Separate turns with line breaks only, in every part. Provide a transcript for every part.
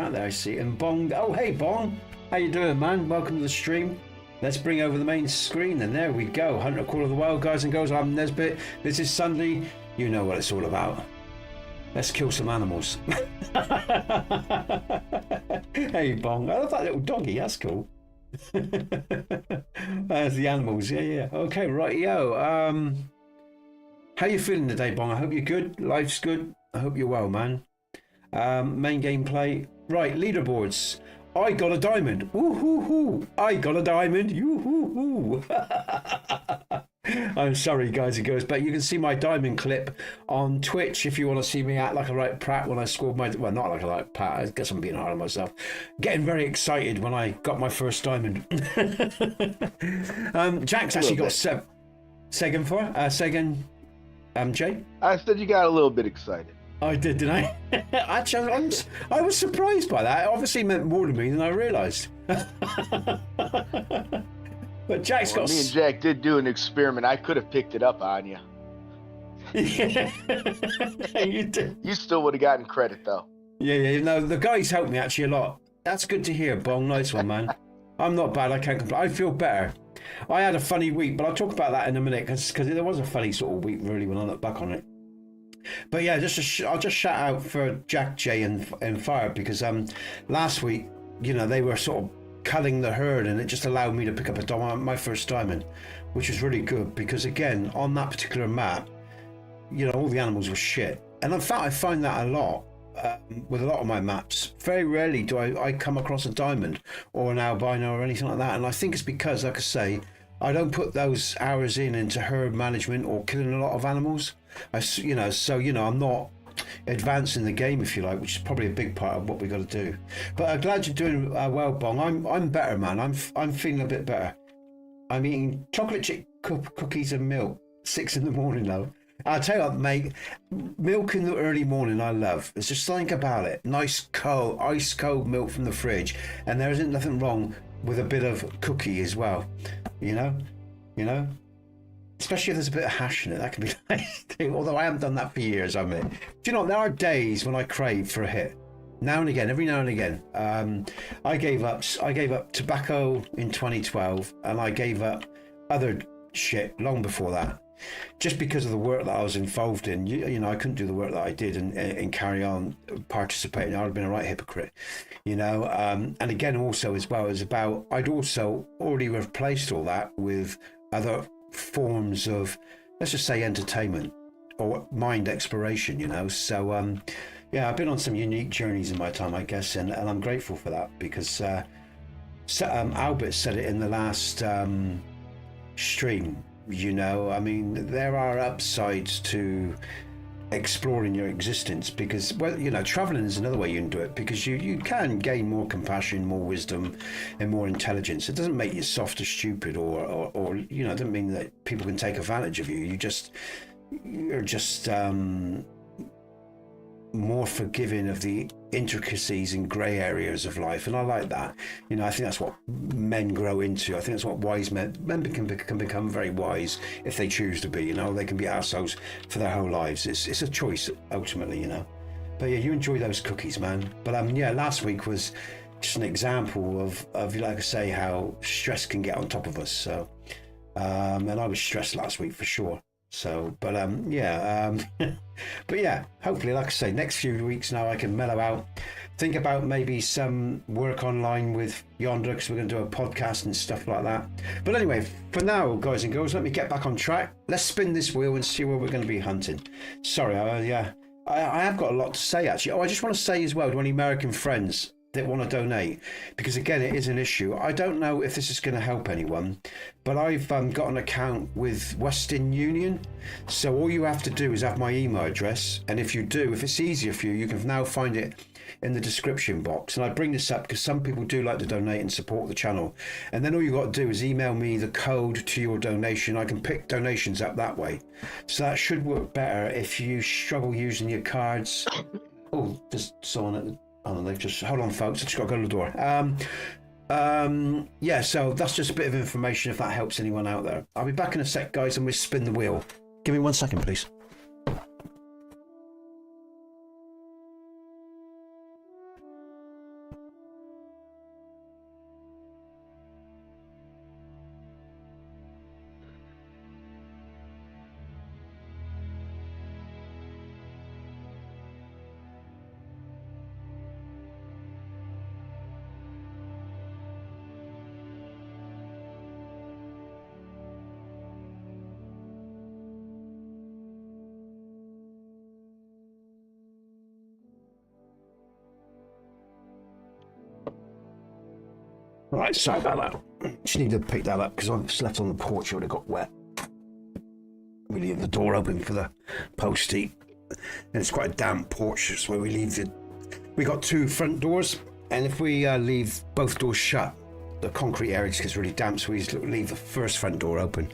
chat there, I see. And Bong, oh hey Bong, how you doing, man? Welcome to the stream. Let's bring over the main screen, and there we go. Hunter Call of the Wild, guys and girls. I'm Nesbit. This is Sunday. You know what it's all about. Let's kill some animals. Hey Bong, I love that little doggy. That's cool. There's the animals. Yeah. Okay, right, yo. How you feeling today, Bong? I hope you're good. Life's good. I hope you're well, man. Main gameplay. Right, leaderboards. I got a diamond. Woo-hoo-hoo. I got a diamond. You-hoo-hoo. I'm sorry, guys and girls, but you can see my diamond clip on Twitch if you want to see me act like a right prat when I scored my... Well, not like a right prat. I guess I'm being hard on myself. Getting very excited when I got my first diamond. Jack's actually got Segan for? Segan, Jay?
I said you got a little bit excited.
I did, didn't I? Actually, I was surprised by that. It obviously meant more to me than I realised. But Jack's got...
Me and Jack did do an experiment. I could have picked it up on you.
Yeah, you did.
You still would have gotten credit, though.
Yeah. No, the guys helped me actually a lot. That's good to hear, Bong. Nice one, man. I'm not bad. I can't complain. I feel better. I had a funny week, but I'll talk about that in a minute because there was a funny sort of week, really, when I look back on it. But yeah, I'll just shout out for Jack, Jay, and Fire because last week, you know, they were sort of culling the herd, and it just allowed me to pick up my first diamond, which was really good because again, on that particular map, you know, all the animals were shit, and in fact, I find that a lot with a lot of my maps. Very rarely do I come across a diamond or an albino or anything like that, and I think it's because, like I say, I don't put those hours into herd management or killing a lot of animals. I'm not advancing the game, if you like, which is probably a big part of what we got to do. But I'm glad you're doing well, Bong. I'm better, man. I'm feeling a bit better. I'm eating chocolate chip cookies and milk 6 in the morning though. I'll tell you what, mate, milk in the early morning I love. There's just something about it. Nice cold, ice cold milk from the fridge, and there isn't nothing wrong with a bit of cookie as well. You know, especially if there's a bit of hash in it, that can be nice too. Although I haven't done that for years, I mean. Do you know, there are days when I crave for a hit. Now and again, every now and again. I gave up tobacco in 2012, and I gave up other shit long before that, just because of the work that I was involved in. You know, I couldn't do the work that I did and carry on participating. I'd have been a right hypocrite, you know. And again, also as well as about, I'd also already replaced all that with other forms of, let's just say, entertainment or mind exploration, you know. So yeah, I've been on some unique journeys in my time, I guess, and I'm grateful for that because Albert said it in the last stream. You know, I mean, there are upsides to exploring your existence because, well, you know, traveling is another way you can do it because you can gain more compassion, more wisdom, and more intelligence. It doesn't make you soft or stupid or you know, it doesn't mean that people can take advantage of you. You're just more forgiving of the intricacies and grey areas of life, and I like that. You know, I think that's what men grow into. I think that's what wise men can become very wise if they choose to be. You know, they can be assholes for their whole lives. It's a choice ultimately, you know. But yeah, you enjoy those cookies, man. But yeah, last week was just an example of like I say, how stress can get on top of us. So and I was stressed last week for sure. So, but but yeah, hopefully, like I say, next few weeks now I can mellow out, think about maybe some work online with Yonder because we're going to do a podcast and stuff like that. But anyway, for now, guys and girls, let me get back on track. Let's spin this wheel and see where we're going to be hunting. Sorry, I have got a lot to say actually. Oh, I just want to say as well to any American friends that want to donate, because again, it is an issue. I don't know if this is going to help anyone, but I've got an account with Western Union, so all you have to do is have my email address, and if you do, if it's easier for you, you can now find it in the description box. And I bring this up because some people do like to donate and support the channel, and then all you got to do is email me the code to your donation. I can pick donations up that way, so that should work better if you struggle using your cards. Oh, there's someone at the... Oh, they've just... Hold on, folks. I just got to go to the door. Yeah, so that's just a bit of information if that helps anyone out there. I'll be back in a sec, guys, and we'll spin the wheel. Give me 1 second, please. Right, sorry about that. Just need to pick that up because I've slept on the porch. It would have got wet. We leave the door open for the post heat. And it's quite a damp porch. That's where we leave the... We got 2 front doors. And if we leave both doors shut, the concrete area just gets really damp. So we just leave the first front door open.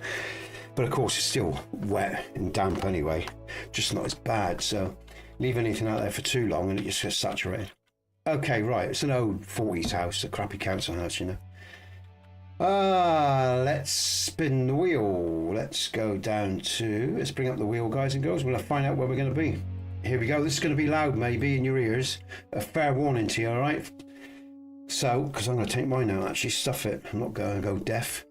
But of course, it's still wet and damp anyway. Just not as bad. So leave anything out there for too long and it just gets saturated. Okay, right. It's an old 40s house, a crappy council house, you know. Let's spin the wheel. Let's go down to... Let's bring up the wheel, guys and girls. We'll find out where we're going to be. Here we go. This is going to be loud, maybe, in your ears. A fair warning to you, all right? So, because I'm going to take mine out, actually stuff it. I'm not going to go deaf.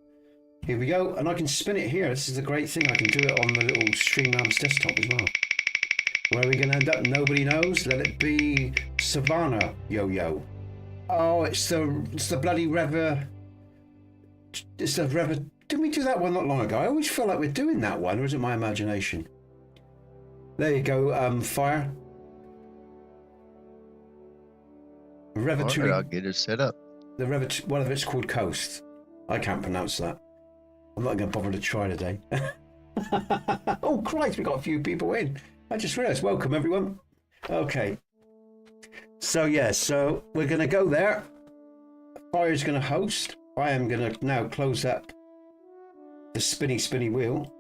Here we go. And I can spin it here. This is a great thing. I can do it on the little StreamLabs desktop as well. Where are we going to end up? Nobody knows. Let it be Savannah Yo-Yo. Oh, it's the bloody Rever... It's the Rever... Didn't we do that one not long ago? I always feel like we're doing that one, or is it my imagination? There you go, Fire.
Alright, I'll get it set up.
The one of it's called Coast. I can't pronounce that. I'm not going to bother to try today. Oh, Christ, we got a few people in. I just realised. Welcome, everyone. Okay. So, yeah, so we're going to go there. Fire's going to host. I am going to now close up the spinny wheel.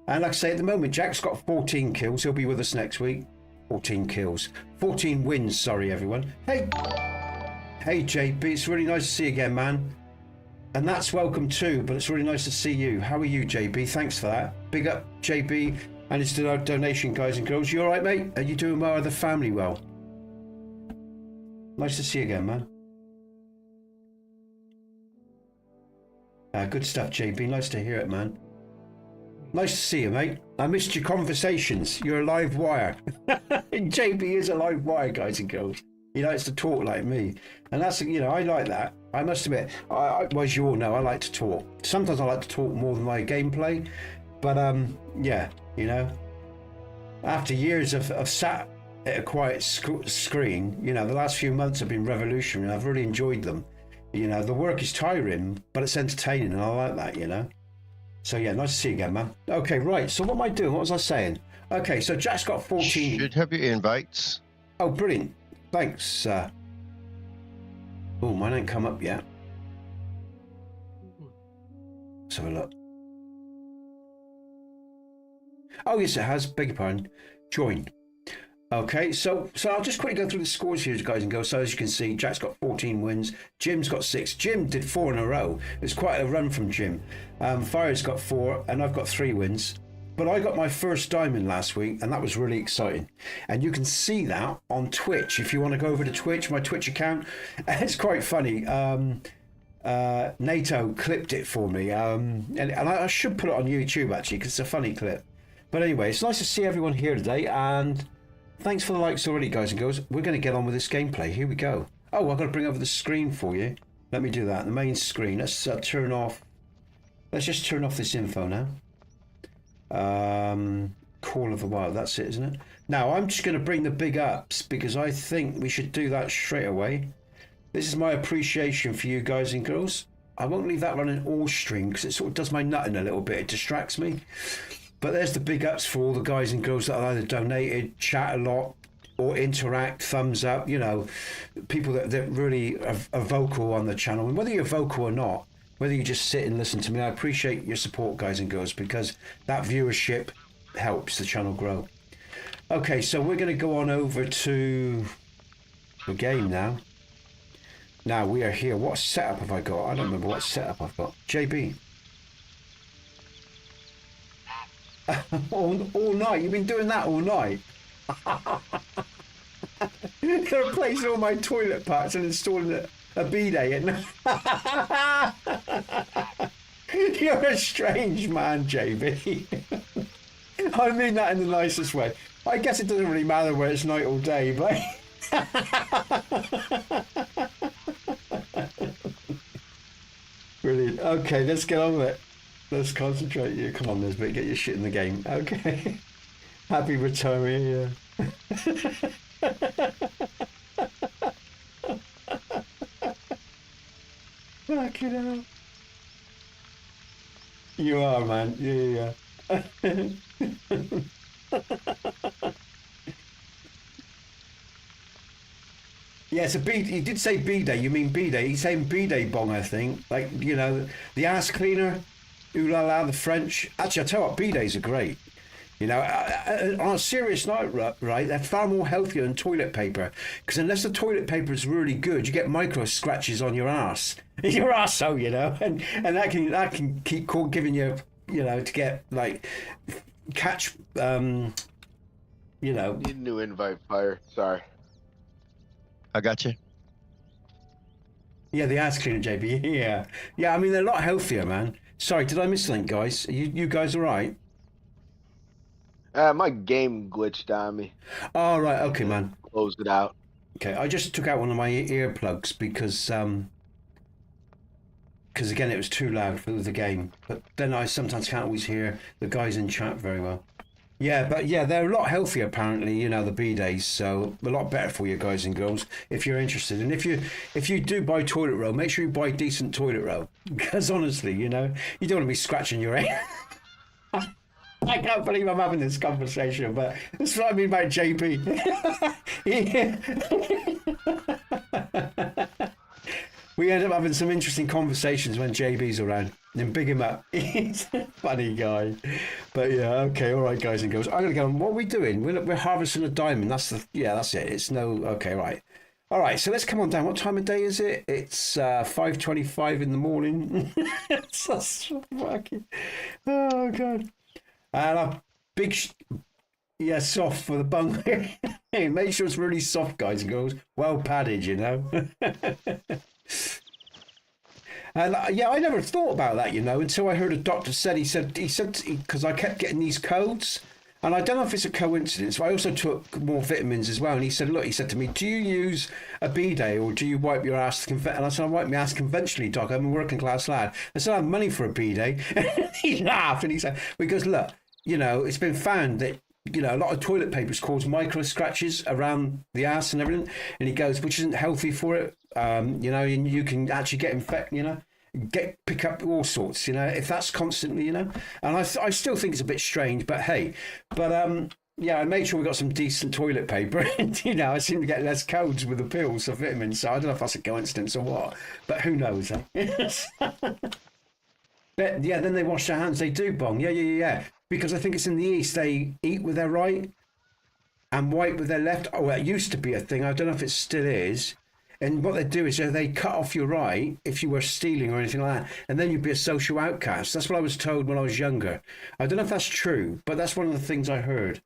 And like I say, at the moment, Jack's got 14 kills. He'll be with us next week. 14 kills. 14 wins, sorry, everyone. Hey, JB, it's really nice to see you again, man. And that's welcome too, but it's really nice to see you. How are you, JB? Thanks for that. Big up, JB, and his donation, guys and girls. You all right, mate? Are you doing well? Are the family well? Nice to see you again, man. Good stuff, JB. Nice to hear it, man. Nice to see you, mate. I missed your conversations. You're a live wire. JB is a live wire, guys and girls. He likes to talk like me. And that's, you know, I like that. I must admit, well, as you all know, I like to talk. Sometimes I like to talk more than my gameplay. But, yeah, you know, after years of sat at a quiet screen, you know, the last few months have been revolutionary. I've really enjoyed them. You know, the work is tiring, but it's entertaining, and I like that, you know. So, yeah, nice to see you again, man. Okay, right. So what am I doing? What was I saying? Okay, so Jack's got 14.
Should have your invites.
Oh, brilliant. Thanks. Oh, mine ain't come up yet. Let's have a look. Oh, yes, it has. Beg your pardon. Join. Okay, so I'll just quickly go through the scores here, guys and girls. So as you can see, Jack's got 14 wins. Jim's got 6. Jim did 4 in a row. It's quite a run from Jim. Fire's got 4, and I've got 3 wins. But I got my first diamond last week, and that was really exciting. And you can see that on Twitch. If you want to go over to Twitch, my Twitch account, it's quite funny. NATO clipped it for me. And I should put it on YouTube, actually, because it's a funny clip. But anyway, it's nice to see everyone here today, and thanks for the likes already, guys and girls. We're going to get on with this gameplay. Here we go. Oh, I've got to bring over the screen for you. Let me do that. The main screen. Let's turn off. Let's just turn off this info now. Call of the Wild. That's it, isn't it? Now, I'm just going to bring the big ups because I think we should do that straight away. This is my appreciation for you guys and girls. I won't leave that running all stream because it sort of does my nutting a little bit. It distracts me. But there's the big ups for all the guys and girls that have either donated, chat a lot, or interact, thumbs up, you know, people that really are vocal on the channel. And whether you're vocal or not, whether you just sit and listen to me, I appreciate your support, guys and girls, because that viewership helps the channel grow. Okay, so we're going to go on over to the game now. Now we are here. What setup have I got? I don't remember what setup I've got. JB. all night. You've been doing that all night. They're replacing all my toilet parts and installing a bidet. You're a strange man, JB. I mean that in the nicest way. I guess it doesn't really matter where it's night or day, but brilliant. Okay, let's get on with it. Let's concentrate. You come on, Nesbit, get your shit in the game. Okay. Happy retirement. Yeah. Fucking hell. You are, man. Yeah. Yeah, it's a B. You did say B-Day. You mean B-Day? He's saying B-Day bong, I think. Like, you know, the ass cleaner, ooh la la, the French. Actually, I tell you what, B-Days are great. You know, on a serious note, right, they're far more healthier than toilet paper. Because unless the toilet paper is really good, you get micro scratches on your ass. Your arsehole, you know, and that can keep giving you, you know, to get, like, catch, you know.
Need a new invite, Fire. Sorry.
I got you.
Yeah, the ass cleaner, JB. Yeah. I mean, they're a lot healthier, man. Sorry, did I miss something, guys? You guys all right?
My game glitched on me.
Oh, right. Okay, man.
Closed it out.
Okay, I just took out one of my earplugs because again, it was too loud for the game. But then I sometimes can't always hear the guys in chat very well. Yeah, but yeah, they're a lot healthier apparently, you know, the B-Days, so a lot better for you guys and girls if you're interested. And if you do buy toilet roll, make sure you buy decent toilet roll. Because honestly, you know, you don't want to be scratching your head. I can't believe I'm having this conversation, but that's what I mean about JP. We end up having some interesting conversations when JB's around. And big him up. He's a funny guy. But yeah, okay, all right, guys and girls. I'm gonna go. What are we doing? We're harvesting a diamond. That's it. It's no. Okay, right. All right. So let's come on down. What time of day is it? It's 5:25 in the morning. It's so fucking. Oh god. And a big. Yeah, soft for the bunk. Hey, make sure it's really soft, guys and girls. Well padded, you know. And yeah, I never thought about that, you know, until I heard a doctor said, he said, because I kept getting these colds, and I don't know if it's a coincidence, but I also took more vitamins as well. And he said, look, he said to me, do you use a B-Day or do you wipe your ass? And I said, I wipe my ass conventionally, doc. I'm a working class lad. I said, I have money for a B-Day. And he laughed and he said, because look, you know, it's been found that, you know, a lot of toilet papers cause micro scratches around the ass and everything. And he goes, which isn't healthy for it. You know, and you can actually get infected, you know, pick up all sorts, you know, if that's constantly, you know. And I still think it's a bit strange, but hey, yeah, I made sure we got some decent toilet paper. And, you know, I seem to get less colds with the pills of vitamins. So I don't know if that's a coincidence or what, but who knows, eh? But yeah, then they wash their hands. They do, bong. Yeah. Because I think it's in the East. They eat with their right and wipe with their left. Oh, it used to be a thing. I don't know if it still is. And what they do is they cut off your right if you were stealing or anything like that, and then you'd be a social outcast. That's what I was told when I was younger. I don't know if that's true, but that's one of the things I heard.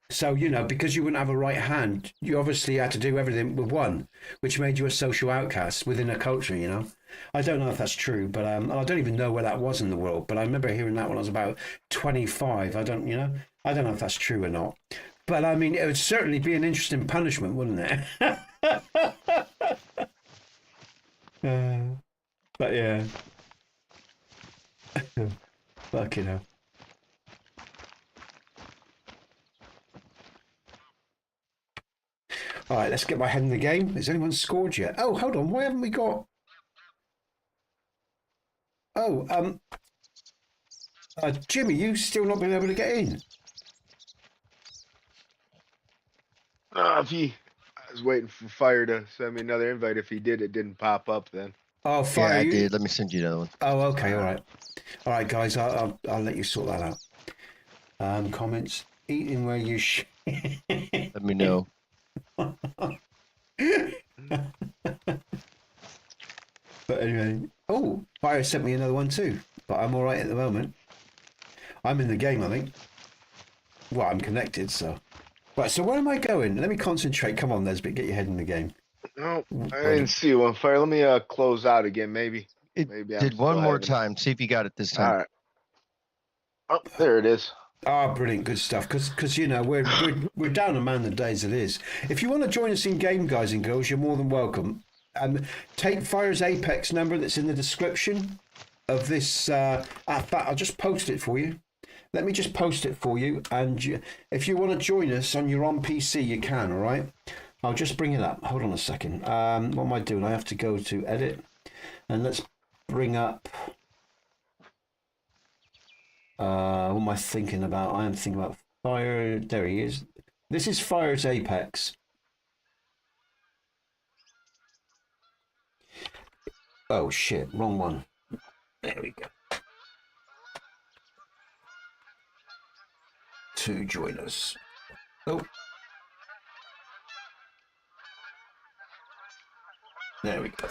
So, you know, because you wouldn't have a right hand, you obviously had to do everything with one, which made you a social outcast within a culture, you know. I don't know if that's true, but I don't even know where that was in the world. But I remember hearing that when I was about 25. I don't know if that's true or not. But I mean, it would certainly be an interesting punishment, wouldn't it? But yeah. Fucking hell. All right, let's get my head in the game. Has anyone scored yet? Oh, hold on. Why haven't we got... Oh, Jimmy, you still not been able to get in?
I was waiting for Fire to send me another invite. If he did, it didn't pop up then.
Oh, Fire,
yeah, I did. Let me send you another one.
Oh, okay, all right. All right, guys, I'll let you sort that out. Comments. Eating where you
Let me know.
But anyway, oh, Fire sent me another one too. But I'm all right at the moment. I'm in the game, I think. Well, I'm connected, so. Right, so where am I going? Let me concentrate. Come on, Nesbit, get your head in the game.
No, I didn't see one. Fire. Let me close out again, maybe.
Maybe did one more time. See if you got it this time.
All right. Oh, there it is.
Ah, brilliant, good stuff. Because you know we're down a man the day as it is. If you want to join us in game, guys and girls, you're more than welcome. Take Fire's Apex number that's in the description of this. In fact, I'll just post it for you. Let me just post it for you. And if you want to join us on your on PC, you can. All right. I'll just bring it up. Hold on a second. What am I doing? I have to go to edit, and let's bring up. What am I thinking about? I am thinking about Fire. There he is. This is Fire's Apex. Oh shit, wrong one. There we go. To join us. Oh. There we go.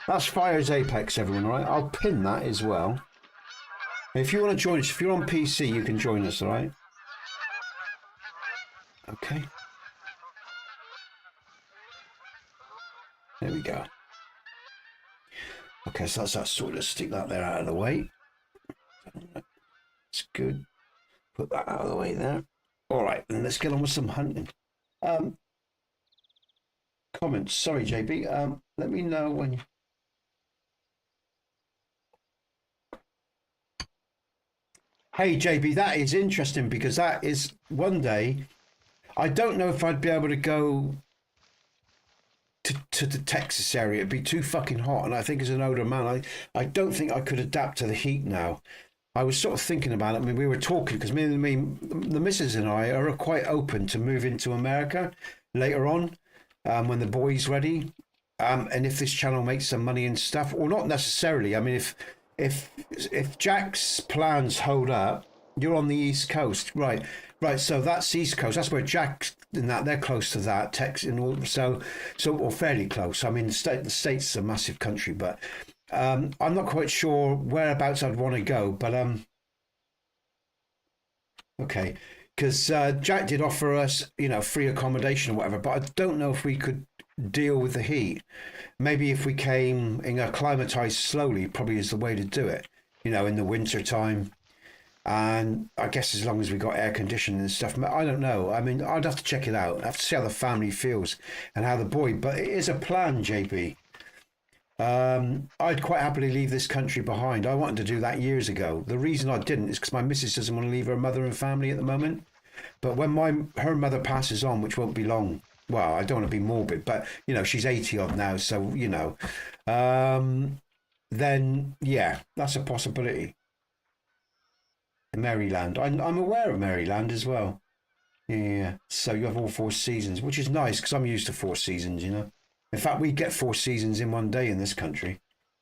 That's Fire's Apex, everyone, all right? I'll pin that as well. If you want to join us, if you're on PC, you can join us, all right? Okay. There we go. Okay, so that's that sort of stick that there out of the way. It's good. Put that out of the way there. All right, then let's get on with some hunting. Comments. Sorry, JB. Let me know when you... Hey, JB, that is interesting because that is one day. I don't know if I'd be able to go to the Texas area. It'd be too fucking hot. And I think as an older man, I don't think I could adapt to the heat now. I was sort of thinking about it. I mean, we were talking because the missus and I are quite open to moving to America later on when the boy's ready. And if this channel makes some money and stuff, or not necessarily. I mean, if Jack's plans hold up, you're on the East Coast, right? So that's East Coast. That's where Jack and that they're close to that. Texas and all, so or fairly close. I mean, the States is a massive country, but I'm not quite sure whereabouts I'd want to go. But okay, because Jack did offer us, free accommodation or whatever, but I don't know if we could deal with the heat. Maybe if we came and acclimatized slowly, probably is the way to do it, in the winter time. And I guess as long as we got air conditioning and stuff, I don't know. I mean, I'd have to check it out. I'd have to see how the family feels and how the boy, but it is a plan, JB. I'd quite happily leave this country behind. I wanted to do that years ago. The reason I didn't is because my missus doesn't want to leave her mother and family at the moment. But when her mother passes on, which won't be long, well, I don't want to be morbid, but she's 80 odd now, so then yeah, that's a possibility. Maryland, I'm aware of Maryland as well. Yeah, so you have all 4 seasons, which is nice because I'm used to 4 seasons. In fact, we get 4 seasons in one day in this country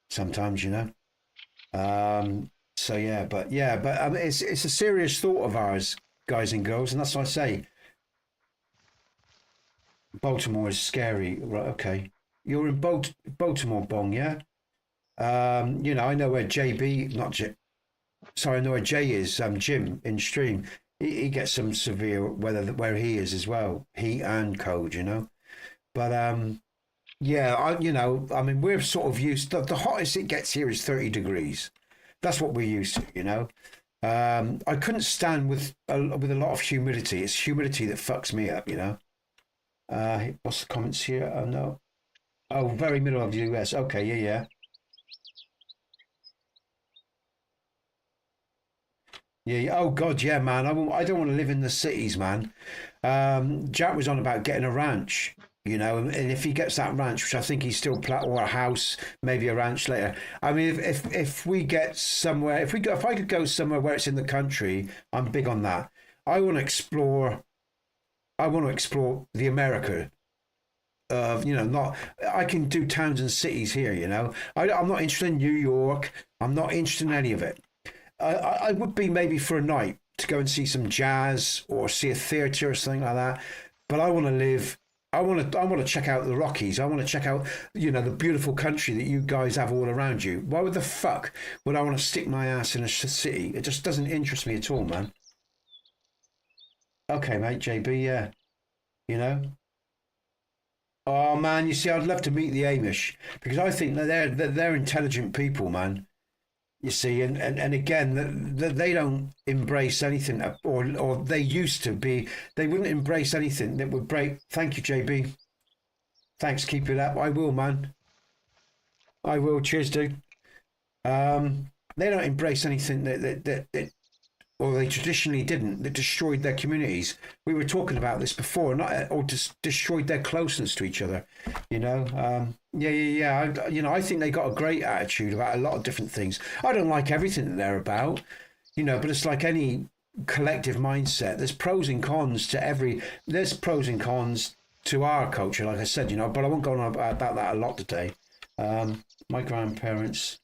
sometimes. So yeah, but it's a serious thought of ours, guys and girls, and that's what I say. Baltimore is scary, right? Okay, you're in Baltimore, Bong, yeah. I know where JB, not J. Sorry, I know where Jay is. Jim in stream. He gets some severe weather where he is as well. Heat and cold, But yeah, I mean, we're sort of used. The hottest it gets here is 30 degrees. That's what we're used to, I couldn't stand with a lot of humidity. It's humidity that fucks me up, What's the comments here? Oh no. Oh, very middle of the US. Okay, yeah. Yeah. Oh God, yeah, man. I don't want to live in the cities, man. Jack was on about getting a ranch, and if he gets that ranch, which I think he's still or a house, maybe a ranch later. I mean, if we get somewhere, if I could go somewhere where it's in the country, I'm big on that. I want to explore the America. Not I can do towns and cities here. I'm not interested in New York. I'm not interested in any of it. I would be maybe for a night to go and see some jazz or see a theatre or something like that. But I want to live. I want to check out the Rockies. I want to check out the beautiful country that you guys have all around you. Why the fuck would I want to stick my ass in a city? It just doesn't interest me at all, man. Okay, mate, JB, yeah, Oh man, you see, I'd love to meet the Amish because I think that they're intelligent people, man. You see, and again, they don't embrace anything, or they used to be. They wouldn't embrace anything that would break. Thank you, JB. Thanks, keep it up. I will, man. I will. Cheers, dude. They don't embrace anything that or they traditionally didn't. They destroyed their communities. We were talking about this before, or just destroyed their closeness to each other. You know, I think they got a great attitude about a lot of different things. I don't like everything that they're about, but it's like any collective mindset. There's pros and cons to every. There's pros and cons to our culture, like I said, but I won't go on about that a lot today. My grandparents.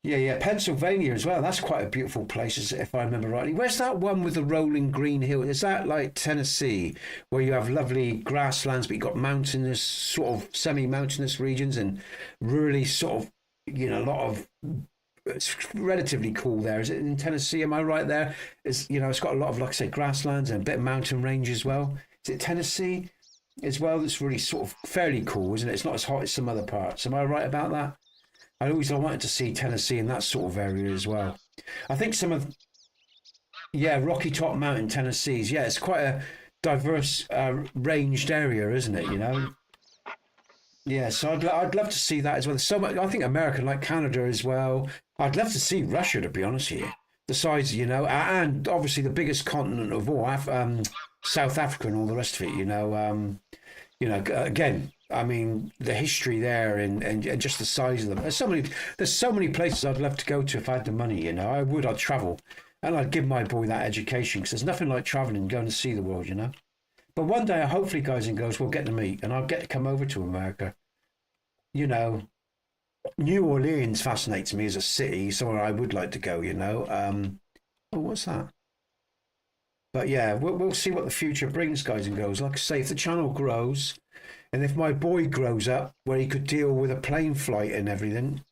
Yeah, Pennsylvania as well. That's quite a beautiful place, if I remember rightly. Where's that one with the rolling green hill? Is that like Tennessee, where you have lovely grasslands, but you've got mountainous, sort of semi-mountainous regions, and really sort of, a lot of. It's relatively cool there. Is it in Tennessee? Am I right there? It's got a lot of, like I say, grasslands and a bit of mountain range as well. Is it Tennessee as well? That's really sort of fairly cool, isn't it? It's not as hot as some other parts. Am I right about that? I wanted to see Tennessee in that sort of area as well. I think Rocky Top Mountain, Tennessee's. Yeah, it's quite a diverse, ranged area, isn't it? Yeah, so I'd love to see that as well. There's so much. I think America, like Canada as well. I'd love to see Russia, to be honest here. The size, and obviously the biggest continent of all, South Africa and all the rest of it. Again. I mean, the history there and just the size of them. There's so many places I'd love to go to if I had the money. I'd travel, and I'd give my boy that education, because there's nothing like traveling and going to see the world. But one day, hopefully, guys and girls, we'll get to meet, and I'll get to come over to America. New Orleans fascinates me as a city, somewhere I would like to go. What's that? But yeah, we'll see what the future brings, guys and girls. Like I say, if the channel grows. And if my boy grows up where he could deal with a plane flight and everything,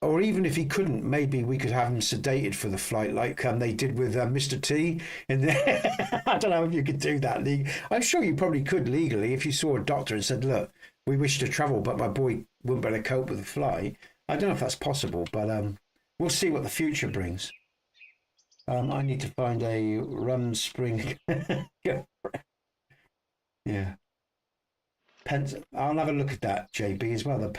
or even if he couldn't, maybe we could have him sedated for the flight, like they did with Mr. T. And I don't know if you could do that. I'm sure you probably could legally if you saw a doctor and said, "Look, we wish to travel, but my boy wouldn't be able to cope with the flight." I don't know if that's possible, but we'll see what the future brings. I need to find a rum spring. Yeah. I'll have a look at that, JB, as well.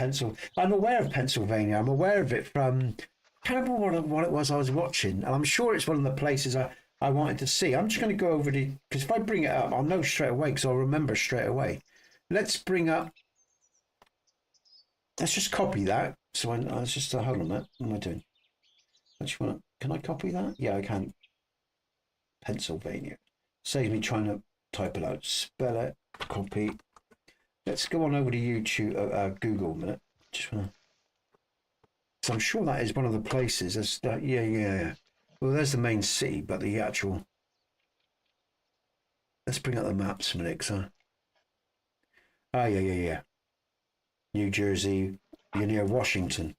I'm aware of Pennsylvania. I'm aware of it from. I can't remember what it was I was watching, and I'm sure it's one of the places I wanted to see. I'm just going to go over because if I bring it up, I'll know straight away, because I'll remember straight away. Let's just copy that. So I was just hold on a minute. What am I doing? Can I copy that? Yeah, I can. Pennsylvania. Saves me trying to type it out. Spell it. Copy. Let's go on over to YouTube, Google a minute. Just wanna. So I'm sure that is one of the places. Yeah. Well, there's the main city, but the actual. Let's bring up the maps a minute. Yeah. New Jersey. You're near Washington.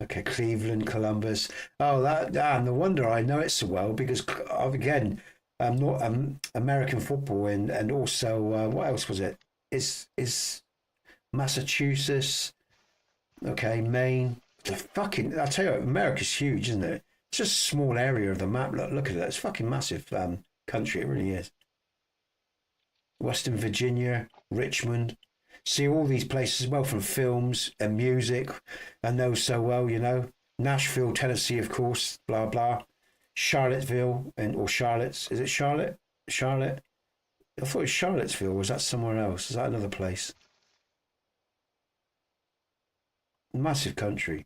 Okay, Cleveland, Columbus. Oh, no wonder I know it so well, because again, American football and also what else was it? Is Massachusetts, okay, Maine. I'll tell you what, America's huge, isn't it? It's just a small area of the map. Look at it. It's fucking massive country. It really is. Western Virginia, Richmond. See all these places as well, from films and music. I know so well, Nashville, Tennessee, of course, blah, blah. Charlottesville, or Charlotte's. Is it Charlotte? Charlotte? I thought it was Charlottesville. Was that somewhere else? Is that another place? Massive country.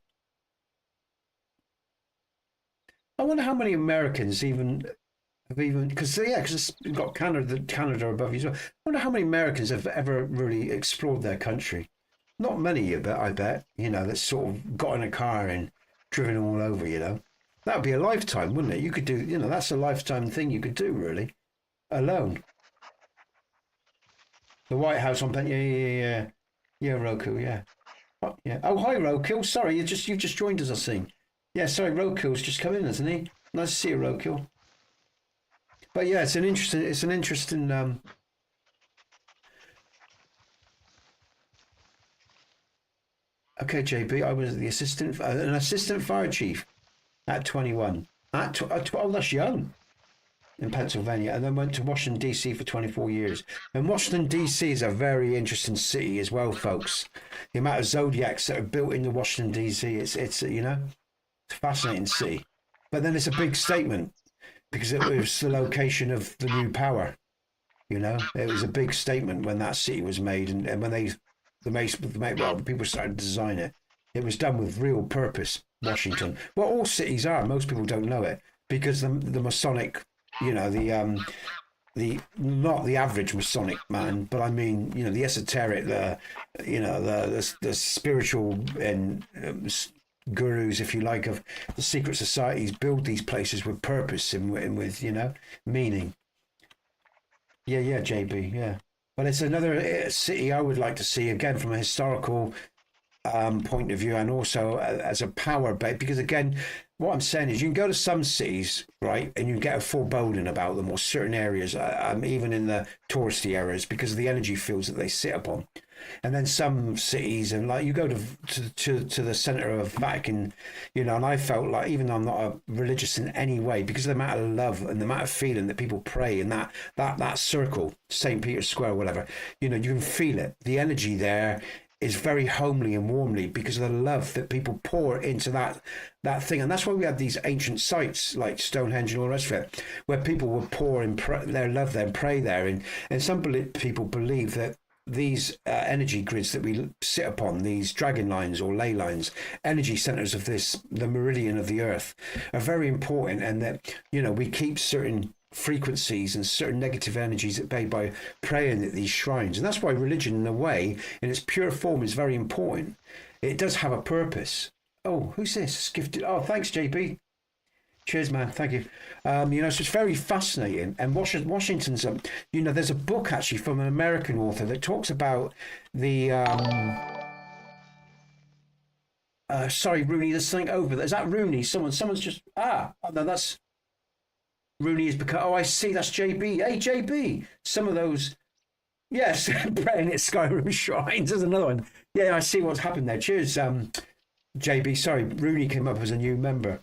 I wonder how many Americans because we've got Canada above you as well. I wonder how many Americans have ever really explored their country. Not many, I bet. That sort of got in a car and driven all over. That would be a lifetime, wouldn't it? You could do. That's a lifetime thing you could do, really, alone. The White House on yeah, Roku, yeah. Yeah. Oh, hi, Roku. Sorry, you've just joined us, I see. Yeah, sorry, Roku's just come in, hasn't he? Nice to see you, Roku. But yeah, it's an interesting. Okay, JB, I was an assistant fire chief at 21. Oh, that's young. In Pennsylvania, and then went to Washington D.C. for 24 years. And Washington D.C. is a very interesting city as well, folks. The amount of zodiacs that are built into Washington D.C. It's a fascinating city. But then it's a big statement because it was the location of the new power. You know, it was a big statement when that city was made, and when the people started to design it. It was done with real purpose. Washington. Well, all cities are. Most people don't know it because the Masonic, you know, the not the average Masonic man, but I mean, you know, the esoteric, the spiritual and gurus, if you like, of the secret societies build these places with purpose and with, you know, meaning. Yeah, JB, yeah. But it's another city I would like to see again from a historical point of view, and also as a power base, because again, what I'm saying is you can go to some cities, right, and you get a foreboding about them, or certain areas, even in the touristy areas, because of the energy fields that they sit upon. And then some cities, and like you go to the center of Vatican, you know, and I felt like, even though I'm not religious in any way, because of the amount of love and the amount of feeling that people pray in that circle, St. Peter's Square, whatever, you know, you can feel it. The energy there is very homely and warmly because of the love that people pour into that thing. And that's why we have these ancient sites like Stonehenge and all the rest of it, where people would pour in their love there and pray there. And some people believe that these energy grids that we sit upon, these dragon lines or ley lines, energy centers of the meridian of the earth, are very important, and that, you know, we keep certain frequencies and certain negative energies at bay by praying at these shrines. And that's why religion, in a way, in its pure form, is very important. It does have a purpose. Oh, who's this? Gifted. Oh, thanks, JB. Cheers, man. Thank you. You know, so it's very fascinating. And Washington's, you know, there's a book actually from an American author that talks about the, sorry, Rooney, there's something over there. Is that Rooney? Someone's just, oh, no, that's, Rooney is because, oh, I see, that's JB. Hey, JB. Some of those, yes, praying at Skyrim shrines. There's another one. Yeah, I see what's happened there. Cheers, JB. Sorry, Rooney came up as a new member.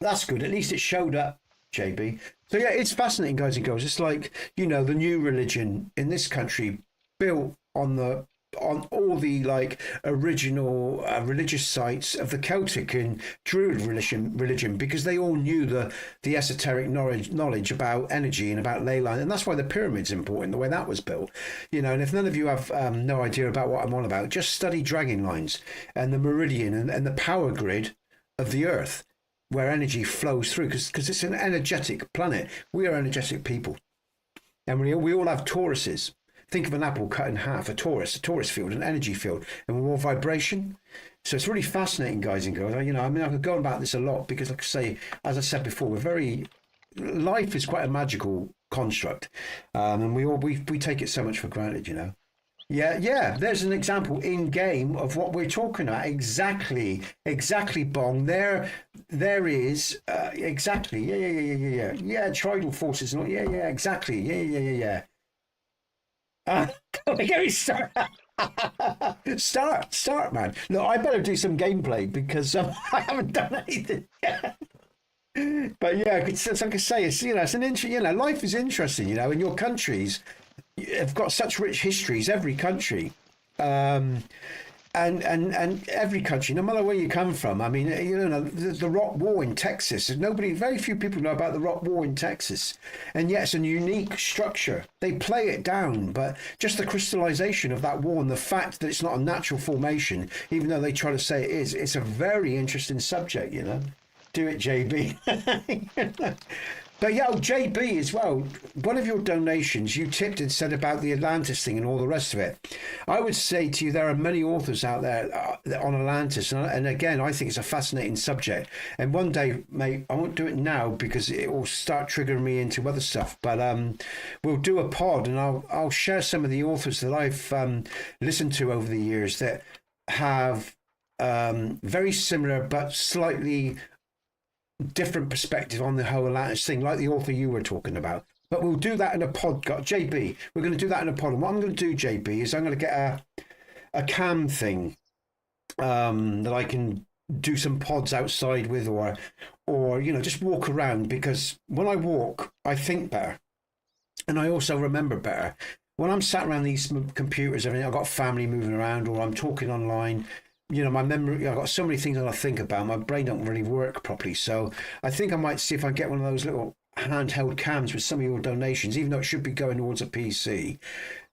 That's good. At least it showed up, JB. So yeah, it's fascinating, guys and girls. It's like, you know, the new religion in this country built on all the like original religious sites of the Celtic and Druid religion, because they all knew the esoteric knowledge about energy and about ley line, and that's why the pyramid's important, the way that was built, you know. And if none of you have no idea about what I'm on about, just study dragon lines and the meridian and the power grid of the earth, where energy flows through, because it's an energetic planet. We are energetic people, and we all have Tauruses. Think of an apple cut in half, a torus field, an energy field, and we're all vibration. So it's really fascinating, guys and girls. You know, I mean, I could go on about this a lot because, like I say, as I said before, life is quite a magical construct, and we take it so much for granted, you know. Yeah. There's an example in game of what we're talking about. Exactly, Bong. There is exactly. Yeah. Tridal forces. Yeah. Exactly. Yeah. Get me start. Start, man. Look, I better do some gameplay because I haven't done anything yet. But yeah, it's like I say, it's, you know, it's an you know, life is interesting, you know, and your countries have got such rich histories, every country. And every country, no matter where you come from. I mean, you know, the Rock War in Texas, very few people know about the Rock War in Texas. And yet it's a unique structure. They play it down, but just the crystallization of that war and the fact that it's not a natural formation, even though they try to say it is, it's a very interesting subject, you know. Do it, JB. But yeah, JB as well, one of your donations, you tipped and said about the Atlantis thing and all the rest of it. I would say to you, there are many authors out there on Atlantis. And again, I think it's a fascinating subject. And one day, mate, I won't do it now because it will start triggering me into other stuff. But we'll do a pod and I'll share some of the authors that I've listened to over the years that have very similar but slightly different perspective on the whole Atlantis thing, like the author you were talking about. But we'll do that in a pod, JB. We're going to do that in a pod. And what I'm going to do, JB, is I'm going to get a cam thing that I can do some pods outside with, or you know, just walk around, because when I walk, I think better, and I also remember better. When I'm sat around these computers, I've got family moving around, or I'm talking online, my memory, I've got so many things that I think about. My brain don't really work properly. So I think I might see if I get one of those little handheld cams with some of your donations, even though it should be going towards a PC,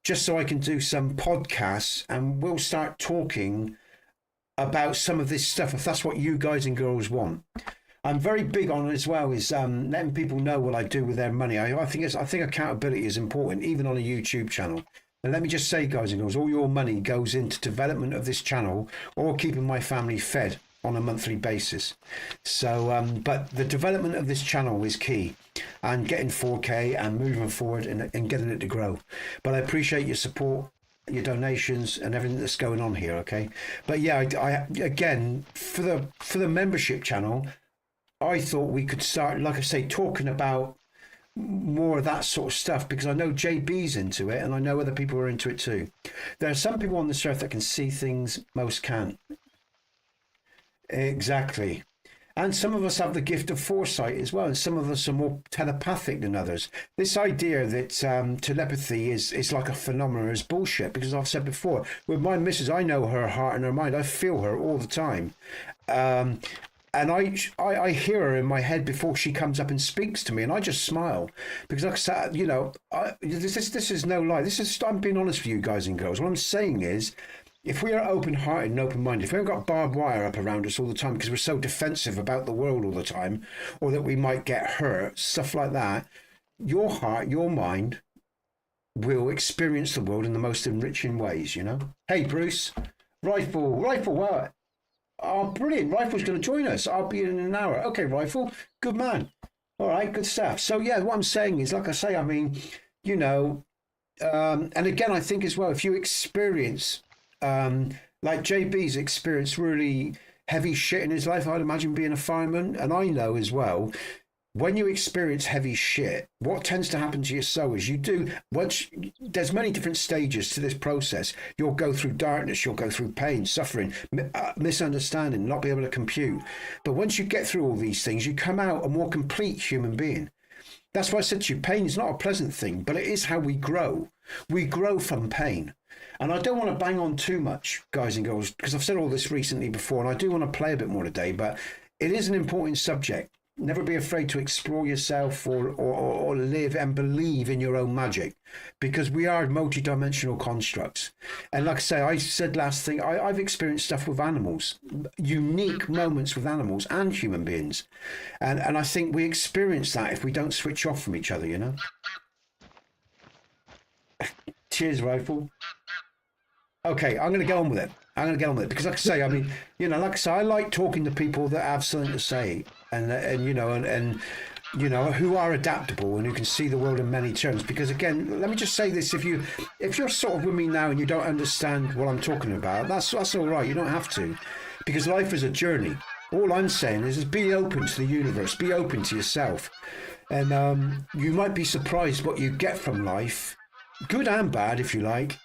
just so I can do some podcasts and we'll start talking about some of this stuff if that's what you guys and girls want. I'm very big on it as well, is letting people know what I do with their money. I think accountability is important, even on a YouTube channel. And let me just say, guys and girls, all your money goes into development of this channel or keeping my family fed on a monthly basis. So, but the development of this channel is key, and getting 4K and moving forward and getting it to grow. But I appreciate your support, your donations and everything that's going on here. Okay. But yeah, I again, for the membership channel, I thought we could start, like I say, talking about more of that sort of stuff, because I know JB's into it and I know other people are into it too. There are some people on this earth that can see things most can't. Exactly. And some of us have the gift of foresight as well, and some of us are more telepathic than others. This idea that telepathy is like a phenomenon is bullshit, because I've said before, with my missus, I know her heart and her mind. I feel her all the time. And I hear her in my head before she comes up and speaks to me, and I just smile, because like I said, this is no lie. I'm being honest with you guys and girls. What I'm saying is, if we are open-hearted and open-minded, if we haven't got barbed wire up around us all the time because we're so defensive about the world all the time, or that we might get hurt, stuff like that, your heart, your mind will experience the world in the most enriching ways, Hey, Bruce, Rifle, what? Oh, brilliant. Rifle's going to join us. I'll be in an hour. Okay, Rifle, good man. All right, good stuff. So, yeah, what I'm saying is, like I say, I mean, and again, I think as well, if you experience... like JB's experienced really heavy shit in his life, I'd imagine, being a fireman. And I know as well, when you experience heavy shit, what tends to happen to your soul is there's many different stages to this process. You'll go through darkness, you'll go through pain, suffering, misunderstanding, not be able to compute. But once you get through all these things, you come out a more complete human being. That's why I said to you, pain is not a pleasant thing, but it is how we grow. We grow from pain. And I don't want to bang on too much, guys and girls, because I've said all this recently before, and I do want to play a bit more today, but it is an important subject. Never be afraid to explore yourself or live and believe in your own magic, because we are multi-dimensional constructs. And like I said last thing, I've experienced stuff with animals, unique moments with animals and human beings. And I think we experience that if we don't switch off from each other, Cheers, Rifle. Okay, I'm going to get on with it. Because like I say, I mean, like I say, I like talking to people that have something to say and who are adaptable and who can see the world in many terms. Because again, let me just say this, if you're sort of with me now and you don't understand what I'm talking about, that's all right. You don't have to, because life is a journey. All I'm saying is be open to the universe, be open to yourself. And you might be surprised what you get from life, good and bad, if you like,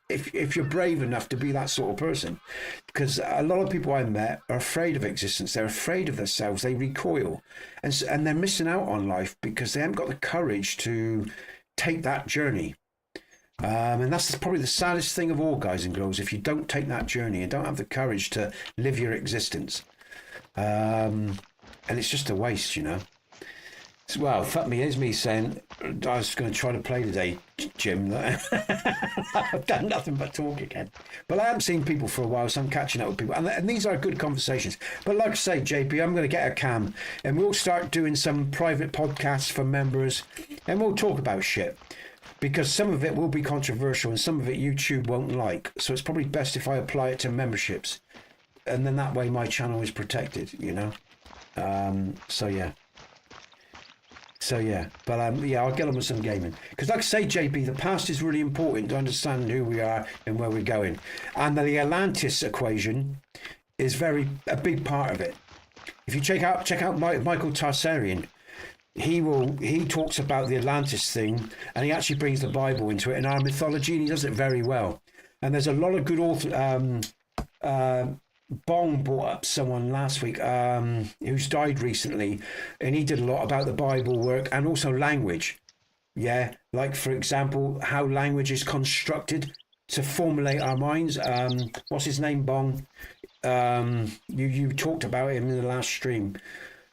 if you're brave enough to be that sort of person. Because a lot of people I met are afraid of existence. They're afraid of themselves. They recoil, and they're missing out on life because they haven't got the courage to take that journey. And that's probably the saddest thing of all, guys and girls, if you don't take that journey and don't have the courage to live your existence. And it's just a waste, Well, fuck me, here's me saying I was going to try to play today, Jim. I've done nothing but talk again. But I haven't seen people for a while, so I'm catching up with people. And these are good conversations. But like I say, JP, I'm going to get a cam and we'll start doing some private podcasts for members and we'll talk about shit. Because some of it will be controversial and some of it YouTube won't like. So it's probably best if I apply it to memberships. And then that way my channel is protected, So yeah, but I'll get on with some gaming. Because like I say, JB, the past is really important to understand who we are and where we're going. And the Atlantis equation is a big part of it. If you check out Michael Tarsarian, he talks about the Atlantis thing, and he actually brings the Bible into it and our mythology, and he does it very well. And there's a lot of good Bong brought up someone last week who's died recently, and he did a lot about the Bible work and also language. Yeah, like for example, how language is constructed to formulate our minds. What's his name, Bong? You talked about him in the last stream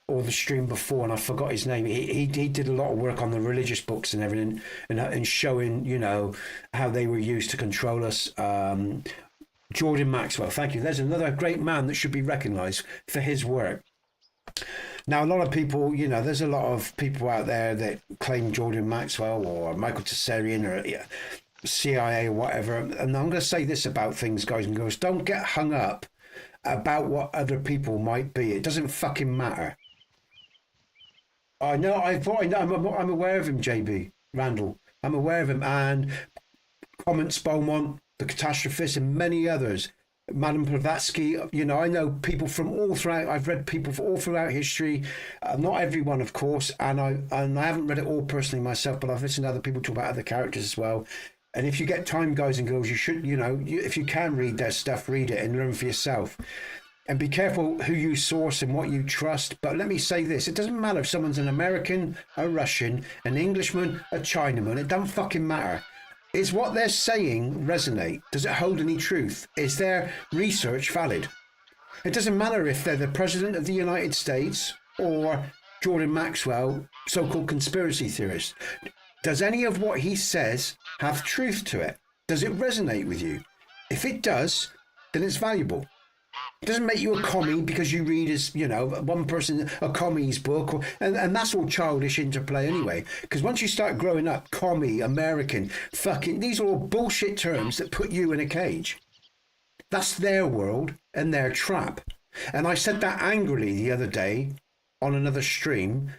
or the stream before, and I forgot his name. He did a lot of work on the religious books and everything, and showing, you know, how they were used to control us. Jordan Maxwell, thank you. There's another great man that should be recognised for his work. Now, a lot of people, you know, there's a lot of people out there that claim Jordan Maxwell or Michael Tessarian or CIA or whatever. And I'm going to say this about things, guys and girls. Don't get hung up about what other people might be. It doesn't fucking matter. I know, I'm aware of him, JB Randall. I'm aware of him. And Comments Beaumont, the Catastrophist, and many others. Madame Blavatsky, you know, I know people from all throughout. I've read people from all throughout history, not everyone, of course, and I haven't read it all personally myself, but I've listened to other people talk about other characters as well. And if you get time, guys and girls, you should, you know, if you can read their stuff, read it and learn for yourself. And be careful who you source and what you trust. But let me say this: it doesn't matter if someone's an American, a Russian, an Englishman, a Chinaman. It don't fucking matter. Is what they're saying resonate? Does it hold any truth? Is their research valid? It doesn't matter if they're the President of the United States or Jordan Maxwell, so-called conspiracy theorist. Does any of what he says have truth to it? Does it resonate with you? If it does, then it's valuable. It doesn't make you a commie because you read, as you know, one person, a commie's book, and that's all childish interplay anyway. Because once you start growing up, commie, American, fucking, these are all bullshit terms that put you in a cage. That's their world and their trap. And I said that angrily the other day on another stream,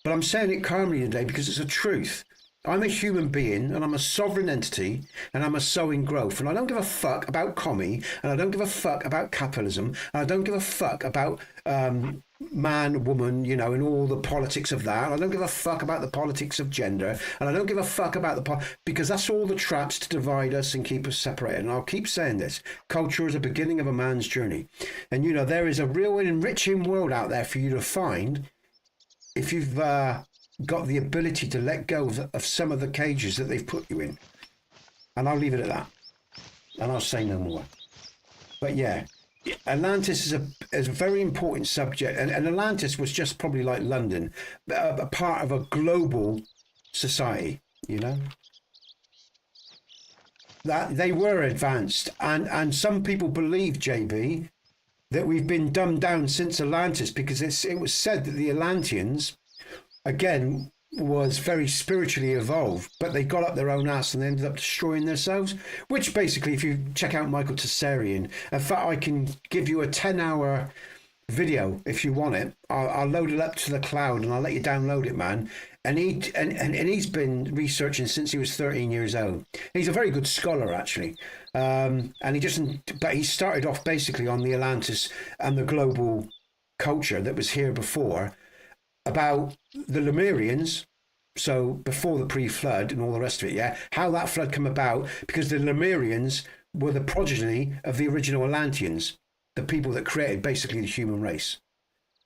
but I'm saying it calmly today because it's a truth. I'm a human being and I'm a sovereign entity and I'm a soul in growth, and I don't give a fuck about commie, and I don't give a fuck about capitalism, and I don't give a fuck about man, woman, you know, and all the politics of that. I don't give a fuck about the politics of gender, and I don't give a fuck about because that's all the traps to divide us and keep us separated. And I'll keep saying this: culture is the beginning of a man's journey, and you know there is a real enriching world out there for you to find if you've got the ability to let go of some of the cages that they've put you in. And I'll leave it at that, and I'll say no more. But yeah, Atlantis is a very important subject, and Atlantis was just probably like London, a part of a global society, you know, that they were advanced, and some people believe, JB, that we've been dumbed down since Atlantis, because it was said that the Atlanteans, again, was very spiritually evolved, but they got up their own ass and they ended up destroying themselves, which basically, if you check out Michael Tessarian, in fact, I can give you a 10-hour video if you want it. I'll load it up to the cloud and I'll let you download it, man. And he's been researching since he was 13 years old. He's a very good scholar, actually. And he started off basically on the Atlantis and the global culture that was here before, about the Lemurians, so before the pre-flood and all the rest of it, yeah, how that flood came about, because the Lemurians were the progeny of the original Atlanteans, the people that created basically the human race.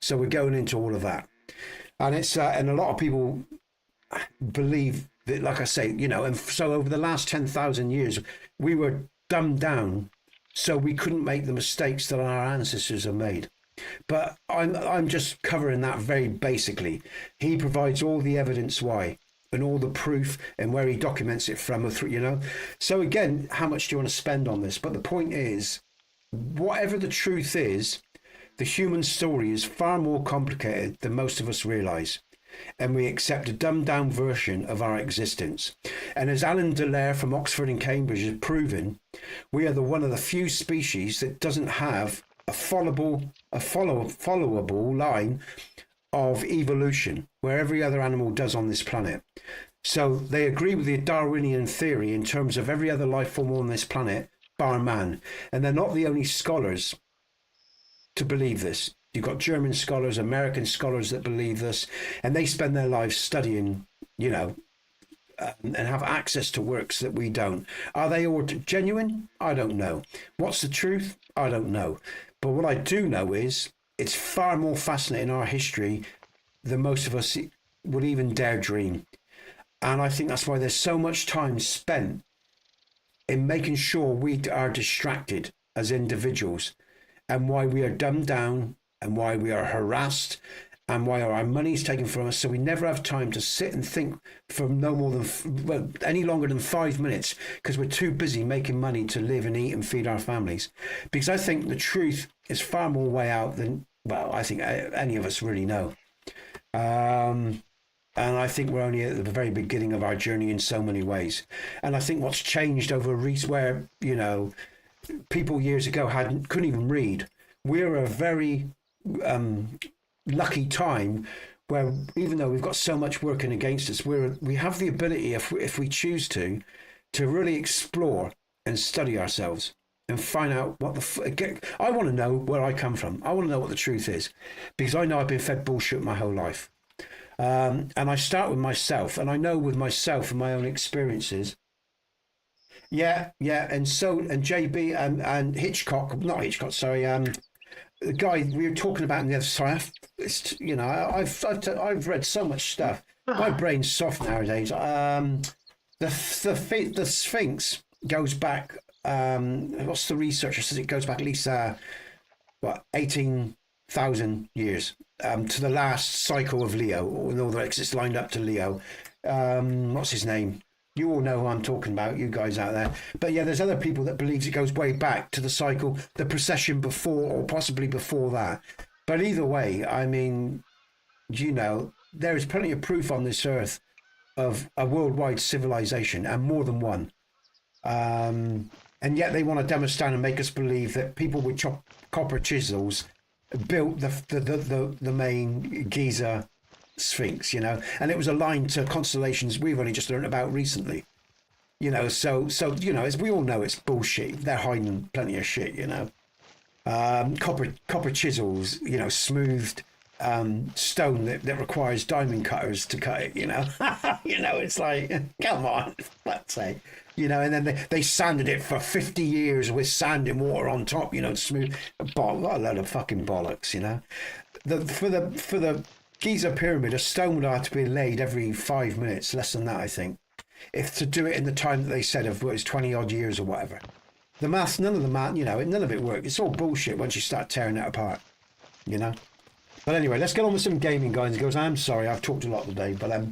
So we're going into all of that, and it's and a lot of people believe that, like I say, you know, and so over the last 10,000 years, we were dumbed down so we couldn't make the mistakes that our ancestors have made. But I'm just covering that very basically. He provides all the evidence why, and all the proof, and where he documents it from, you know. So again, how much do you want to spend on this? But the point is, whatever the truth is, the human story is far more complicated than most of us realize, and we accept a dumbed down version of our existence. And as Alan Delaire from Oxford and Cambridge has proven, we are one of the few species that doesn't have a followable line of evolution, where every other animal does on this planet. So they agree with the Darwinian theory in terms of every other life form on this planet, bar man. And they're not the only scholars to believe this. You've got German scholars, American scholars that believe this, and they spend their lives studying, you know, and have access to works that we don't. Are they all genuine? I don't know. What's the truth? I don't know. But what I do know is it's far more fascinating, our history, than most of us would even dare dream. And I think that's why there's so much time spent in making sure we are distracted as individuals, and why we are dumbed down, and why we are harassed, and why our money is taken from us, so we never have time to sit and think for no more than any longer than 5 minutes, because we're too busy making money to live and eat and feed our families. Because I think the truth is far more way out than, well, I think any of us really know. And I think we're only at the very beginning of our journey in so many ways. And I think what's changed over where, you know, people years ago couldn't even read. We're a very lucky time where, even though we've got so much working against us, we have the ability, if we choose to really explore and study ourselves and find out what I want to know where I come from. I want to know what the truth is, because I know I've been fed bullshit my whole life. And I start with myself, and I know with myself and my own experiences. Yeah, and JB and Hitchcock, not Hitchcock, sorry, the guy we were talking about in the other side. You know, I've read so much stuff. My brain's soft nowadays. The Sphinx goes back. What's the researcher says? It goes back at least 18,000 years to the last cycle of Leo, and all the exits lined up to Leo. What's his name? You all know who I'm talking about, you guys out there. But yeah, there's other people that believes it goes way back to the cycle, the precession before, or possibly before that. But either way, I mean, you know, there is plenty of proof on this earth of a worldwide civilization, and more than one. And yet they want to demonstrate and make us believe that people with copper chisels built the main Giza Sphinx, you know, and it was aligned to constellations we've only just learned about recently, you know. So you know, as we all know, it's bullshit. They're hiding plenty of shit, you know. Copper chisels, you know, smoothed stone that requires diamond cutters to cut it, you know. You know, it's like, come on, let's say, you know. And then they sanded it for 50 years with sand and water on top, you know, smooth. What a load of fucking bollocks, you know. For the Giza pyramid, a stone would have to be laid every 5 minutes, less than that, I think, if to do it in the time that they said of what is 20 odd years or whatever. The math, none of the math, you know, none of it worked. It's all bullshit once you start tearing it apart, you know. But anyway, let's get on with some gaming, guys and girls. I'm sorry, I've talked a lot today, but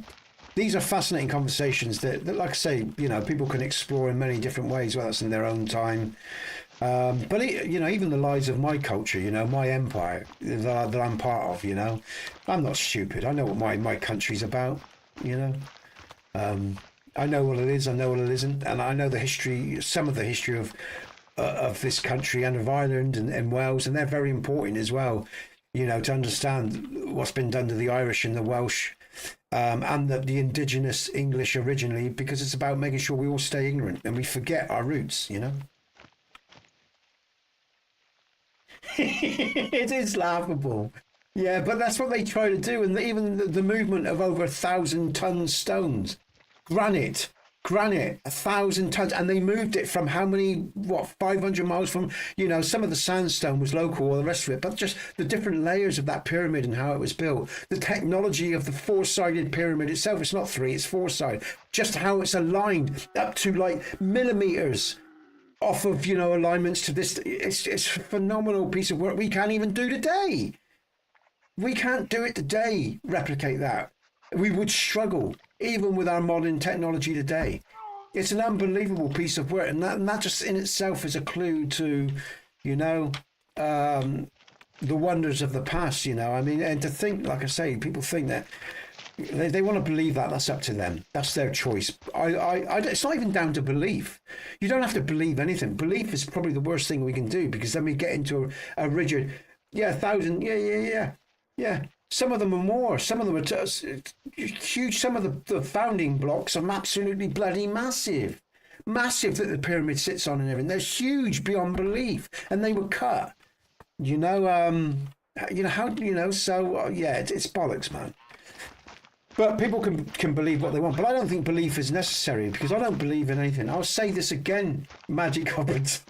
these are fascinating conversations that, like I say, you know, people can explore in many different ways, whether it's in their own time. But you know, even the lies of my culture, you know, my empire that I'm part of, you know, I'm not stupid. I know what my country's about, you know. I know what it is, I know what it isn't, and I know the history, some of the history of this country and of Ireland and Wales, and they're very important as well, you know, to understand what's been done to the Irish and the Welsh, and the indigenous English originally, because it's about making sure we all stay ignorant and we forget our roots, you know. It is laughable. Yeah, but that's what they try to do. And even the movement of over 1,000-ton stones, granite, 1,000 tons, and they moved it from how many, 500 miles from, you know, some of the sandstone was local, or the rest of it, but just the different layers of that pyramid and how it was built, the technology of the four-sided pyramid itself. It's not three, it's four-sided. Just how it's aligned up to like millimeters off of, you know, alignments to this. It's a phenomenal piece of work we can't even do today. We can't do it today, replicate that. We would struggle even with our modern technology today. It's an unbelievable piece of work, and that just in itself is a clue to, you know, the wonders of the past, you know. I mean, and to think, like I say, people think that they want to believe that. That's up to them. That's their choice. It's not even down to belief. You don't have to believe anything. Belief is probably the worst thing we can do, because then we get into a rigid, 1,000, yeah. Some of them are more. Some of them are huge. Some of the founding blocks are absolutely bloody massive. Massive that the pyramid sits on and everything. They're huge beyond belief. And they were cut. You know, how, you know, so, it's bollocks, man. But people can believe what they want. But I don't think belief is necessary, because I don't believe in anything. I'll say this again, Magic Hobbits.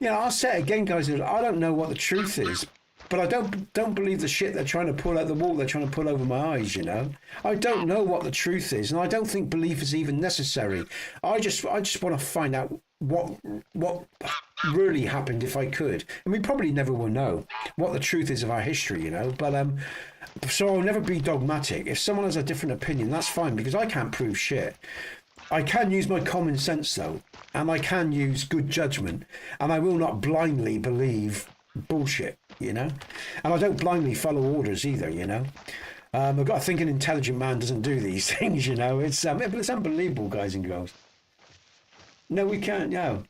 You know, I'll say it again, guys. I don't know what the truth is, but I don't believe the shit they're trying to pull out the wall. They're trying to pull over my eyes. You know, I don't know what the truth is, and I don't think belief is even necessary. I just want to find out what really happened if I could, and we probably never will know what the truth is of our history. You know, but so I'll never be dogmatic. If someone has a different opinion, that's fine, because I can't prove shit. I can use my common sense though, and I can use good judgment, and I will not blindly believe bullshit, you know, and I don't blindly follow orders either, you know. I've got to think an intelligent man doesn't do these things, you know. It's unbelievable, guys and girls. No, we can't. No,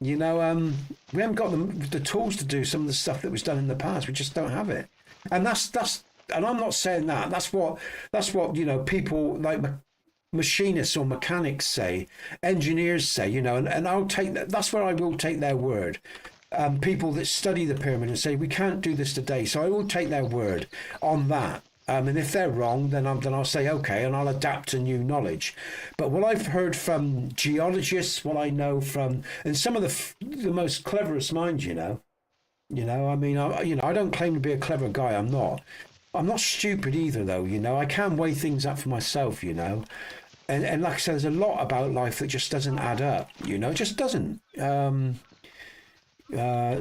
you know, we haven't got the tools to do some of the stuff that was done in the past. We just don't have it, and that's. And I'm not saying that. That's what you know. People like machinists or mechanics say, engineers say, you know, and I'll take that. That's where I will take their word. People that study the pyramid and say we can't do this today, so I will take their word on that. And if they're wrong, then I'll say okay, and I'll adapt to new knowledge. But what I've heard from geologists, what I know from, and some of the most cleverest minds, you know, I mean, I don't claim to be a clever guy. I'm not stupid either, though. You know, I can weigh things up for myself. You know, and like I said, there's a lot about life that just doesn't add up. You know, it just doesn't.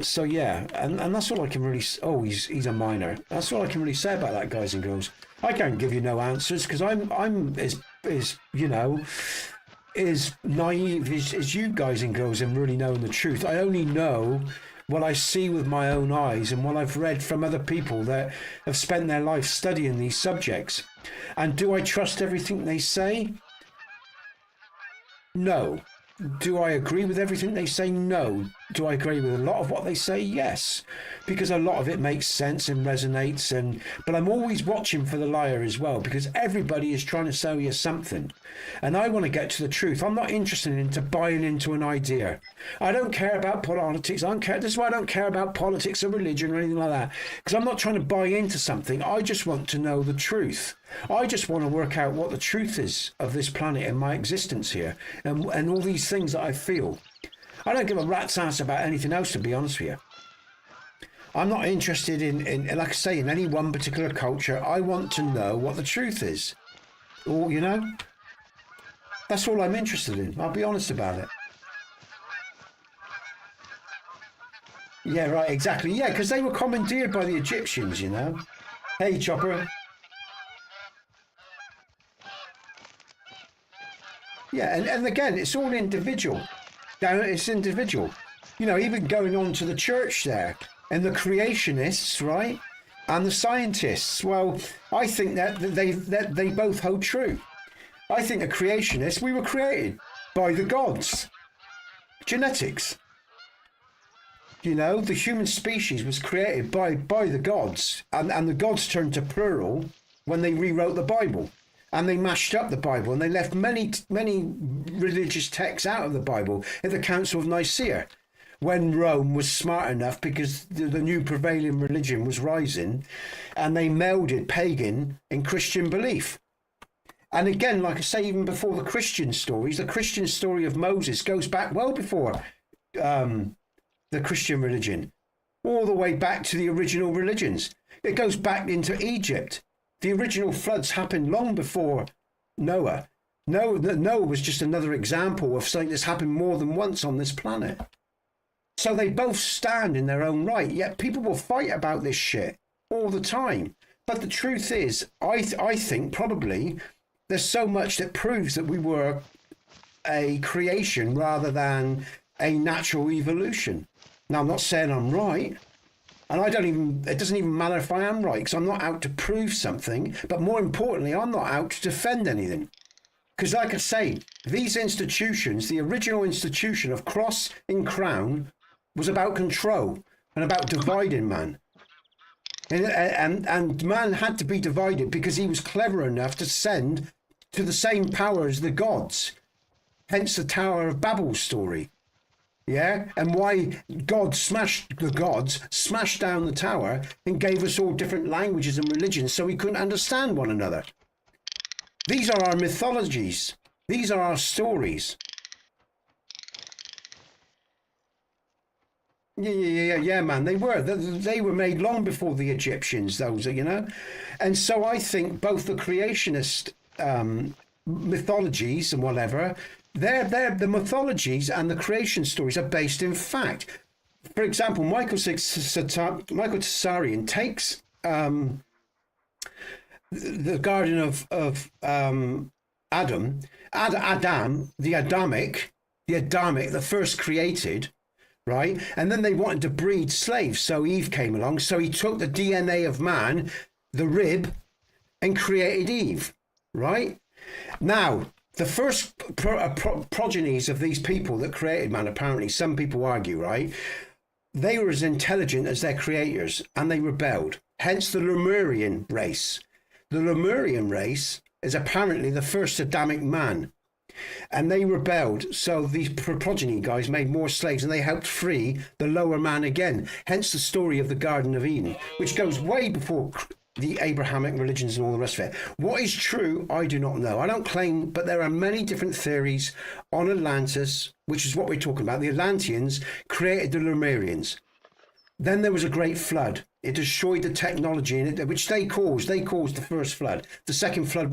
So yeah, and that's all I can really. Oh, he's a miner. That's all I can really say about that, guys and girls. I can't give you no answers because I'm as you know, as naive as you guys and girls in really knowing the truth. I only know what I see with my own eyes and what I've read from other people that have spent their life studying these subjects. And do I trust everything they say? No. Do I agree with everything they say? No. Do I agree with a lot of what they say? Yes, because a lot of it makes sense and resonates. But I'm always watching for the liar as well, because everybody is trying to sell you something, and I want to get to the truth. I'm not interested in buying into an idea. I don't care about politics. I don't care. This is why I don't care about politics or religion or anything like that, because I'm not trying to buy into something. I just want to know the truth. I just want to work out what the truth is of this planet and my existence here, and all these things that I feel. I don't give a rat's ass about anything else, to be honest with you. I'm not interested in like I say, in any one particular culture. I want to know what the truth is. Or, you know, that's all I'm interested in. I'll be honest about it. Yeah, right, exactly. Yeah, because they were commandeered by the Egyptians, you know. Hey, Chopper. Yeah, and again, it's all individual. It's individual. You know, even going on to the church there, and the creationists, right, and the scientists. Well, I think that they both hold true. I think the creationists, we were created by the gods. Genetics. You know, the human species was created by the gods, and the gods turned to plural when they rewrote the Bible. And they mashed up the Bible, and they left many religious texts out of the Bible at the Council of Nicaea, when Rome was smart enough, because the new prevailing religion was rising, and they melded pagan and Christian belief. And again, like I say, even before the Christian stories, the Christian story of Moses goes back well before the Christian religion, all the way back to the original religions. It goes back into Egypt. The original floods happened long before Noah. Noah was just another example of something that's happened more than once on this planet. So they both stand in their own right, yet people will fight about this shit all the time. But the truth is, I think probably there's so much that proves that we were a creation rather than a natural evolution. Now, I'm not saying I'm right. And it doesn't even matter if I am right, because I'm not out to prove something. But more importantly, I'm not out to defend anything. Because like I say, these institutions, the original institution of cross and crown, was about control and about dividing man. And man had to be divided because he was clever enough to send to the same power as the gods. Hence the Tower of Babel story. Yeah, and why God smashed down the tower and gave us all different languages and religions so we couldn't understand one another. These are our mythologies. These are our stories. Yeah, man. They were. They were made long before the Egyptians. Those are, and so I think both the creationist mythologies and whatever, the mythologies and the creation stories are based in fact. For example, Michael Tsarian takes the Garden of Adam, the Adamic, the first created. Right, and then they wanted to breed slaves, so Eve came along. So he took the DNA of man, the rib, and created Eve. Right now, the first progenies of these people that created man, apparently, some people argue, right, they were as intelligent as their creators, and they rebelled. Hence the Lemurian race. The Lemurian race is apparently the first Adamic man. And they rebelled, so these progeny guys made more slaves and they helped free the lower man again. Hence the story of the Garden of Eden, which goes way before the Abrahamic religions and all the rest of it. What is true, I do not know. I don't claim, but there are many different theories on Atlantis, which is what we're talking about. The Atlanteans created the Lemurians. Then there was a great flood. It destroyed the technology in it, which they caused. They caused the first flood. The second flood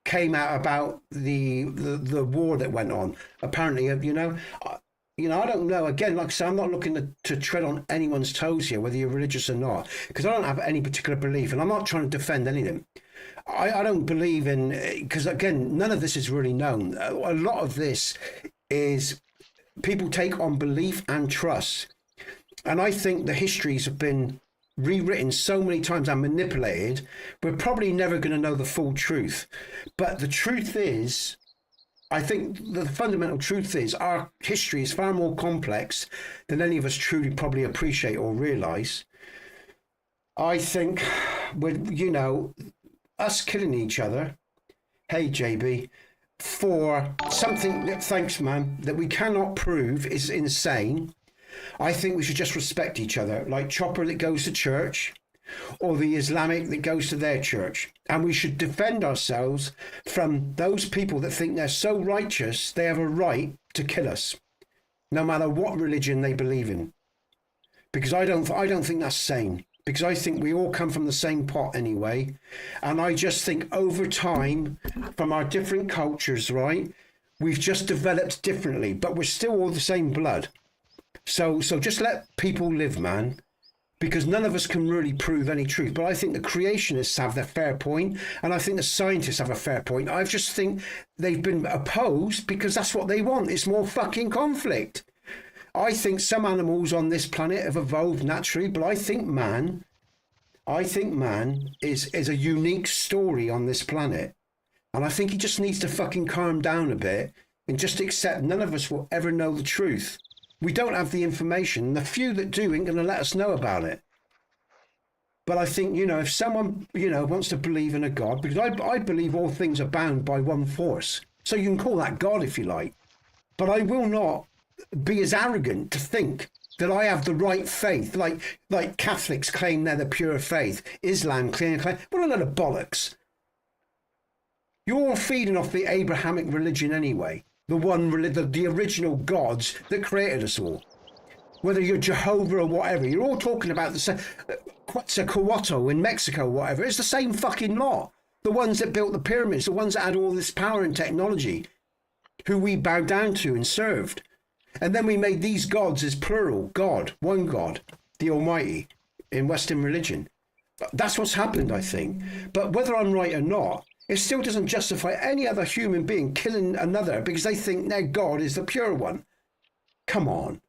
came out about the war that went on. Apparently, I don't know. Again, like I say, I'm not looking to tread on anyone's toes here, whether you're religious or not, because I don't have any particular belief, and I'm not trying to defend anything. I don't believe in, because again, none of this is really known. A lot of this is people take on belief and trust. And I think the histories have been rewritten so many times and manipulated, we're probably never going to know the full truth. But the truth is, I think the fundamental truth is our history is far more complex than any of us truly probably appreciate or realize. I think with, us killing each other, hey JB, for something that, thanks man, that we cannot prove is insane. I think we should just respect each other, like Chopper that goes to church or the Islamic that goes to their church. And we should defend ourselves from those people that think they're so righteous they have a right to kill us, no matter what religion they believe in. Because I don't think that's sane. Because I think we all come from the same pot anyway. And I just think over time, from our different cultures, right, we've just developed differently, but we're still all the same blood. So just let people live, man, because none of us can really prove any truth. But I think the creationists have their fair point, and I think the scientists have a fair point. I just think they've been opposed because that's what they want. It's more fucking conflict. I think some animals on this planet have evolved naturally, but I think man is a unique story on this planet. And I think he just needs to fucking calm down a bit and just accept none of us will ever know the truth. We don't have the information. The few that do ain't going to let us know about it. But I think, if someone, wants to believe in a God, because I believe all things are bound by one force. So you can call that God if you like. But I will not be as arrogant to think that I have the right faith. Like Catholics claim they're the pure faith. Islam claim, what a load of bollocks. You're all feeding off the Abrahamic religion anyway. The original gods that created us all. Whether you're Jehovah or whatever, you're all talking about the same. Quetzalcoatl in Mexico, whatever. It's the same fucking lot. The ones that built the pyramids, the ones that had all this power and technology, who we bowed down to and served. And then we made these gods as plural, God, one God, the Almighty, in Western religion. That's what's happened, I think. But whether I'm right or not, it still doesn't justify any other human being killing another because they think their God is the pure one. Come on.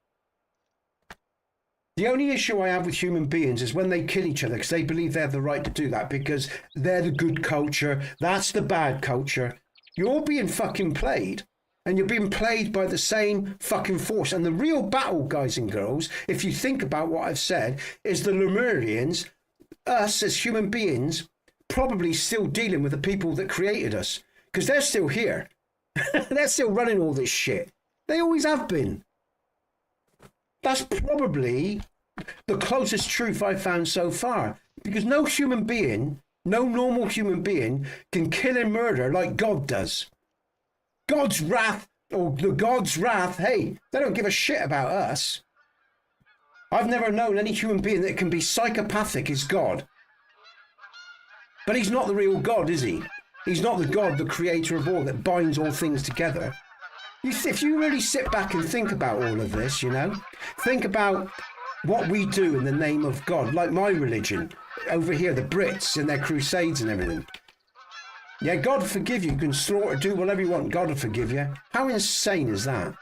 The only issue I have with human beings is when they kill each other because they believe they have the right to do that because they're the good culture. That's the bad culture. You're all being fucking played. And you're being played by the same fucking force. And the real battle, guys and girls, if you think about what I've said, is the Lemurians, us as human beings, probably still dealing with the people that created us because they're still here. They're still running all this shit. They always have been. That's probably the closest truth I've found so far because no human being, no normal human being can kill and murder like God does. God's wrath, or the God's wrath, hey, they don't give a shit about us. I've never known any human being that can be psychopathic is God. But he's not the real God, is he? He's not the God, the creator of all, that binds all things together. If you really sit back and think about all of this, you know, think about what we do in the name of God, like my religion, over here, the Brits and their crusades and everything. Yeah, God will forgive you. You can slaughter, do whatever you want. God will forgive you. How insane is that?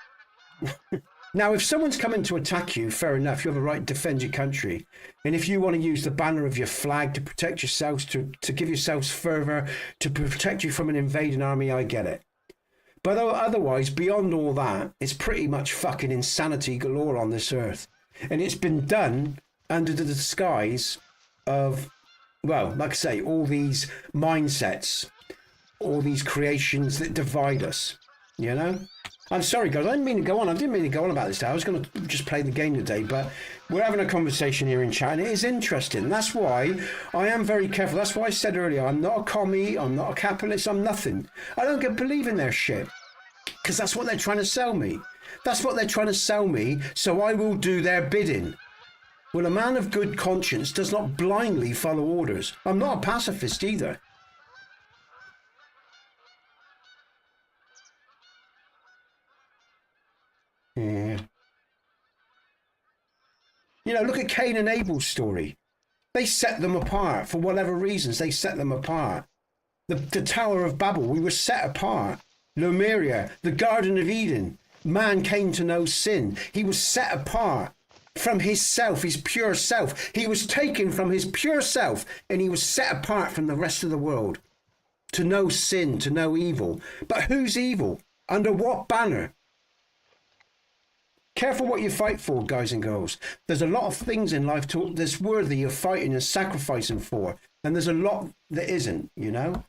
Now, if someone's coming to attack you, fair enough, you have a right to defend your country. And if you want to use the banner of your flag to protect yourselves, to give yourselves fervour, to protect you from an invading army, I get it. But otherwise, beyond all that, it's pretty much fucking insanity galore on this earth. And it's been done under the disguise of, well, like I say, all these mindsets, all these creations that divide us, you know? I'm sorry, guys. I didn't mean to go on. I didn't mean to go on about this today. I was going to just play the game today, but we're having a conversation here in chat, and it is interesting. That's why I am very careful. That's why I said earlier, I'm not a commie. I'm not a capitalist. I'm nothing. I don't believe in their shit, because that's what they're trying to sell me. That's what they're trying to sell me, so I will do their bidding. Well, a man of good conscience does not blindly follow orders. I'm not a pacifist either. Yeah. You know, look at Cain and Abel's story. They set them apart for whatever reasons. They set them apart. The Tower of Babel, we were set apart. Lemuria, the Garden of Eden. Man came to know sin. He was set apart from his self, his pure self. He was taken from his pure self and he was set apart from the rest of the world to know sin, to know evil. But who's evil? Under what banner? Careful what you fight for, guys and girls. There's a lot of things in life that's worthy of fighting and sacrificing for. And there's a lot that isn't, you know?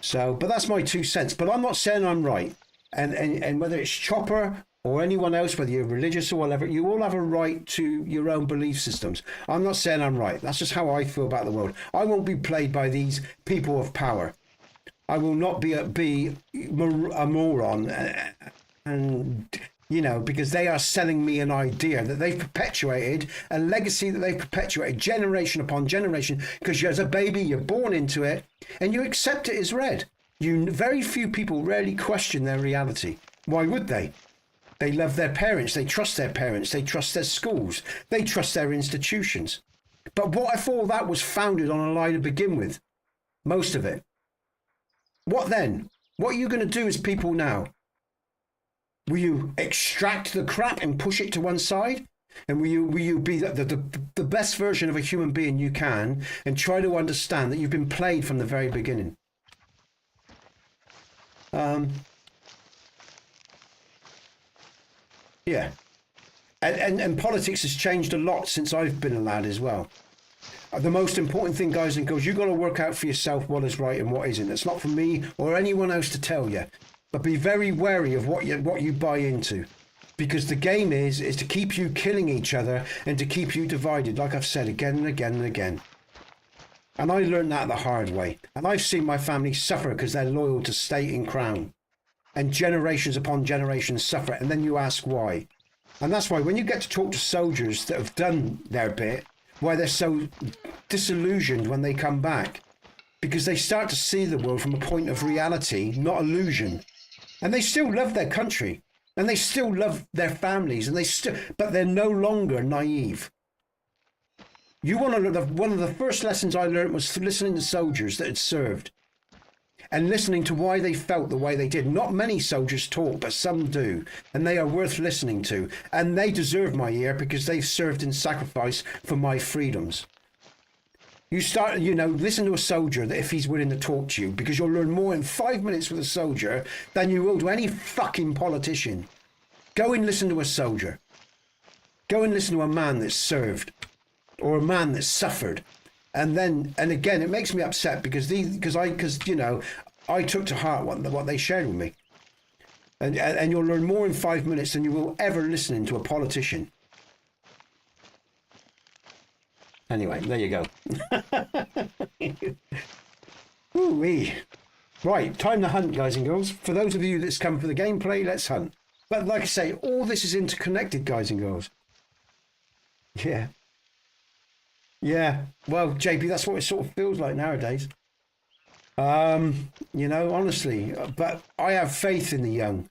So, but that's my 2 cents. But I'm not saying I'm right. And whether it's Chopper or anyone else, whether you're religious or whatever, you all have a right to your own belief systems. I'm not saying I'm right. That's just how I feel about the world. I won't be played by these people of power. I will not be a moron and you know, because they are selling me an idea that they've perpetuated, a legacy that they've perpetuated generation upon generation, because as a baby, you're born into it and you accept it as read. Very few people rarely question their reality. Why would they? They love their parents. They trust their parents. They trust their schools. They trust their institutions. But what if all that was founded on a lie to begin with? Most of it. What then? What are you going to do as people now? Will you extract the crap and push it to one side? And will you be the best version of a human being you can and try to understand that you've been played from the very beginning? Yeah. And politics has changed a lot since I've been a lad as well. The most important thing, guys and girls, you've got to work out for yourself what is right and what isn't. It's not for me or anyone else to tell you. But be very wary of what you buy into, because the game is to keep you killing each other and to keep you divided, like I've said again and again and again. And I learned that the hard way. And I've seen my family suffer because they're loyal to state and crown. And generations upon generations suffer. And then you ask why. And that's why when you get to talk to soldiers that have done their bit, why they're so disillusioned when they come back. Because they start to see the world from a point of reality, not illusion. And they still love their country, and they still love their families, but they're no longer naive. One of the first lessons I learned was listening to soldiers that had served, and listening to why they felt the way they did. Not many soldiers talk, but some do, and they are worth listening to, and they deserve my ear because they've served in sacrifice for my freedoms. You start, listen to a soldier that if he's willing to talk to you, because you'll learn more in 5 minutes with a soldier than you will to any fucking politician. Go and listen to a soldier. Go and listen to a man that's served or a man that's suffered. And again, it makes me upset because I took to heart what they shared with me. And you'll learn more in 5 minutes than you will ever listening to a politician. Anyway, there you go. Ooh-wee. Right, time to hunt, guys and girls. For those of you that's come for the gameplay, let's hunt. But like I say, all this is interconnected, guys and girls. Yeah. Yeah. Well, JP, that's what it sort of feels like nowadays. You know, honestly, but I have faith in the young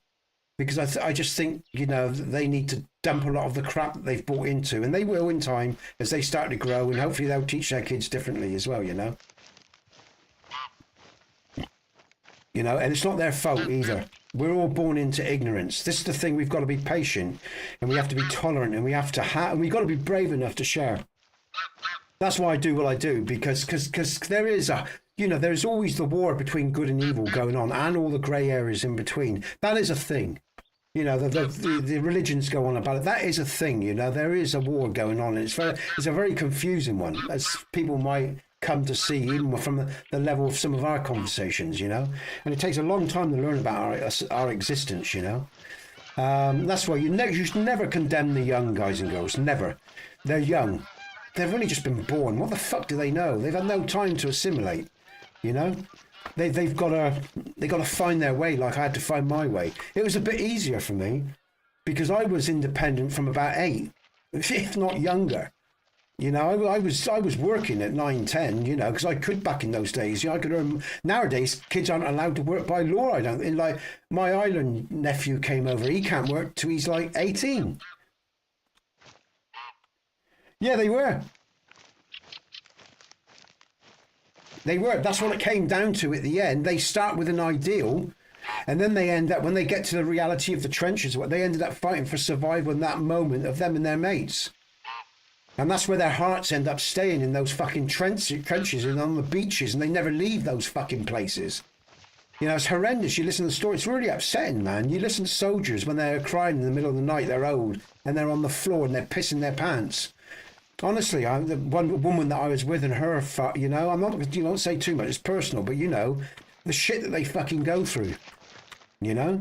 because I just think, you know, they need to dump a lot of the crap that they've bought into, and they will in time as they start to grow, and hopefully they'll teach their kids differently as well, you know. You know, and it's not their fault either. We're all born into ignorance. This is the thing. We've got to be patient, and we have to be tolerant, and we have to and we've got to be brave enough to share. That's why I do what I do, because there is a, you know, there's always the war between good and evil going on, and all the grey areas in between. That is a thing. You know, the religions go on about it. That is a thing. You know, there is a war going on, and it's a very confusing one, as people might come to see, even from the level of some of our conversations. You know, and it takes a long time to learn about our existence. You know, that's why you should never condemn the young guys and girls. Never. They're young. They've only just been born. What the fuck do they know? They've had no time to assimilate. You know. They've got to find their way, like I had to find my way. It was a bit easier for me because I was independent from about 8, if not younger. You know, I was working at 9, 10. You know, because I could back in those days. You know, I could earn. Nowadays, kids aren't allowed to work by law. I don't. And like my island nephew came over. He can't work till he's like 18. Yeah, they were. They were. That's what it came down to at the end. They start with an ideal, and then they end up, when they get to the reality of the trenches, what they ended up fighting for survival in that moment of them and their mates. And that's where their hearts end up staying, in those fucking trenches and on the beaches, and they never leave those fucking places. You know, it's horrendous. You listen to the story, it's really upsetting, man. You listen to soldiers when they're crying in the middle of the night, they're old, and they're on the floor and they're pissing their pants. Honestly, the one woman that I was with and her, you know, I'm not, you don't say too much, it's personal, but you know, the shit that they fucking go through, you know?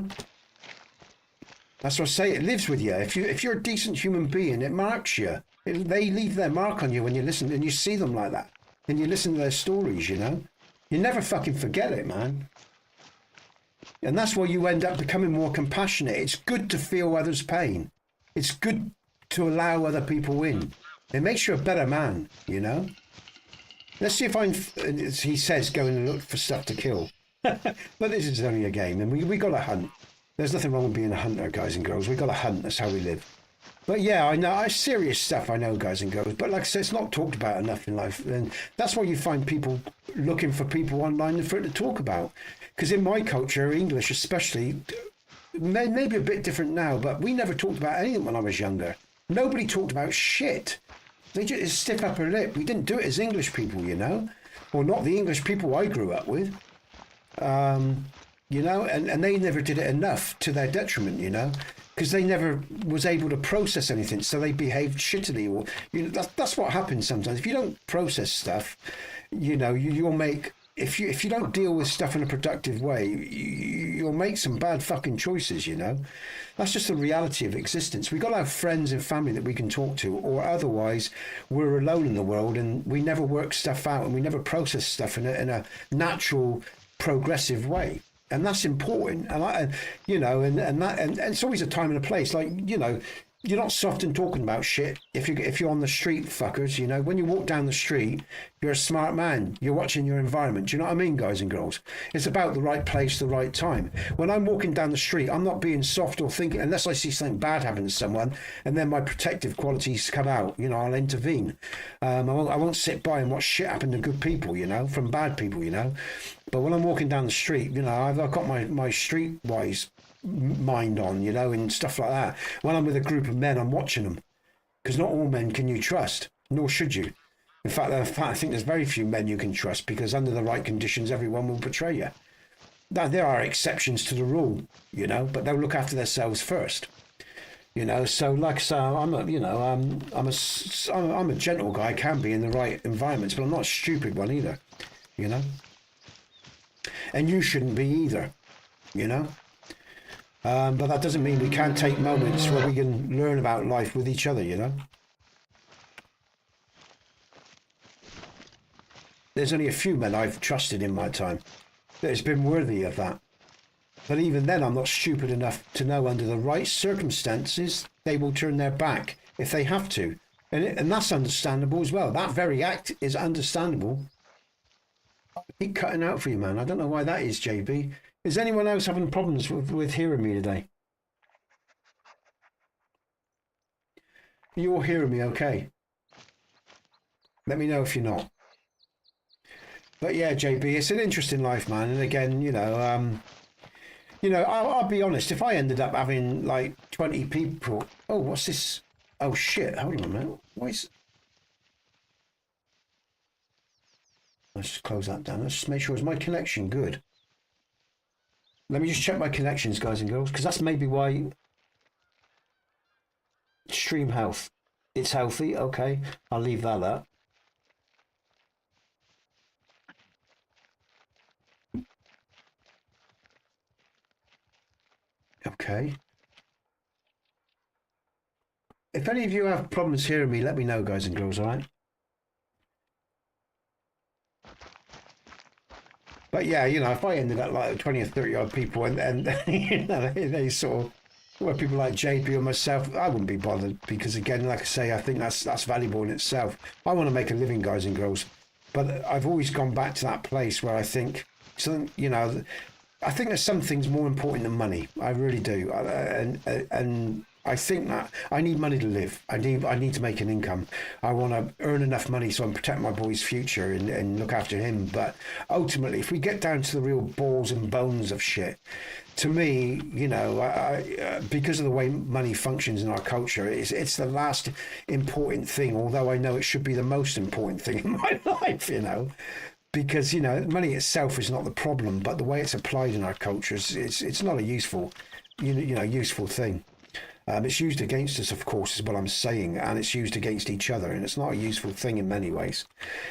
That's what I say, it lives with you. If you're a decent human being, it marks you. They leave their mark on you when you listen and you see them like that. And you listen to their stories, you know? You never fucking forget it, man. And that's why you end up becoming more compassionate. It's good to feel others' pain. It's good to allow other people in. It makes you a better man, you know? Let's see if as he says, go and look for stuff to kill. But this is only a game, and we got to hunt. There's nothing wrong with being a hunter, guys and girls. We got to hunt, that's how we live. But yeah, I know, serious stuff, I know, guys and girls. But like I said, it's not talked about enough in life. And that's why you find people looking for people online for it to talk about. Because in my culture, English especially, maybe a bit different now, but we never talked about anything when I was younger. Nobody talked about shit. They just stiff upper lip. We didn't do it as English people, you know, or not the English people I grew up with, you know, and they never did it enough to their detriment, you know, because they never was able to process anything, so they behaved shittily. Or, you know, that's what happens sometimes. If you don't process stuff, you know, you'll make, if you don't deal with stuff in a productive way, you'll make some bad fucking choices, you know. That's just the reality of existence. We've got to have friends and family that we can talk to, or otherwise we're alone in the world and we never work stuff out and we never process stuff in a natural, progressive way. And that's important. And you know, and it's always a time and a place. Like, you know, you're not soft and talking about shit if you're on the street, fuckers. You know, when you walk down the street, you're a smart man. You're watching your environment. Do you know what I mean, guys and girls? It's about the right place, the right time. When I'm walking down the street, I'm not being soft or thinking, unless I see something bad happen to someone, and then my protective qualities come out. You know, I'll intervene. I won't sit by and watch shit happen to good people, you know, from bad people, you know. But when I'm walking down the street, you know, I've got my streetwise mind on, you know, and stuff like that. When I'm with a group of men, I'm watching them, because not all men can you trust, nor should you. In fact, I think there's very few men you can trust, because under the right conditions, everyone will betray you. Now, there are exceptions to the rule, you know, but they'll look after themselves first. You know, so like I say, I'm a gentle guy, can be in the right environments, but I'm not a stupid one either, you know. And you shouldn't be either, you know. But that doesn't mean we can't take moments where we can learn about life with each other, you know. There's only a few men I've trusted in my time that has been worthy of that. But even then, I'm not stupid enough to know under the right circumstances, they will turn their back if they have to. And that's understandable as well. That very act is understandable. I keep cutting out for you, man. I don't know why that is, JB. Is anyone else having problems with hearing me today? You're hearing me okay? Let me know if you're not. But yeah, JB, it's an interesting life, man. And again, I'll be honest. If I ended up having like 20 people, oh, what's this? Oh shit! Hold on a minute. Why is? Let's just close that down. Let's just make sure, is my connection good? Let me just check my connections, guys and girls, because that's maybe why. Stream health. It's healthy. Okay, I'll leave that up. Okay. If any of you have problems hearing me, let me know, guys and girls, all right? But yeah, if I ended up like 20 or 30 odd people and they sort of, well, people like JP or myself, I wouldn't be bothered because, again, like I say, I think that's valuable in itself. I want to make a living, guys and girls. But I've always gone back to that place where I think, I think there's some things more important than money. I really do. And I think that I need money to live. I need to make an income. I want to earn enough money so I can protect my boy's future and look after him. But ultimately, if we get down to the real balls and bones of shit, to me, because of the way money functions in our culture, it's the last important thing. Although I know it should be the most important thing in my life, because money itself is not the problem, but the way it's applied in our culture it's not a useful thing. It's used against us, of course, is what I'm saying, and it's used against each other, and it's not a useful thing in many ways.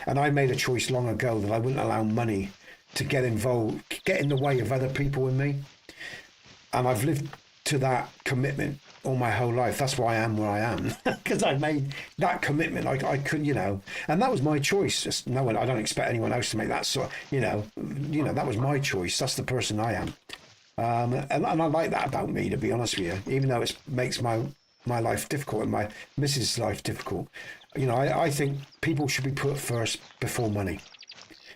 And I made a choice long ago that I wouldn't allow money to get in the way of other people and me. And I've lived to that commitment all my whole life. That's why I am where I am, because I made that commitment. I couldn't, and that was my choice. Just I don't expect anyone else to make that sort. That was my choice. That's the person I am. And I like that about me, to be honest with you, even though it makes my life difficult and my missus' life difficult. I think people should be put first before money,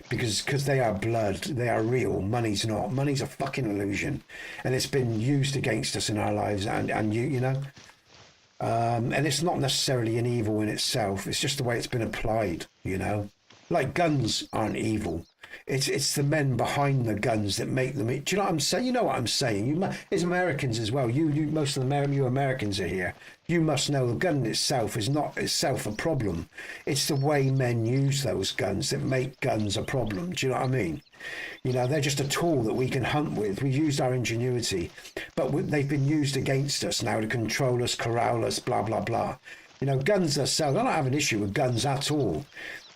because they are blood, they are real. Money's not. Money's a fucking illusion, and it's been used against us in our lives. And it's not necessarily an evil in itself. It's just the way it's been applied. Like guns aren't evil. It's the men behind the guns that make them. Do you know what I'm saying? You know what I'm saying. It's Americans as well. Most of you Americans are here. You must know the gun itself is not itself a problem. It's the way men use those guns that make guns a problem. Do you know what I mean? They're just a tool that we can hunt with. We've used our ingenuity, but they've been used against us now to control us, corral us, blah, blah, blah. Guns themselves, I don't have an issue with guns at all.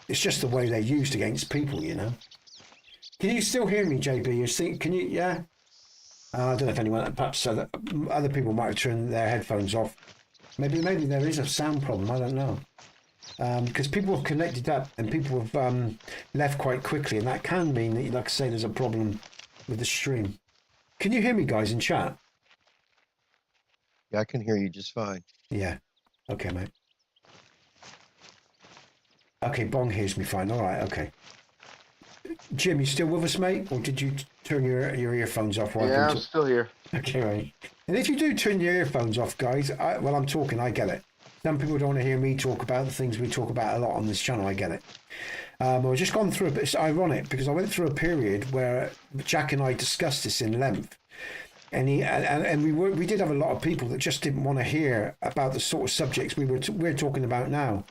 It's just the way they're used against people, Can you still hear me, JB? Can you, yeah? I don't know if anyone, perhaps other people might have turned their headphones off. Maybe there is a sound problem, I don't know. Because people have connected up and people have left quite quickly, and that can mean that, like I say, there's a problem with the stream. Can you hear me, guys, in chat?
Yeah, I can hear you just fine.
Yeah. Okay, mate. Okay, Bong hears me fine. All right, okay. Jim, you still with us, mate? Or did you turn your earphones off?
Yeah, I'm still here.
Okay, right. And if you do turn your earphones off, guys, while I'm talking, I get it. Some people don't want to hear me talk about the things we talk about a lot on this channel. I get it. I've just gone through a bit. It's ironic because I went through a period where Jack and I discussed this in length. And we did have a lot of people that just didn't want to hear about the sort of subjects we're talking about now.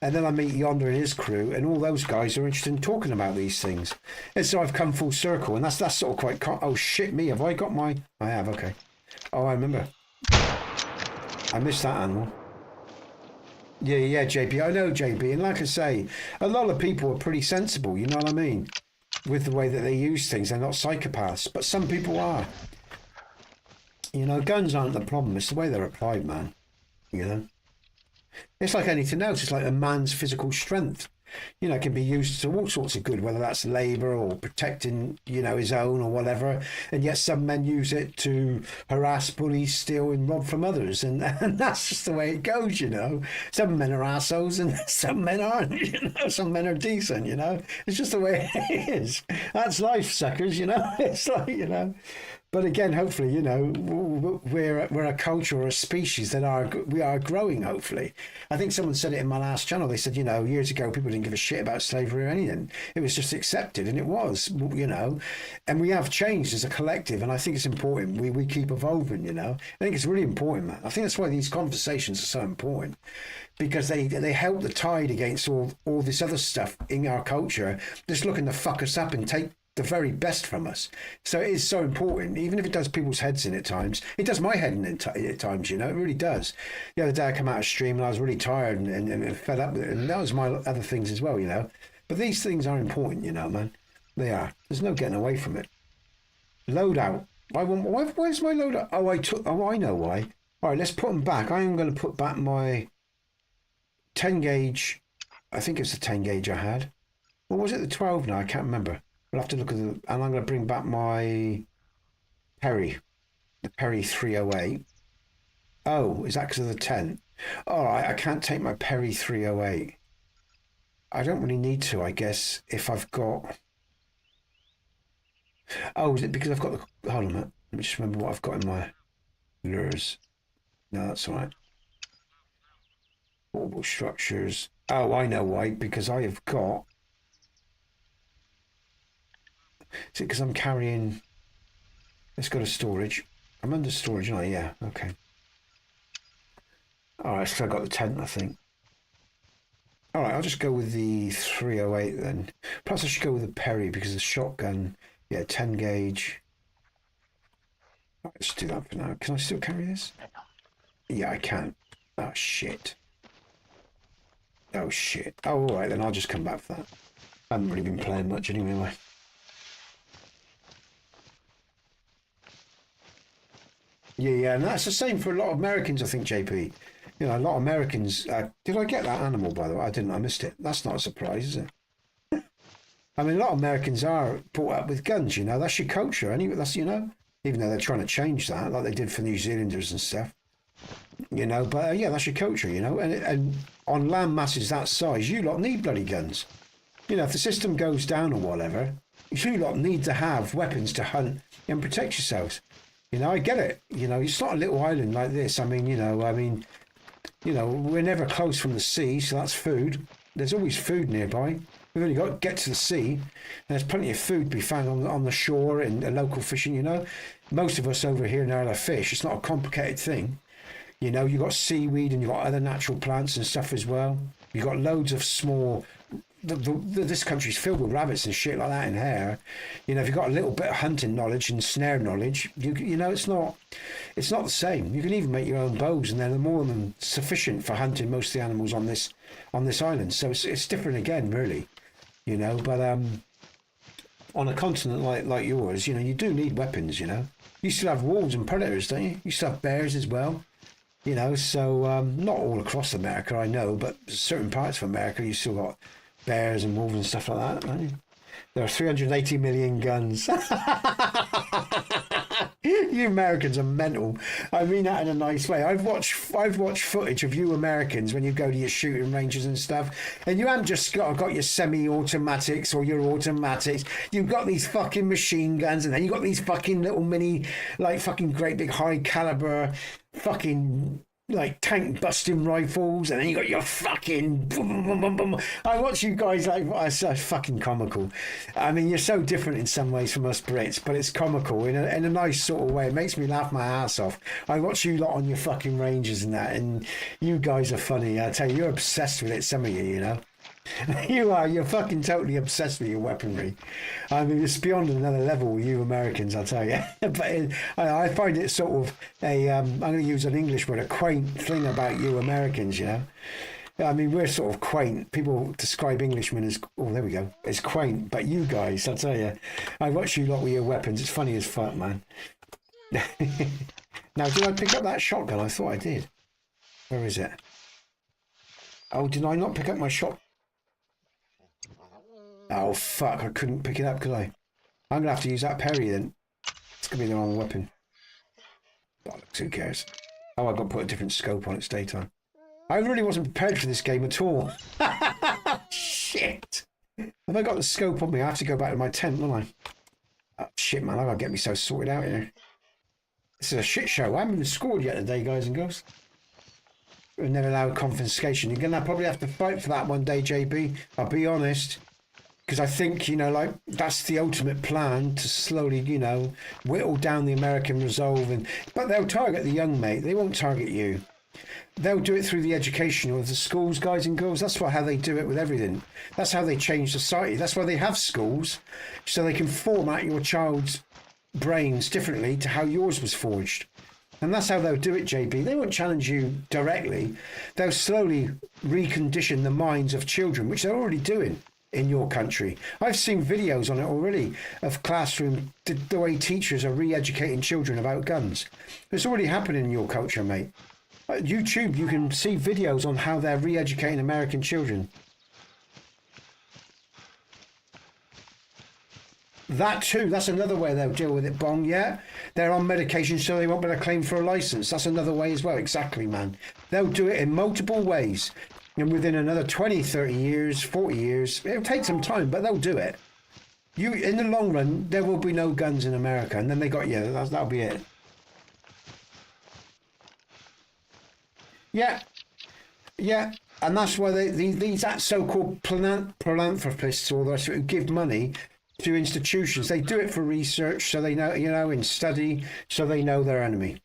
And then I meet Yonder and his crew, and all those guys are interested in talking about these things. And so I've come full circle, and that's sort of quite. Oh shit, me! Have I got my? I have. Okay. Oh, I remember. I missed that animal. Yeah, JB. I know JB, and like I say, a lot of people are pretty sensible. You know what I mean? With the way that they use things, they're not psychopaths, but some people are. Guns aren't the problem. It's the way they're applied, man. It's like anything else. It's like a man's physical strength. You know, it can be used to all sorts of good, whether that's labour or protecting, you know, his own or whatever. And yet some men use it to harass, bully, steal and rob from others. And that's just the way it goes, you know. Some men are assholes and some men aren't, you know. Some men are decent, you know. It's just the way it is. That's life, suckers, you know. It's like, you know. But again, hopefully, you know, we're a culture or a species that we are growing, hopefully. I think someone said it in my last channel. They said, you know, years ago, people didn't give a shit about slavery or anything. It was just accepted, and it was, you know. And we have changed as a collective, and I think it's important. We keep evolving, you know. I think it's really important, man. I think that's why these conversations are so important, because they help the tide against all this other stuff in our culture, just looking to fuck us up and take the very best from us. So it is so important, even if it does people's heads in at times. It does my head in at times, you know, it really does. The other day I come out of stream and I was really tired and fed up with it, and that was my other things as well, you know. But these things are important, you know, man. They are. There's no getting away from it. Loadout. Where's my loadout? I know why. All right, let's put them back. I am going to put back my 10 gauge. I think it's the 10 gauge I had. Or was it the 12 now? I can't remember. We'll have to look at and I'm going to bring back my Perry, the Perry 308. Oh, is that because of the 10? All right, I can't take my Perry 308. I don't really need to, I guess, if I've got... Oh, is it because I've got the... Hold on a minute. Let me just remember what I've got in my lures. No, that's all right. Portable structures. Oh, I know why. Because I have got... Is it because I'm carrying... Let's go to storage. I'm under storage, aren't I? Yeah, okay. All right, so I got the tent, I think. All right, I'll just go with the 308 then. Plus I should go with the Perry because the shotgun, yeah, 10 gauge. All right, let's do that for now. Can I still carry this? Yeah, I can. Oh, shit. Oh, shit. Oh, all right, then I'll just come back for that. I haven't really been playing much anyway. Yeah, and that's the same for a lot of Americans, I think, JP. You know, a lot of Americans... did I get that animal, by the way? I didn't. I missed it. That's not a surprise, is it? I mean, a lot of Americans are brought up with guns, you know. That's your culture, anyway. That's, you know, even though they're trying to change that, like they did for New Zealanders and stuff. You know, but yeah, that's your culture, you know. And on land masses that size, you lot need bloody guns. You know, if the system goes down or whatever, you lot need to have weapons to hunt and protect yourselves. You know, I get it. You know, it's not a little island like this. I mean, we're never close from the sea, so that's food. There's always food nearby. We've only got to get to the sea, and there's plenty of food to be found on the shore and local fishing, you know. Most of us over here know how to fish. It's not a complicated thing. You know, you've got seaweed and you've got other natural plants and stuff as well. You've got loads of small... this country's filled with rabbits and shit like that in here. You know, if you've got a little bit of hunting knowledge and snare knowledge, you know, it's not the same. You can even make your own bows, and they're more than sufficient for hunting most of the animals on this island. So it's different again, really. You know, but on a continent like yours, you know, you do need weapons. You know, you still have wolves and predators, don't you? You still have bears as well. You know, so not all across America, I know, but certain parts of America, you still got bears and wolves and stuff like that, don't you? There are 380 million guns. You Americans are mental. I mean that in a nice way. I've watched footage of you Americans when you go to your shooting ranges and stuff, and you haven't just got your semi-automatics or your automatics. You've got these fucking machine guns, and then you've got these fucking little mini, like fucking great big high caliber fucking like tank busting rifles, and then you got your fucking boom, boom, boom, boom. I watch you guys like, it's so fucking comical. I mean, you're so different in some ways from us Brits, but it's comical in a nice sort of way. It makes me laugh my ass off. I watch you lot on your fucking ranges and that, and you guys are funny. I tell you, you're obsessed with it, some of you know. You're fucking totally obsessed with your weaponry. I mean, it's beyond another level, you Americans, I'll tell you. But I find it sort of I'm going to use an English word, a quaint thing about you Americans, you know. I mean, we're sort of quaint. People describe Englishmen as, oh, there we go, as quaint. But you guys, I'll tell you, I watch you lot with your weapons. It's funny as fuck, man. Now, did I pick up that shotgun? I thought I did. Where is it? Oh, did I not pick up my shot? Oh, fuck. I couldn't pick it up, could I? I'm going to have to use that parry then. It's going to be the wrong weapon. Bollocks, who cares? Oh, I've got to put a different scope on. It's daytime. I really wasn't prepared for this game at all. Shit. Have I got the scope on me? I have to go back to my tent, don't I? Oh, shit, man. I've got to get me so sorted out here. This is a shit show. I haven't even scored yet today, guys and girls. We've never allowed confiscation. You're going to probably have to fight for that one day, JB. I'll be honest. Because I think, you know, like, that's the ultimate plan to slowly, you know, whittle down the American resolve. But they'll target the young, mate. They won't target you. They'll do it through the education of the schools, guys and girls. That's how they do it with everything. That's how they change society. That's why they have schools, so they can format your child's brains differently to how yours was forged. And that's how they'll do it, JB. They won't challenge you directly. They'll slowly recondition the minds of children, which they're already doing in your country. I've seen videos on it already of classroom, the way teachers are re-educating children about guns. It's already happening in your culture, mate. YouTube, you can see videos on how they're re-educating American children. That too, that's another way they'll deal with it, Bong, yeah? They're on medication so they won't be able to claim for a license. That's another way as well, exactly, man. They'll do it in multiple ways. And within another 20, 30 years, 40 years, it'll take some time, but they'll do it. In the long run, there will be no guns in America, and then they got, yeah, that'll be it. Yeah, yeah, and that's why these so-called philanthropists, or those who give money to institutions, they do it for research, so they know, you know, in study, so they know their enemy,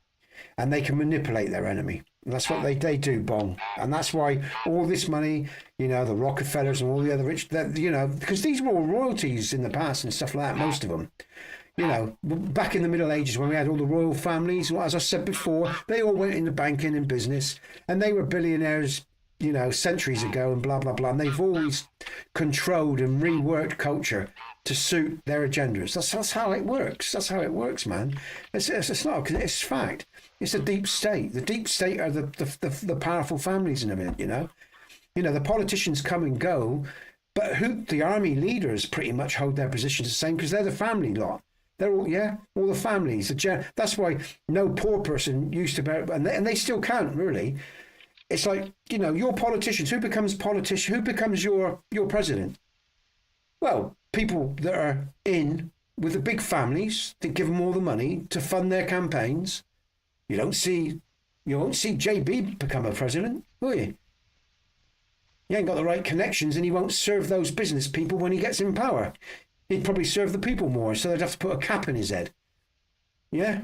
and they can manipulate their enemy. And that's what they do, Bong, and that's why all this money, you know, the Rockefellers and all the other rich, you know, because these were all royalties in the past and stuff like that, most of them. You know, back in the Middle Ages when we had all the royal families, as I said before, they all went into banking and business, and they were billionaires, you know, centuries ago and blah, blah, blah. And they've always controlled and reworked culture to suit their agendas. That's how it works. That's how it works, man. It's not, it's fact. It's the deep state. The deep state are the powerful families in a minute, you know. You know, the politicians come and go, but the army leaders pretty much hold their positions the same because they're the family lot. They're all, yeah, all the families. That's why no poor person used to bear, and they still can't really. It's like, you know, your politicians. Who becomes politician? Who becomes your president? Well, people that are in with the big families that give them all the money to fund their campaigns. You won't see JB become a president, will you? He ain't got the right connections, and he won't serve those business people when he gets in power. He'd probably serve the people more, so they'd have to put a cap in his head. Yeah?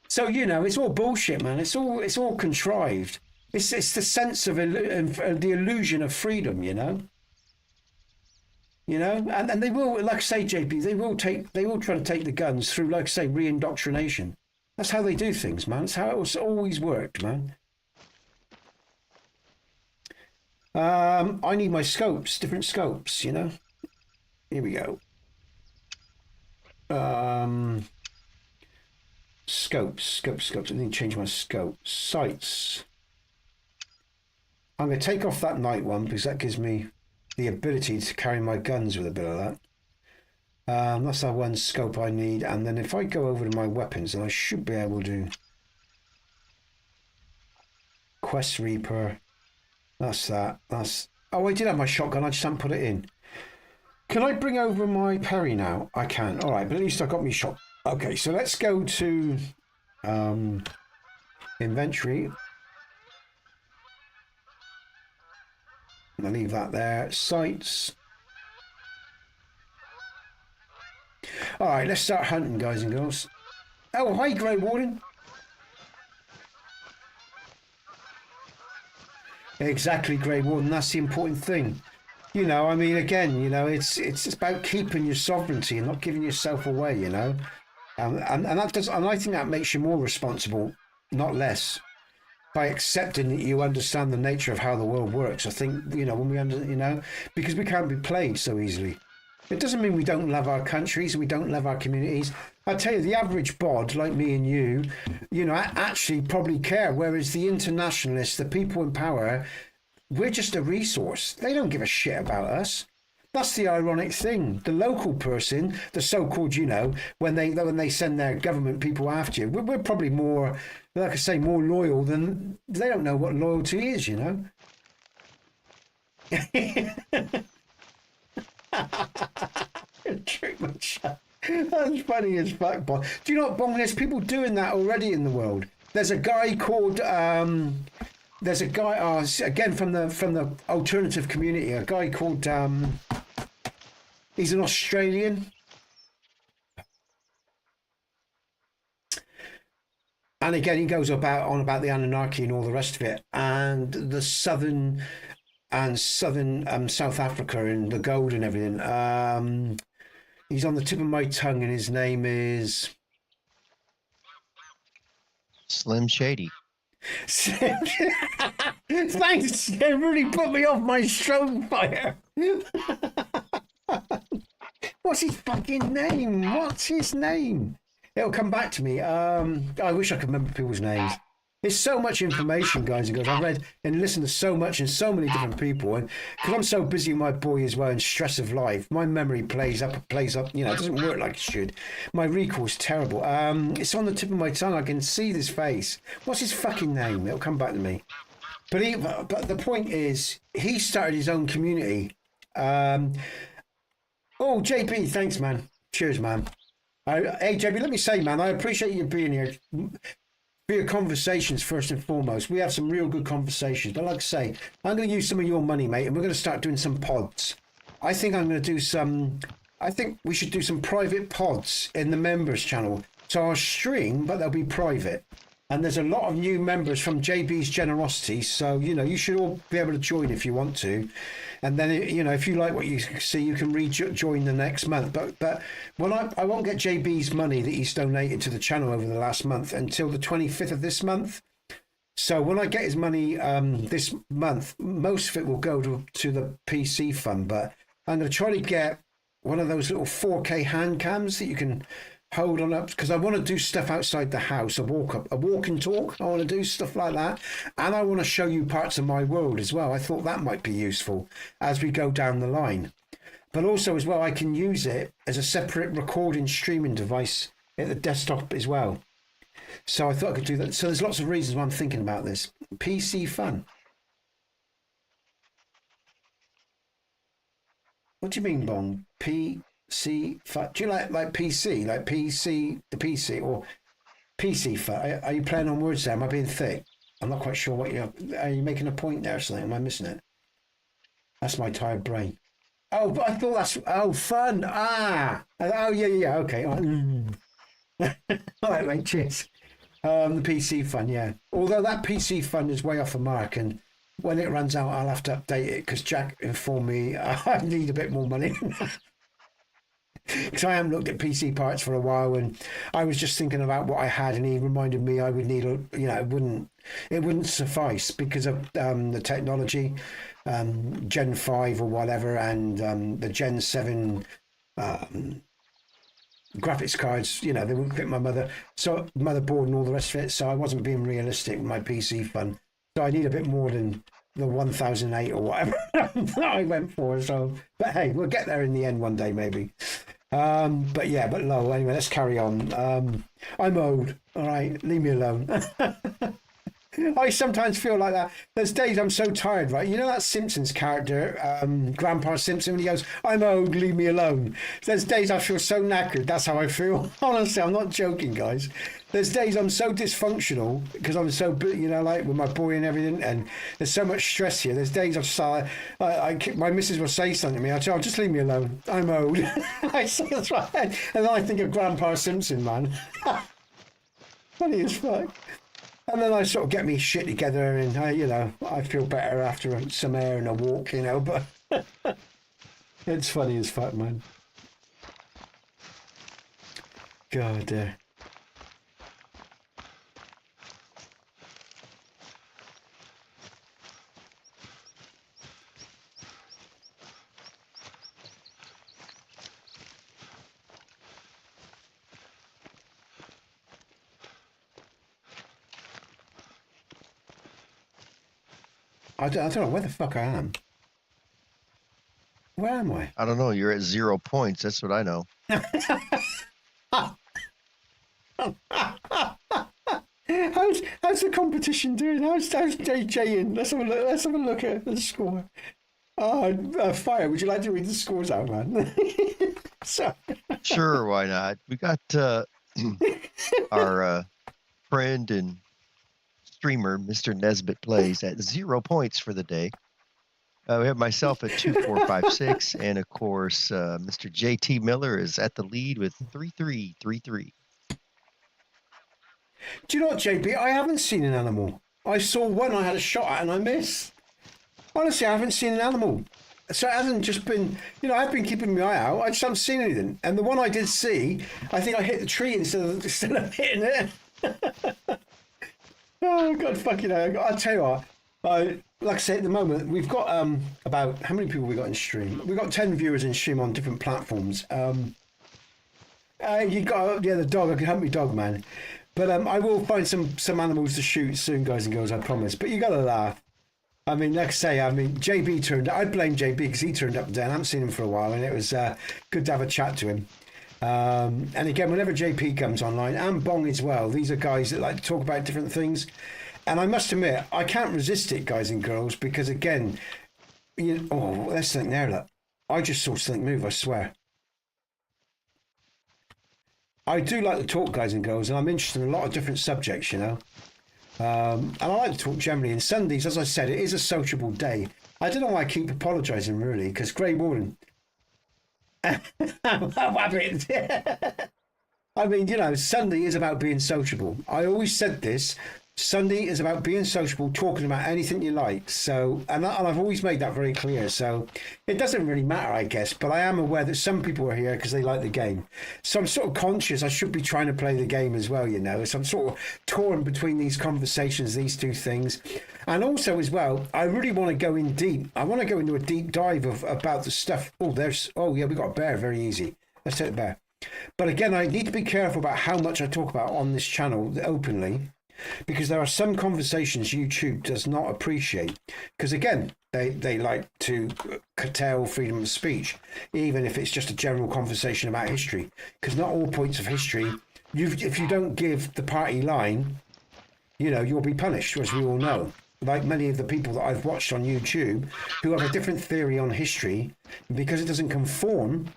So, you know, it's all bullshit, man. It's all contrived. It's the sense of the illusion of freedom, you know? You know? And they will, like I say, JP, they will try to take the guns through, like I say, re-indoctrination. That's how they do things, man. It's how it's always worked, man. I need my scopes, different scopes, you know. Here we go. Scopes. I need to change my scope. Sights. I'm going to take off that night one because that gives me the ability to carry my guns with a bit of that. That's that one scope I need. And then if I go over to my weapons, then I should be able to. Quest Reaper. That's that. Oh, I did have my shotgun. I just haven't put it in. Can I bring over my parry now? I can. All right, but at least I got me shot. Okay, so let's go to inventory. I'll leave that there. Sights. All right, let's start hunting, guys and girls. Oh, hi, Grey Warden. Exactly, Grey Warden. That's the important thing. You know, I mean, again, you know, it's about keeping your sovereignty and not giving yourself away. You know, and that does, and I think that makes you more responsible, not less, by accepting that you understand the nature of how the world works. I think, you know, when you know, because we can't be played so easily. It doesn't mean we don't love our countries, we don't love our communities. I tell you, the average bod like me and you know, actually probably care. Whereas the internationalists, the people in power, we're just a resource. They don't give a shit about us. That's the ironic thing. The local person, the so-called, you know, when they send their government people after you, we're probably more, like I say, more loyal than they don't know what loyalty is, you know. Treatment shot. That's funny as fuck, Bong. Do you know what, Bong? There's people doing that already in the world. There's a guy called. There's a guy again from the alternative community. A guy called. He's an Australian. And again, he goes on about the Anunnaki and all the rest of it, and the southern South Africa and the gold and everything. He's on the tip of my tongue, and his name is
Slim Shady.
Thanks. It really put me off my stroke fire. What's his fucking name? What's his name? It'll come back to me. I wish I could remember people's names. There's so much information, guys and girls. I've read and listened to so much and so many different people. And because I'm so busy with my boy as well and stress of life, my memory plays up. You know, it doesn't work like it should. My recall's terrible. It's on the tip of my tongue. I can see this face. What's his fucking name? It'll come back to me. But the point is, he started his own community. Oh, JP, thanks, man. Cheers, man. Hey, JP, let me say, man, I appreciate you being here. For your conversations, first and foremost. We have some real good conversations. But like I say, I'm going to use some of your money, mate, and we're going to start doing some pods. I think we should do some private pods in the members channel. So I'll stream, but they'll be private. And there's a lot of new members from JB's generosity. So, you know, you should all be able to join if you want to. And then, you know, if you like what you see, you can rejoin the next month. But when I won't get JB's money that he's donated to the channel over the last month until the 25th of this month. So when I get his money this month, most of it will go to the PC fund. But I'm going to try to get one of those little 4K hand cams that you can hold on up, because I want to do stuff outside the house, a walk and talk. I want to do stuff like that, and I want to show you parts of my world as well. I thought that might be useful as we go down the line. But also as well, I can use it as a separate recording streaming device at the desktop as well. So I thought I could do that. So there's lots of reasons why I'm thinking about this. PC fun. What do you mean, Bong? PC fun? Do you like PC? Like PC, the PC, or PC fun? Are you playing on words there? Am I being thick? I'm not quite sure what are you making a point there or something? Am I missing it? That's my tired brain. Oh, but I thought fun. Oh, yeah. Okay. All right, mate. Cheers. The PC fund, yeah. Although that PC fund is way off the mark, and when it runs out, I'll have to update it because Jack informed me I need a bit more money. Because I haven't looked at PC parts for a while, and I was just thinking about what I had, and he reminded me I would need it wouldn't suffice because of the technology, Gen 5 or whatever, and the Gen 7 graphics cards, they wouldn't fit my motherboard and all the rest of it. So I wasn't being realistic with my PC fund. So I need a bit more than the 1008 or whatever that I went for. So, but hey, we'll get there in the end one day maybe. But low. Anyway, let's carry on. I'm old. All right, leave me alone. I sometimes feel like that. There's days I'm so tired, right? You know that Simpsons character, Grandpa Simpson, when he goes, "I'm old, leave me alone." There's days I feel so knackered. That's how I feel. Honestly, I'm not joking, guys. There's days I'm so dysfunctional because I'm so, like with my boy and everything, and there's so much stress here. There's days my missus will say something to me. I'll tell her, just leave me alone. I'm old. I say that's right. And then I think of Grandpa Simpson, man. Funny as fuck. And then I sort of get me shit together, and I feel better after some air and a walk, but it's funny as fuck, man. God. I don't know where the fuck I am. Where am I?
I don't know. You're at 0 points. That's what I know.
How's the competition doing? How's JJ in? Let's have a look at the score. Fire, would you like to read the scores out, man? So.
Sure, why not? We got our friend and streamer, Mr. Nesbit Plays, at 0 points for the day. We have myself at 2, 4, 5, 6, and of course, Mr. JT Miller is at the lead with 3-3-3-3.
Do you know what, JB? I haven't seen an animal. I saw one I had a shot at and I missed. Honestly, I haven't seen an animal. So it hasn't just been, I've been keeping my eye out. I just haven't seen anything. And the one I did see, I think I hit the tree instead of hitting it. Oh, God, fucking hell. I'll tell you what. Like I say, at the moment, we've got about, how many people we got in stream? We've got 10 viewers in stream on different platforms. The dog, I can help me dog, man. But I will find some animals to shoot soon, guys and girls, I promise. But you got to laugh. I mean, like I say, JB turned up. I blame JB because he turned up today. I haven't seen him for a while, and it was good to have a chat to him. And again, whenever JP comes online, and Bong as well, these are guys that like to talk about different things. And I must admit, I can't resist it, guys and girls, because again, there's something there, look. I just saw something move, I swear. I do like to talk, guys and girls, and I'm interested in a lot of different subjects, And I like to talk generally. And Sundays, as I said, it is a sociable day. I don't know why I keep apologising, really, because Grey Morning. I mean, Sunday is about being sociable. I always said this. Sunday is about being sociable, talking about anything you like. So, and I've always made that very clear. So it doesn't really matter, I guess. But I am aware that some people are here because they like the game. So I'm sort of conscious I should be trying to play the game as well, So I'm sort of torn between these conversations, these two things. And also as well, I really want to go in deep. I want to go into a deep dive about the stuff. We got a bear, very easy. Let's take the bear. But again, I need to be careful about how much I talk about on this channel openly. Because there are some conversations YouTube does not appreciate. Because again, they like to curtail freedom of speech, even if it's just a general conversation about history. Because not all points of history, if you don't give the party line, you'll be punished, as we all know. Like many of the people that I've watched on YouTube who have a different theory on history, because it doesn't conform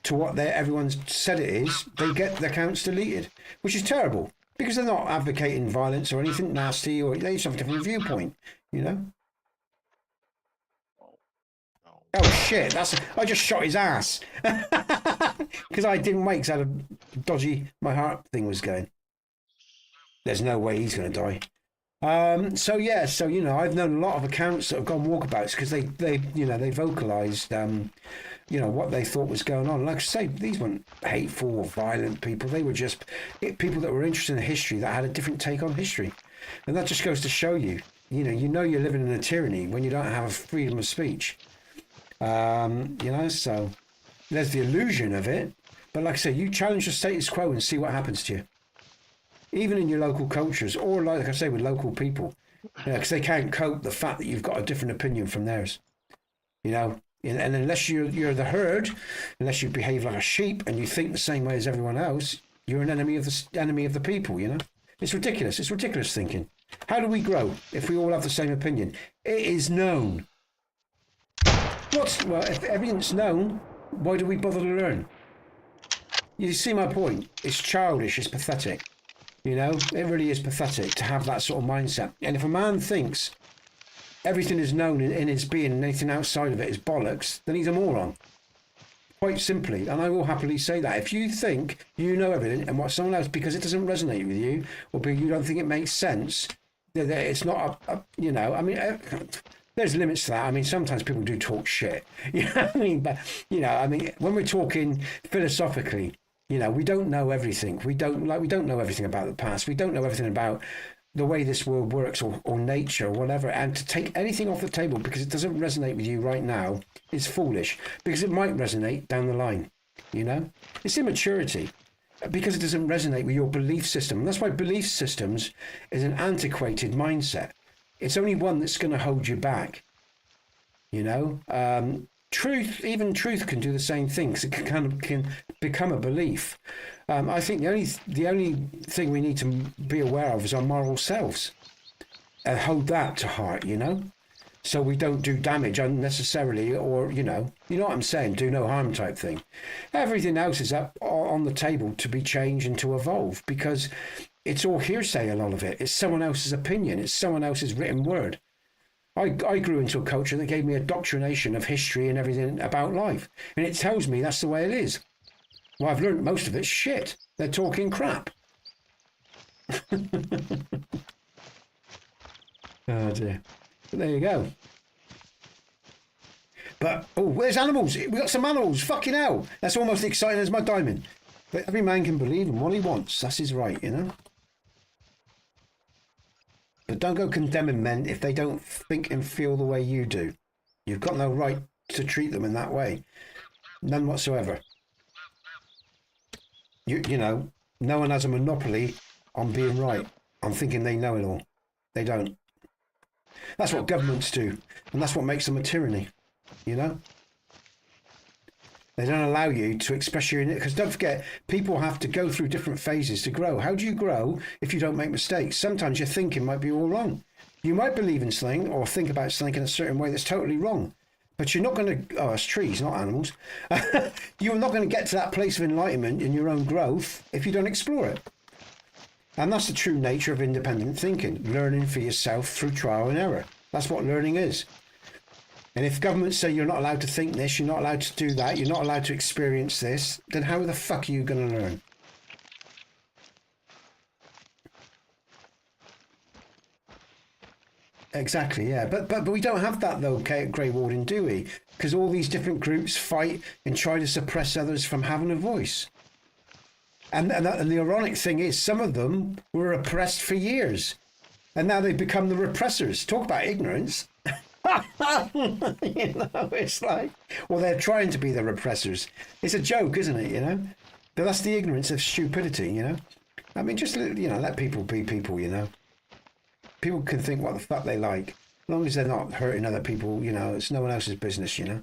to what everyone's said it is, they get their accounts deleted, which is terrible. Because they're not advocating violence or anything nasty, or they just have a different viewpoint, Oh shit! I just shot his ass because I didn't wait because I had a dodgy. My heart thing was going. There's no way he's going to die. So I've known a lot of accounts that have gone walkabouts because they vocalised what they thought was going on. Like I say, these weren't hateful or violent people. They were just people that were interested in history that had a different take on history. And that just goes to show you, you're living in a tyranny when you don't have a freedom of speech. So there's the illusion of it. But like I say, you challenge the status quo and see what happens to you. Even in your local cultures, or like I say, with local people, because they can't cope the fact that you've got a different opinion from theirs, And unless you're the herd, unless you behave like a sheep and you think the same way as everyone else, you're an enemy of the people. It's ridiculous. It's ridiculous thinking. How do we grow if we all have the same opinion? It is known. If everything's known, why do we bother to learn? You see my point? It's childish. It's pathetic. It really is pathetic to have that sort of mindset. And if a man thinks everything is known in his being and anything outside of it is bollocks, then he's a moron. Quite simply. And I will happily say that. If you think you know everything and what someone else, because it doesn't resonate with you, or because you don't think it makes sense, it's not there's limits to that. I mean, sometimes people do talk shit. But, when we're talking philosophically, we don't know everything. We don't know everything about the past. We don't know everything about the way this world works or nature or whatever. And to take anything off the table because it doesn't resonate with you right now is foolish, because it might resonate down the line. It's immaturity because it doesn't resonate with your belief system. And that's why belief systems is an antiquated mindset. it's only one that's going to hold you back. You know, even truth can do the same thing, because it can become a belief. I think the only thing we need to be aware of is our moral selves, and hold that to heart, you know, so we don't do damage unnecessarily, or you know what I'm saying, do no harm type thing. Everything else is up on the table to be changed and to evolve, because it's all hearsay, a lot of it. It's someone else's opinion. It's someone else's written word. I grew into a culture that gave me a doctrination of history and everything about life. And it tells me that's the way it is. Well, I've learned most of it's shit. They're talking crap. Oh dear. But there you go. But, oh, there's animals. We got some animals. Fucking hell. That's almost as exciting as my diamond. But every man can believe in what he wants. That's his right, you know. But don't go condemning men if they don't think and feel the way you do. You've got no right to treat them in that way. None whatsoever. You know, no one has a monopoly on being right, on thinking they know it all. They don't. That's what governments do, and that's what makes them a tyranny, you know? They don't allow you to express your... Because don't forget, people have to go through different phases to grow. How do you grow if you don't make mistakes? Sometimes your thinking might be all wrong. You might believe in something or think about something in a certain way that's totally wrong. But you're not going to... Oh, it's trees, not animals. You're not going to get to that place of enlightenment in your own growth if you don't explore it. And that's the true nature of independent thinking. Learning for yourself through trial and error. That's what learning is. And if governments say you're not allowed to think this, you're not allowed to do that, you're not allowed to experience this, then how the fuck are you going to learn? Exactly, yeah. But we don't have that, though, Grey Warden, do we? Because all these different groups fight and try to suppress others from having a voice. And the ironic thing is, some of them were oppressed for years. And now they've become the repressors. Talk about ignorance. You know, it's like, well, they're trying to be the repressors. It's a joke, isn't it, you know? But that's the ignorance of stupidity, you know? I mean, just, you know, let people be people, you know? People can think what the fuck they like. As long as they're not hurting other people, you know, it's no one else's business, you know?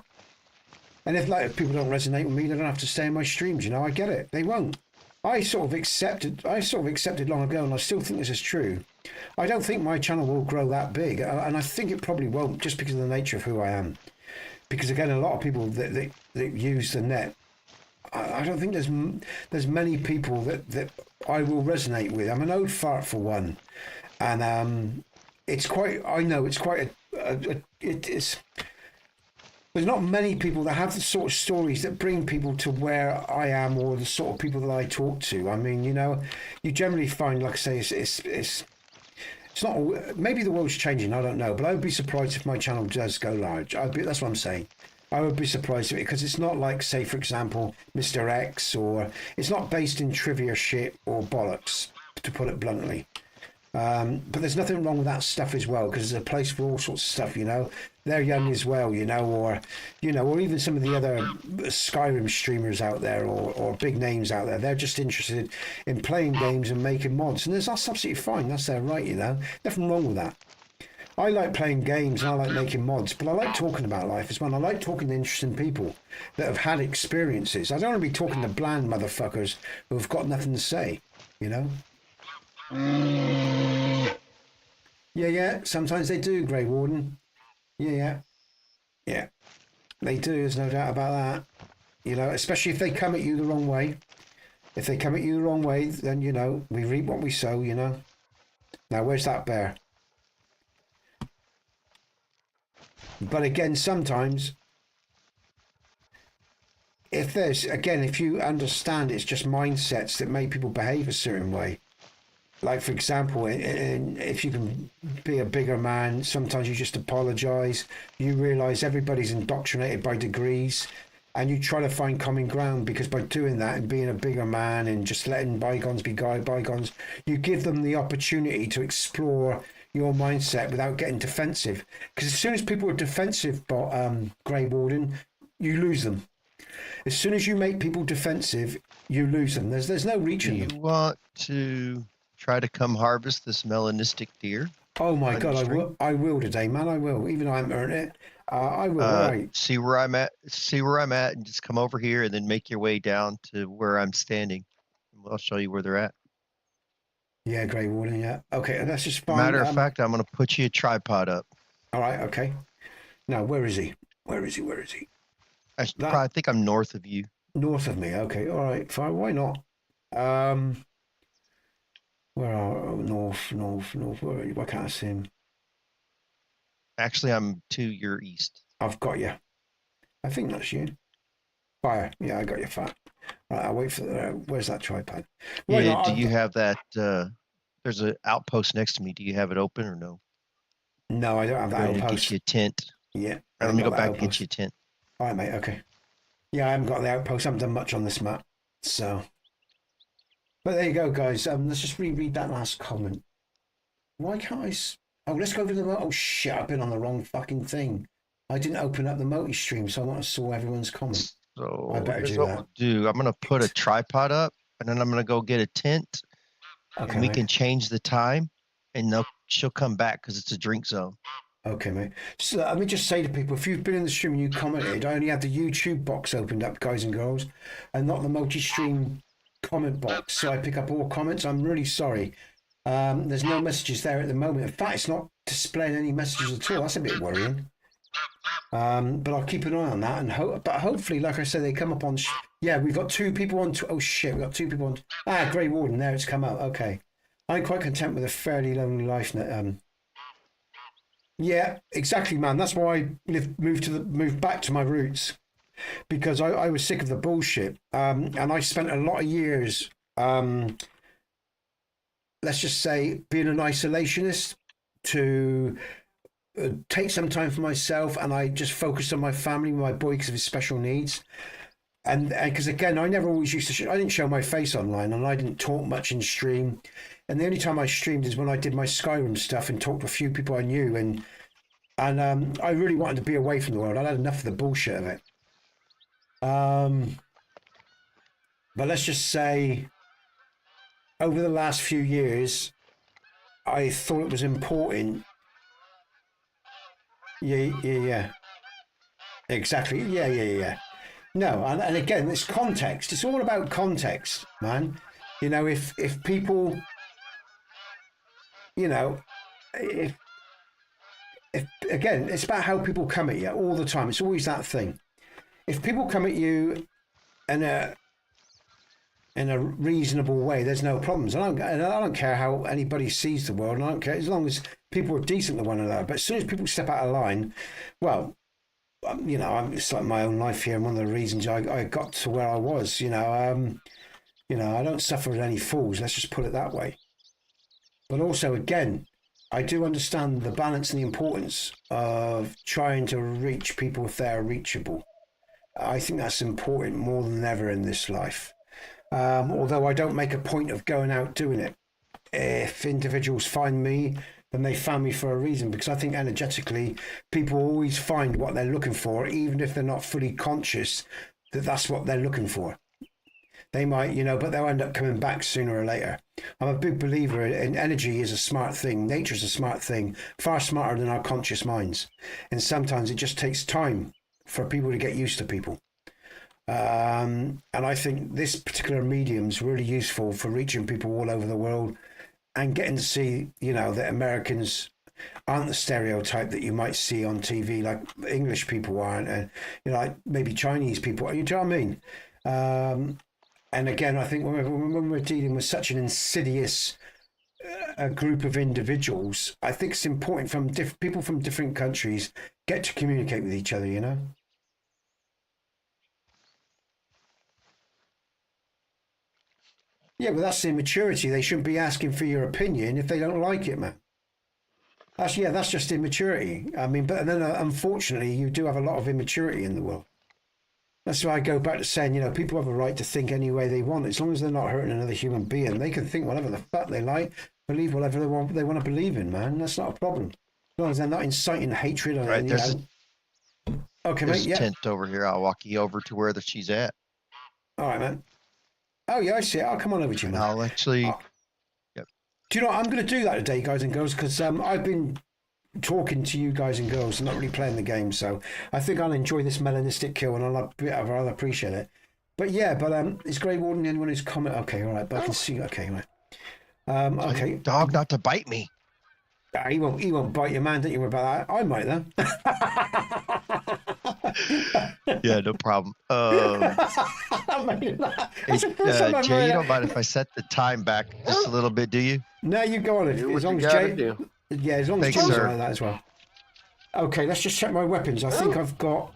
And if people don't resonate with me, they don't have to stay in my streams, you know? I get it. They won't. I sort of accepted long ago, and I still think this is true. I don't think my channel will grow that big, and I think it probably won't, just because of the nature of who I am. Because again, a lot of people that use the net, I don't think there's many people that I will resonate with. I'm an old fart for one, and it's quite. I know it's quite it's. There's not many people that have the sort of stories that bring people to where I am, or the sort of people that I talk to. I mean, you know, you generally find, like I say, it's not. Maybe the world's changing. I don't know, but I would be surprised if my channel does go large. That's what I'm saying. I would be surprised if because it's not like, say, for example, Mr. X, or it's not based in trivia shit or bollocks, to put it bluntly. But there's nothing wrong with that stuff as well, because there's a place for all sorts of stuff, you know. They're young as well, you know, or even some of the other Skyrim streamers out there, or big names out there. They're just interested in playing games and making mods, and that's absolutely fine. That's their right, you know. Nothing wrong with that. I like playing games and I like making mods, but I like talking about life as well. I like talking to interesting people that have had experiences. I don't want to be talking to bland motherfuckers who have got nothing to say, you know. Yeah. Sometimes they do, Grey Warden. Yeah. They do. There's no doubt about that. You know, especially if they come at you the wrong way. If they come at you the wrong way, then, you know, we reap what we sow, you know. Now, where's that bear? But again, sometimes, if you understand it's just mindsets that make people behave a certain way. Like, for example, if you can be a bigger man, sometimes you just apologize. You realize everybody's indoctrinated by degrees, and you try to find common ground, because by doing that and being a bigger man and just letting bygones be bygones, you give them the opportunity to explore your mindset without getting defensive. Because as soon as people are defensive, Grey Warden, you lose them. As soon as you make people defensive, you lose them. There's no reaching them.
You want to try to come harvest this melanistic deer?
Oh my
on
God,
your
I
stream.
will. I will today, man. I will. Even though I haven't earned it, I will. All right.
See where I'm at. See where I'm at, and just come over here, and then make your way down to where I'm standing. I'll show you where they're at.
Yeah, Grey Warden. Yeah. Okay, that's just fine.
Matter of fact, I'm gonna put you a tripod up.
All right. Okay. Now, where is he? Where is he? Where is he?
I probably think I'm north of you.
North of me. Okay. All right. Fine. Why not? Where are north? Where are you? Why can't I see him?
Actually, I'm to your east.
I've got you. I think that's you. Fire. Yeah, I got you. Fire. Right, I'll wait for where's that tripod? Why
Yeah.
not?
Do you have that? There's an outpost next to me. Do you have it open or no?
No, I don't have that
Ready to
outpost.
get you a tent.
Yeah.
Right, let me go back and get you a tent.
All right, mate. Okay. Yeah, I haven't got the outpost. I haven't done much on this map. So. But there you go, guys. Let's just reread that last comment. Why can't I? Oh, let's go to the. Oh, shit. I've been on the wrong fucking thing. I didn't open up the multi-stream, so I want to saw everyone's comment.
So
I better
here's
do
what
that.
we'll do. I'm gonna put a tripod up, and then I'm gonna go get a tent,
Okay,
and we
mate.
can change the time, and she'll come back because it's a drink zone.
Okay, mate. So let me just say to people, if you've been in the stream and you commented, I only have the YouTube box opened up, guys and girls, and not the multi-stream comment box. So I pick up all comments. I'm really sorry. There's no messages there at the moment. In fact, it's not displaying any messages at all. That's a bit worrying. But I'll keep an eye on that and hopefully, like I said, they come up on. Yeah, we've got 2 people on. Oh shit, we've got 2 people on. Grey Warden. There, it's come out. Okay, I'm quite content with a fairly lonely life. Yeah, exactly, man. That's why I moved back to my roots, because I was sick of the bullshit. And I spent a lot of years, let's just say, being an isolationist to take some time for myself, and I just focused on my family, my boy, because of his special needs. And because again, I never always used to. I didn't show my face online, and I didn't talk much in stream. And the only time I streamed is when I did my Skyrim stuff and talked to a few people I knew, and I really wanted to be away from the world. I'd had enough of the bullshit of it. But let's just say, over the last few years, I thought it was important. Yeah. Exactly. Yeah. No, and again, it's context. It's all about context, man. You know, if people, you know, if again, it's about how people come at you all the time. It's always that thing. If people come at you in a reasonable way, there's no problems. I don't care how anybody sees the world. And I don't care as long as people are decent to one another. But as soon as people step out of line, well, you know, it's like my own life here, and one of the reasons I got to where I was. You know, I don't suffer with any fools. Let's just put it that way. But also, again, I do understand the balance and the importance of trying to reach people if they're reachable. I think that's important more than ever in this life. Although I don't make a point of going out doing it. If individuals find me, then they found me for a reason, because I think energetically people always find what they're looking for, even if they're not fully conscious that that's what they're looking for. They might, you know, but they'll end up coming back sooner or later. I'm a big believer in energy is a smart thing. Nature's a smart thing, far smarter than our conscious minds. And sometimes it just takes time for people to get used to people. And I think this particular medium is really useful for reaching people all over the world and getting to see, you know, that Americans aren't the stereotype that you might see on TV, like English people aren't, and, you know, like maybe Chinese people. You know what I mean? And again, I think when we're dealing with such an insidious group of individuals, I think it's important from people from different countries get to communicate with each other, you know? Yeah, but that's immaturity. They shouldn't be asking for your opinion if they don't like it, man. That's just immaturity. I mean, but then unfortunately, you do have a lot of immaturity in the world. That's why I go back to saying, you know, people have a right to think any way they want, as long as they're not hurting another human being. They can think whatever the fuck they like, believe whatever they want to believe in, man. That's not a problem. As long as they're not inciting hatred or
Right,
anything. Okay,
there's
mate.
a tent over here. I'll walk you over to where she's at.
All right, man. Oh, yeah, I see it. I'll come on over to you, man.
I'll actually. Yep.
Do you know what? I'm going to do that today, guys and girls, because I've been talking to you guys and girls and not really playing the game. So I think I'll enjoy this melanistic kill and I'll appreciate it. But yeah, is Grey Warden anyone who's comment? Okay, all right, but I can see. Okay, right. Okay.
Dog not to bite me.
He won't bite you, man. Don't you worry about that. I might though.
Yeah, no problem. Jay, you don't mind if I set the time back just a little bit, do you?
No, you go on.
Do what
As long
you
as
gotta
Jay,
do.
yeah, as long as
Thanks,
Jay's
sir.
like that as well. Okay, let's just check my weapons. I think I've got.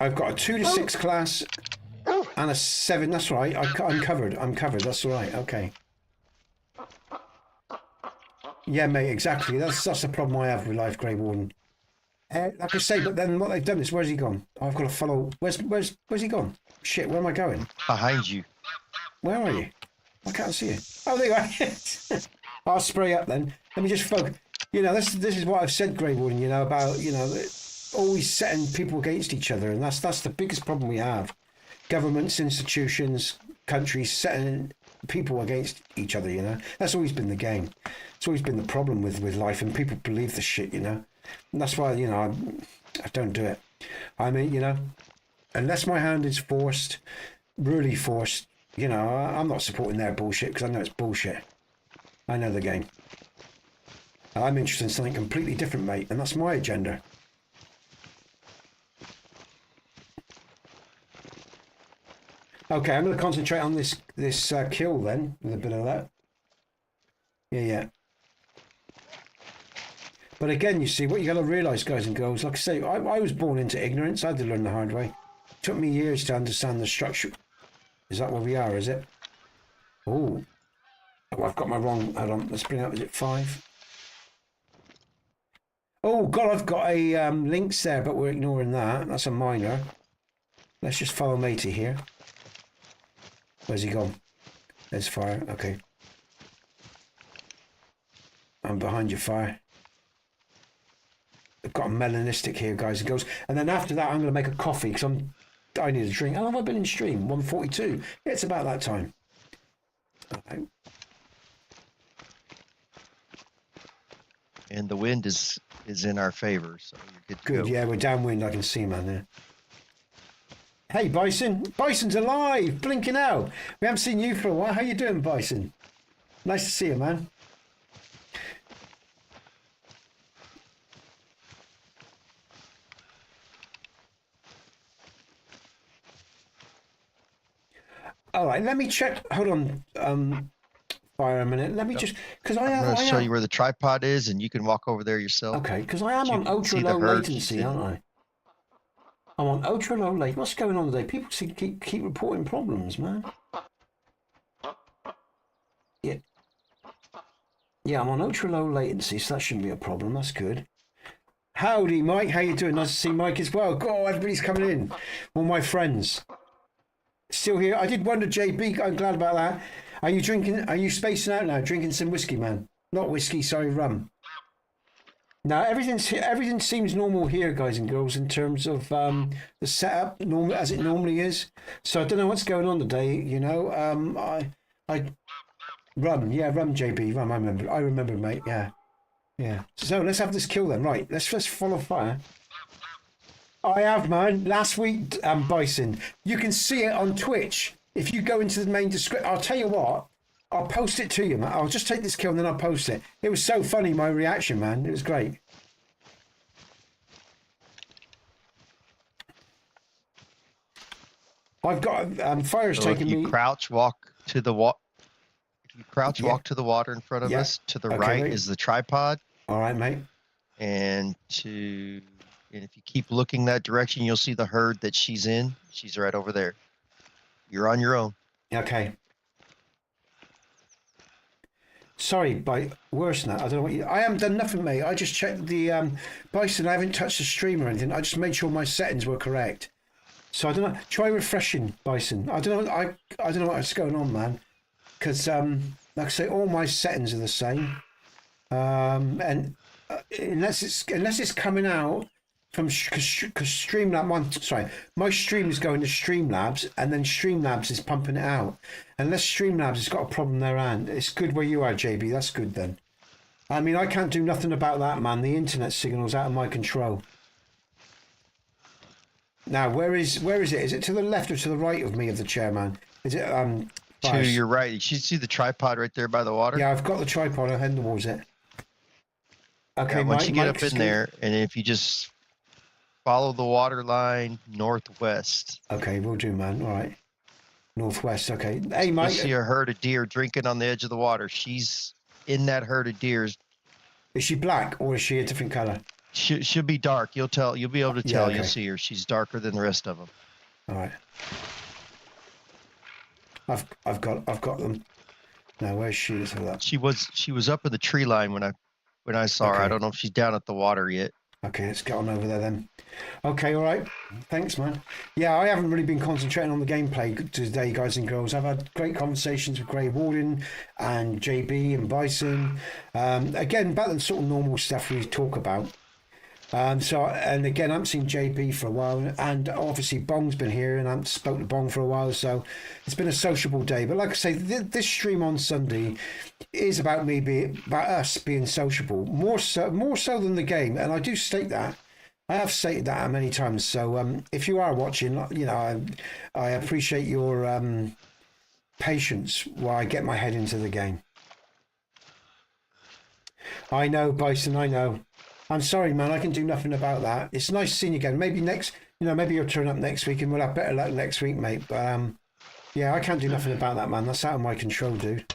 I've got a 2 to 6 class and a 7. That's right. I'm covered. I'm covered. That's all right. Okay. Yeah, mate. Exactly. That's the problem I have with Life Grey Warden. Like I say, but then what they've done is, where's he gone? I've got to follow. Where's he gone? Shit. Where am I going?
Behind you.
Where are you? I can't see you. Oh, there you are. I'll spray up then. Let me just focus. You know, this is what I've said, Grey Warden. You know about always setting people against each other, and that's the biggest problem we have. Governments, institutions, countries setting people against each other. You know, that's always been the game. It's always been the problem with life, and people believe the shit. You know, and that's why I don't do it. I mean, unless my hand is forced, really forced. I'm not supporting their bullshit because I know it's bullshit. I know the game. I'm interested in something completely different, mate, and that's my agenda. Okay, I'm going to concentrate on this kill then, with a bit of that. Yeah. But again, you see, what you got to realise, guys and girls, like I say, I was born into ignorance. I had to learn the hard way. It took me years to understand the structure. Is that where we are, is it? Oh, I've got my wrong. Hold on, let's bring up, is it 5? Oh, God, I've got a links there, but we're ignoring that. That's a minor. Let's just follow matey here. Where's he gone? There's fire. Okay. I'm behind you, fire. I've got a melanistic here, guys and girls. And then after that, I'm going to make a coffee because I need a drink. How long have I been in stream? 1:42. Yeah, it's about that time. Okay.
And the wind is in our favor, so you're good to
Good,
go.
yeah, we're downwind. I can see, man, there. Hey, Bison. Bison's alive, blinking out. We haven't seen you for a while. How you doing, Bison? Nice to see you, man. All right, let me check. Hold on, fire a minute. Let me just, because
I'm going to show you where the tripod is, and you can walk over there yourself.
Okay, because I am
You
on
can
ultra
see the
low
herd
latency,
he's in.
aren't I? I'm on ultra low latency. What's going on today? People keep reporting problems, man. Yeah, I'm on ultra low latency, so that shouldn't be a problem. That's good. Howdy, Mike. How you doing? Nice to see Mike as well. God, everybody's coming in. All my friends. Still here. I did wonder, JB. I'm glad about that. Are you drinking? Are you spacing out now? Drinking some whiskey, man? Not whiskey, sorry, rum. Now everything seems normal here, guys and girls, in terms of the setup, normal as it normally is. So I don't know what's going on today. Rum, JB, rum. I remember, mate. Yeah. So let's have this kill then. Right, let's follow fire. I have, man. Last week, Bison. You can see it on Twitch. If you go into the main description, I'll tell you what. I'll post it to you, man. I'll just take this kill and then I'll post it. It was so funny, my reaction, man. It was great. I've got fire's
So
taking
if you
me.
crouch, walk to the water. If you crouch, walk to the water in front of us. To the right
mate.
is the tripod,
All right, mate.
and if you keep looking that direction, you'll see the herd that she's in. She's right over there. You're on your own.
Okay. Sorry, worse than that. I don't know what I haven't done nothing, mate. I just checked the Bison. I haven't touched the stream or anything. I just made sure my settings were correct. So I don't know. Try refreshing, Bison. I don't know. I don't know what's going on, man. Because like I say, all my settings are the same. And unless it's coming out from because Streamlabs. Sorry, my stream is going to Streamlabs, and then Streamlabs is pumping it out. Unless Streamlabs has got a problem there, and it's good where you are, JB. That's good then. I mean, I can't do nothing about that, man. The internet signal's out of my control. Now, where is it? Is it to the left or to the right of me of the chair, man? Is it
to your right? You should see the tripod right there by the water.
Yeah, I've got the tripod. I'm heading towards it. Okay,
yeah, once you get up in there, and if you just follow the water line northwest.
Okay, we'll do, man. All right. Northwest, okay. Hey, Mike.
You see a herd of deer drinking on the edge of the water. She's in that herd of deer.
Is she black or is she a different color?
She'll be dark. You'll tell. You'll be able to tell.
Yeah, okay.
You'll see her. She's darker than the rest of them.
All right. I've got them. Now where's she? Let's have that.
She was up in the tree line when I saw her. I don't know if she's down at the water yet.
Okay, let's get on over there then. Okay, all right. Thanks, man. Yeah, I haven't really been concentrating on the gameplay today, guys and girls. I've had great conversations with Grey Warden and JB and Bison. Again, about the sort of normal stuff we talk about. And again, I haven't seen JB for a while, and obviously Bong's been here, and I haven't spoke to Bong for a while, so it's been a sociable day. But like I say, this stream on Sunday is about about us being sociable, more so than the game, and I do state that. I have stated that many times. So if you are watching, you know, I appreciate your patience while I get my head into the game. I know, Bison, I know. I'm sorry, man. I can do nothing about that. It's nice seeing you again. Maybe maybe you'll turn up next week and we'll have better luck next week, mate. But yeah, I can't do nothing about that, man. That's out of my control, dude.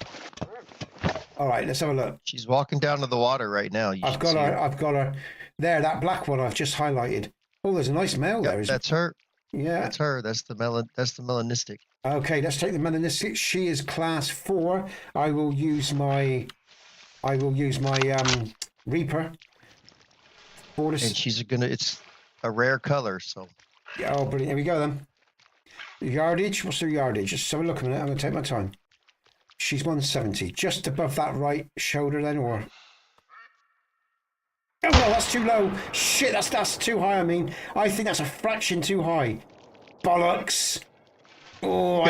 All right, let's have a look.
She's walking down to the water right now.
I've got her. There, that black one I've just highlighted. Oh, there's a nice male there.
That's her.
Yeah,
that's her. That's the melanistic.
Okay, let's take the melanistic. She is class 4. I will use my Reaper.
And it's a rare color, so.
Yeah, oh, brilliant. Here we go then. Yardage, what's her yardage? Just have a look a minute. I'm going to take my time. She's 170. Just above that right shoulder then, or? Oh, no, that's too low. Shit, that's too high. I mean, I think that's a fraction too high. Bollocks. Oh,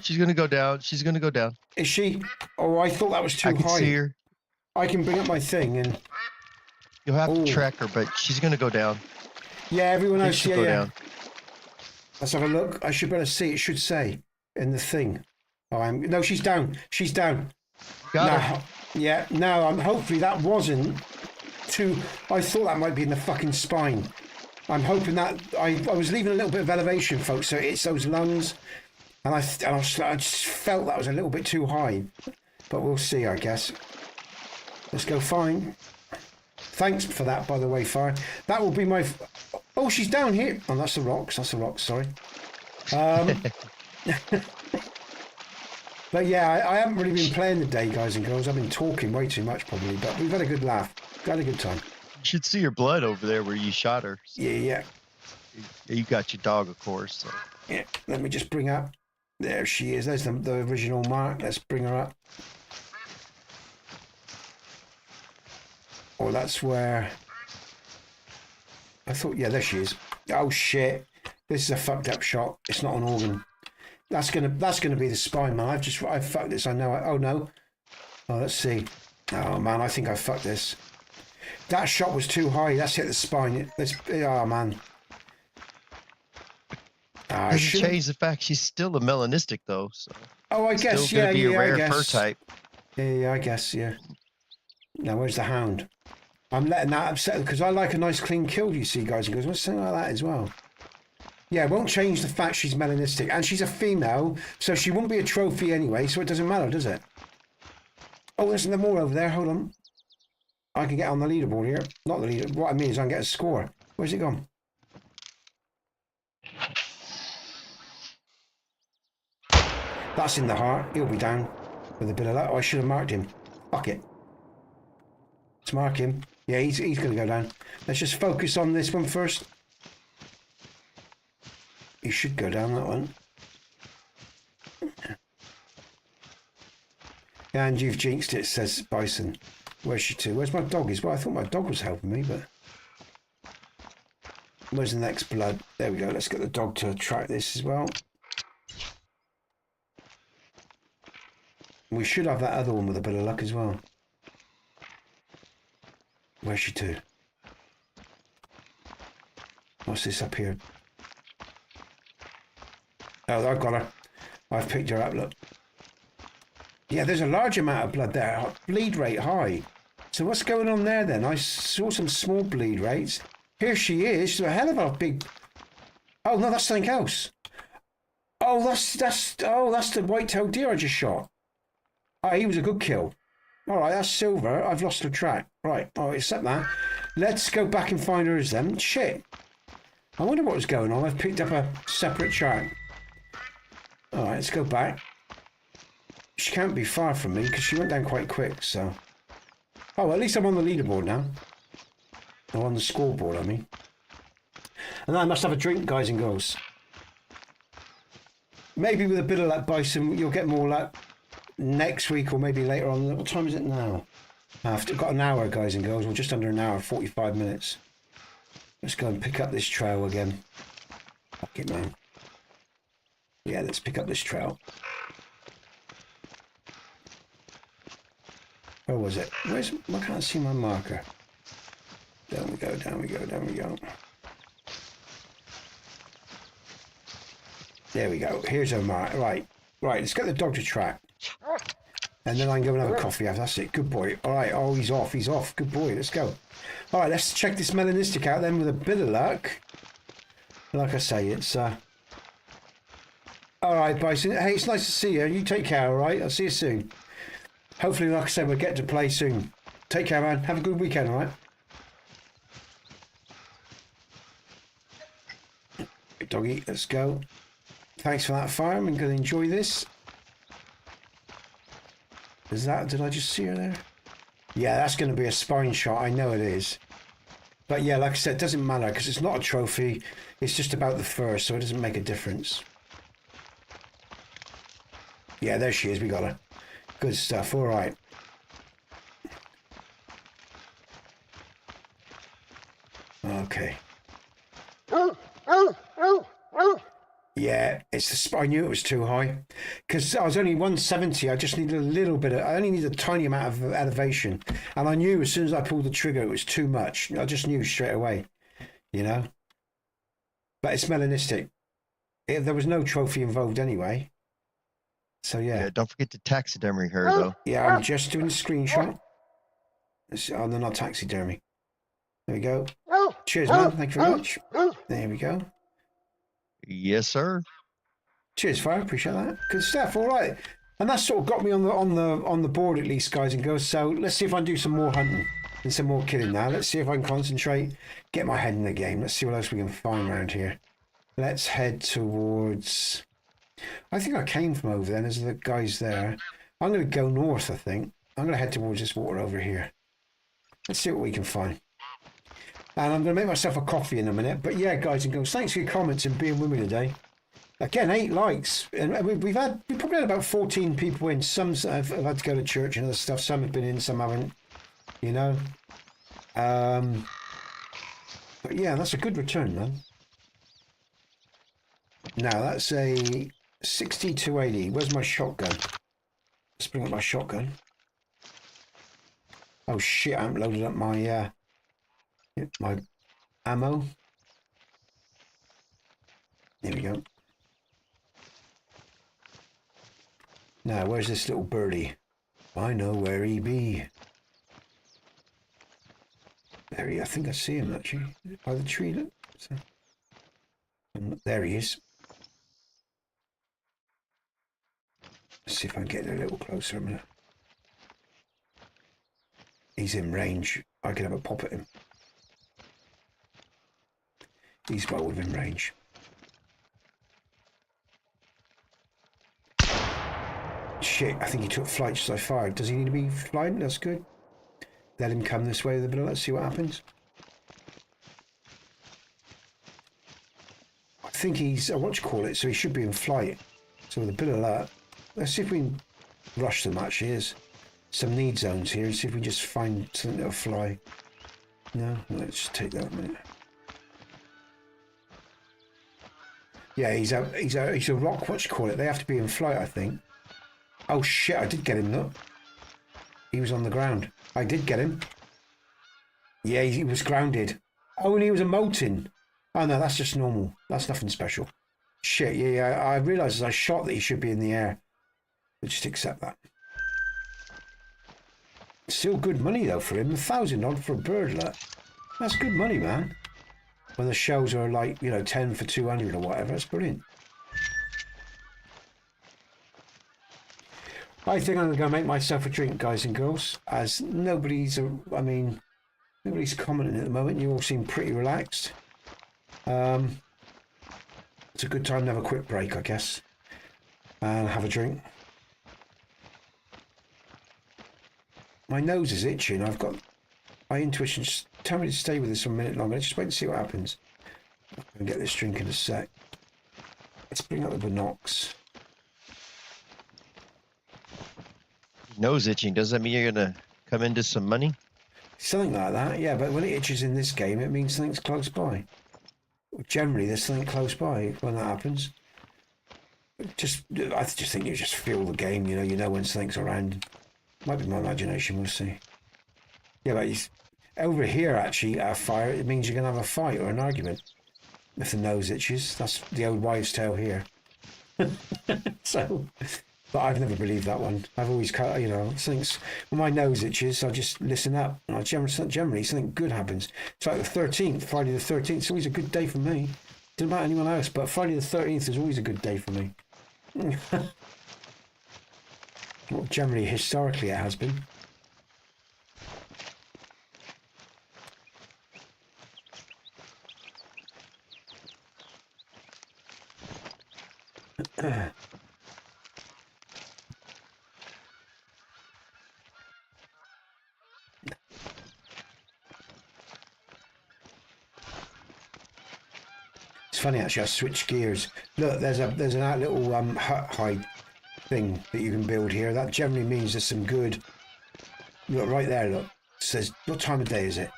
She's going to go down. She's going to go down.
Is she? Oh, I thought that was too high.
I can see her.
I can bring up my thing and...
You'll have to track her, but she's going to go down.
Yeah, everyone else,
go down.
Let's have a look. I should better see. It should say in the thing. Oh, no, she's down. She's down.
Got her.
Yeah, no, hopefully that wasn't too... I thought that might be in the fucking spine. I'm hoping that... I was leaving a little bit of elevation, folks, so it's those lungs. And I just felt that was a little bit too high. But we'll see, I guess. Let's go fine. Thanks for that, by the way, Fire. That will be my... Oh, she's down here. Oh, that's the rocks. That's the rocks, sorry. But yeah, I haven't really been playing today, guys and girls. I've been talking way too much, probably. But we've had a good laugh. Had a good time.
You should see her blood over there where you shot her. So.
Yeah.
You got your dog, of course. So.
Yeah, let me just bring up... There she is. There's the original mark. Let's bring her up. Oh, that's where... I thought, yeah, there she is. Oh, shit. This is a fucked up shot. It's not an organ. That's gonna be the spine, man. I've fucked this. I know. Oh, no. Oh, let's see. Oh, man, I think I fucked this. That shot was too high. That's hit the spine. Oh, man.
Doesn't change the fact she's still a melanistic, though. So.
Oh, I guess,
still
yeah,
be a rare
I guess.
fur type.
Yeah, I guess, yeah. Now, where's the hound? I'm letting that upset because I like a nice clean kill, you see, guys and girls. What's something like that as well? Yeah, it won't change the fact she's melanistic. And she's a female, so she won't be a trophy anyway, so it doesn't matter, does it? Oh, there's more over there. Hold on. I can get on the leaderboard here. Not the leader. What I mean is I can get a score. Where's it gone? That's in the heart. He'll be down with a bit of that. Oh, I should have marked him. Fuck it. Let's mark him. Yeah, he's going to go down. Let's just focus on this one first. He should go down, that one. And you've jinxed it, says Bison. Where's she to? Where's my dog? Well, I thought my dog was helping me, but... Where's the next blood? There we go. Let's get the dog to track this as well. We should have that other one with a bit of luck as well. Where's she to? What's this up here? Oh, I've got her. I've picked her up, look. Yeah, there's a large amount of blood there. Bleed rate high. So what's going on there then? I saw some small bleed rates. Here she is. She's a hell of a big... Oh, no, that's something else. Oh, that's the white-tailed deer I just shot. Oh, he was a good kill. All right, that's silver. I've lost the track. Right, all right, accept that. Let's go back and find hers then. Shit. I wonder what was going on. I've picked up a separate track. All right, let's go back. She can't be far from me because she went down quite quick, so... Oh, at least I'm on the leaderboard now. I'm on the scoreboard, I mean. And I must have a drink, guys and girls. Maybe with a bit of luck, Bison, you'll get more luck next week or maybe later on. What time is it now? I've got an hour, guys and girls, or just under an hour, 45 minutes. Let's go and pick up this trail again. Fuck it, man. Yeah, let's pick up this trail. Where was it? I can't see my marker. Down we go, down we go, down we go. There we go. Here's our mark. Right, let's get the dog to track. And then I can go and have a coffee after. That's it. Good boy. All right. Oh, he's off. He's off. Good boy. Let's go. All right, let's check this melanistic out then with a bit of luck. Like I say, it's... All right, Bison. Hey, it's nice to see you. You take care, all right? I'll see you soon. Hopefully, like I said, we'll get to play soon. Take care, man. Have a good weekend, all right? Hey, doggy, let's go. Thanks for that, fire. I'm going to enjoy this. Did I just see her there? Yeah, that's going to be a spine shot. I know it is. But yeah, like I said, it doesn't matter because it's not a trophy. It's just about the fur, so it doesn't make a difference. Yeah, there she is. We got her. Good stuff. All right. Okay. Yeah, it's the. I knew it was too high because I was only 170. I just needed a little bit. I only needed a tiny amount of elevation, and I knew as soon as I pulled the trigger, it was too much. I just knew straight away, you know. But it's melanistic. There was no trophy involved anyway. So yeah.
Don't forget to taxidermy her though.
Yeah, I'm just doing a screenshot. Oh, no, not taxidermy. There we go. Cheers, man. Thank you very much. There we go.
Yes, sir.
Cheers, Fire. Appreciate that. Good stuff. All right, and that sort of got me on the board at least, guys and girls. So let's see if I can do some more hunting and some more killing now. Let's see if I can concentrate, get my head in the game. Let's see what else we can find around here. Let's head towards. I think I came from over there. There's the guys there. I'm going to go north. I think I'm going to head towards this water over here. Let's see what we can find. And I'm going to make myself a coffee in a minute. But yeah, guys and girls, thanks for your comments and being with me today. Again, 8 likes. And we probably had about 14 people in. Some have had to go to church and other stuff. Some have been in, some haven't. You know. But yeah, that's a good return, man. Now, that's a 60-80. Where's my shotgun? Let's bring up my shotgun. Oh, shit, I haven't loaded up my ammo. There we go. Now, where's this little birdie? I know where he be. There he is. I think I see him, actually. By the tree, look. So, there he is. Let's see if I can get a little closer a minute. He's in range. I can have a pop at him. He's well within range. Shit, I think he took flight as I fired. Does he need to be flying? That's good. Let him come this way with a bit of let's see what happens. I think he's, what you call it, so he should be in flight. So with a bit of that, let's see if we can rush them actually. There's some need zones here and see if we just find something that'll fly. No, let's just take that a minute. Yeah, he's a rock. What you call it? They have to be in flight, I think. Oh shit! I did get him. Look, he was on the ground. I did get him. Yeah, he was grounded. Oh, and he was emoting. Oh no, that's just normal. That's nothing special. Shit. Yeah. I realised as I shot that he should be in the air. But just accept that. Still good money though for him. $1,000 odd for a bird. Look. That's good money, man. When the shells are like, you know, 10 for 200 or whatever, that's brilliant. I think I'm going to go make myself a drink, guys and girls, as nobody's commenting at the moment. You all seem pretty relaxed. It's a good time to have a quick break, I guess, and have a drink. My nose is itching. I've got my intuition. Just tell me to stay with this for a minute longer. Just wait and see what happens. I'm going to get this drink in a sec. Let's bring up the binocs.
Nose itching, does that mean you're going to come into some money?
Something like that, yeah. But when it itches in this game, it means something's close by. Generally, there's something close by when that happens. I just think you just feel the game. You know when something's around. Might be my imagination. We'll see. Yeah, but over here, actually, at a fire, it means you're going to have a fight or an argument. If the nose itches, that's the old wives' tale here. So, but I've never believed that one. I've always, things when my nose itches, I just listen up. And generally, something good happens. It's like the 13th, Friday the 13th. It's always a good day for me. Don't know about anyone else, but Friday the 13th is always a good day for me. Well, generally, historically, it has been. It's funny actually. I switched gears. Look, there's a little hut hide thing that you can build here. That generally means there's some good. Look right there. Look, it says what time of day is it?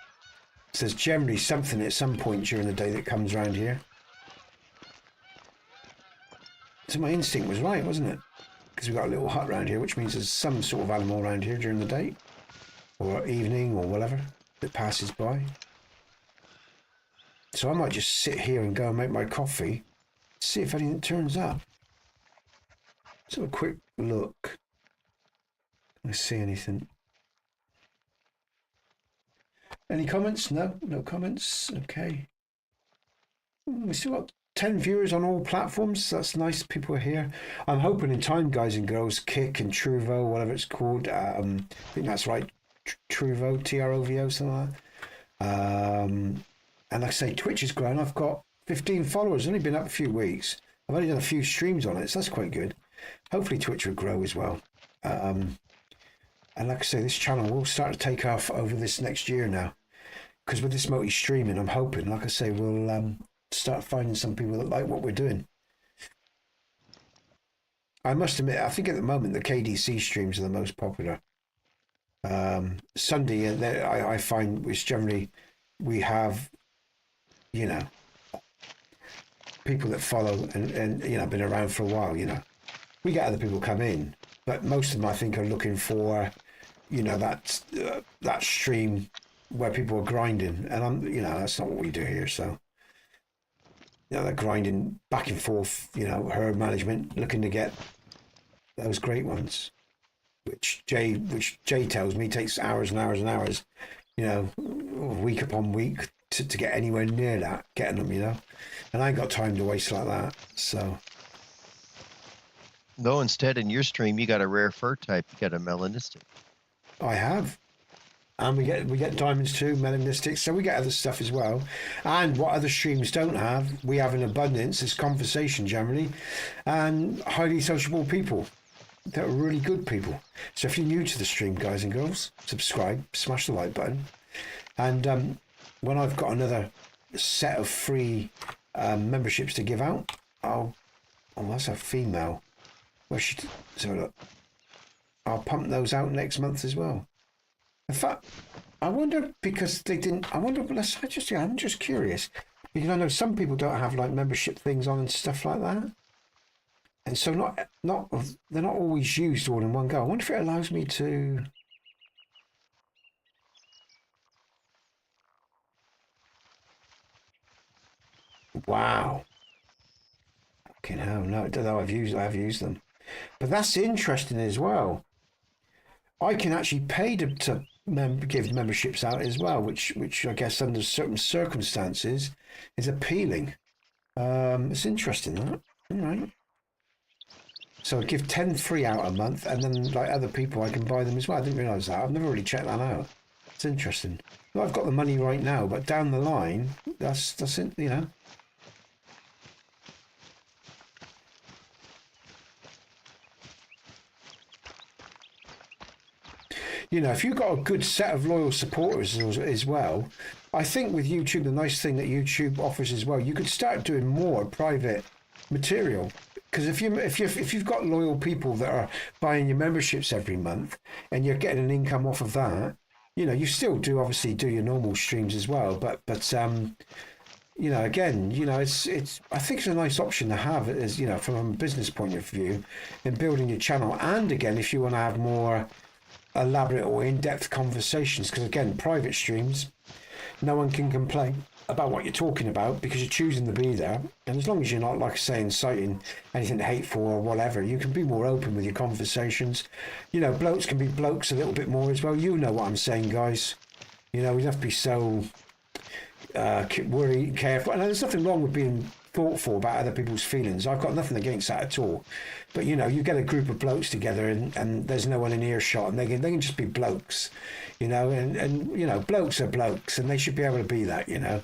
It says generally something at some point during the day that comes around here. So my instinct was right, wasn't it? Because we've got a little hut around here, which means there's some sort of animal around here during the day or evening or whatever that passes by. So I might just sit here and go and make my coffee, see if anything turns up. Let's have a quick look. Can I see anything? Any comments? No comments. Okay. We still got 10 viewers on all platforms. That's nice. People are here. I'm hoping in time, guys and girls, Kick and TROVO, whatever it's called. I think that's right. TROVO, TROVO, something like that. And like I say, Twitch has grown. I've got 15 followers. Only been up a few weeks. I've only done a few streams on it, so that's quite good. Hopefully Twitch will grow as well. And like I say, this channel will start to take off over this next year now. Because with this multi-streaming, I'm hoping, like I say, we'll start finding some people that like what we're doing. I must admit, I think at the moment the KDC streams are the most popular. Sunday, I find, which generally we have, people that follow and been around for a while, We get other people come in, but most of them I think are looking for, that stream where people are grinding, and that's not what we do here. So, they're grinding back and forth, herd management, looking to get those great ones, which Jay tells me takes hours and hours and hours, week upon week to get anywhere near that, getting them, and I ain't got time to waste like that. So.
No, instead in your stream, you got a rare fur type. You got a melanistic.
I have. And we get diamonds too, melanistics, so we get other stuff as well. And what other streams don't have, we have in abundance, is conversation generally, and highly sociable people that are really good people. So if you're new to the stream, guys and girls, subscribe, smash the like button. And when I've got another set of free memberships to give out, that's a female. So I'll pump those out next month as well. In fact, I wonder, because they didn't, I'm just curious. Because I know some people don't have like membership things on and stuff like that. And so they're not always used all in one go. I wonder if it allows me to. Wow. Fucking hell, no, I don't know. I've used them. But that's interesting as well. I can actually pay to give memberships out as well, which I guess under certain circumstances is appealing. It's interesting, that. All right. So I give 10 free out a month, and then like other people, I can buy them as well. I didn't realise that. I've never really checked that out. It's interesting. Well, I've got the money right now, but down the line, that's it, you know. You know, if you've got a good set of loyal supporters as well, I think with YouTube, the nice thing that YouTube offers as well, you could start doing more private material. Because if you've got loyal people that are buying your memberships every month and you're getting an income off of that, you know, you still do obviously do your normal streams as well. But you know, again, you know, it's I think it's a nice option to have, as you know, from a business point of view, in building your channel. And again, if you want to have more elaborate or in-depth conversations, because again, private streams, no one can complain about what you're talking about because you're choosing to be there, and as long as you're not, like I say, inciting anything hateful or whatever, you can be more open with your conversations. You know, blokes can be blokes a little bit more as well. You know what I'm saying, guys. You know, we have to be so worried, careful, and there's nothing wrong with being thoughtful about other people's feelings. I've got nothing against that at all. But you know, you get a group of blokes together and there's no one in earshot, and they can just be blokes, you know, and you know, blokes are blokes and they should be able to be that, you know.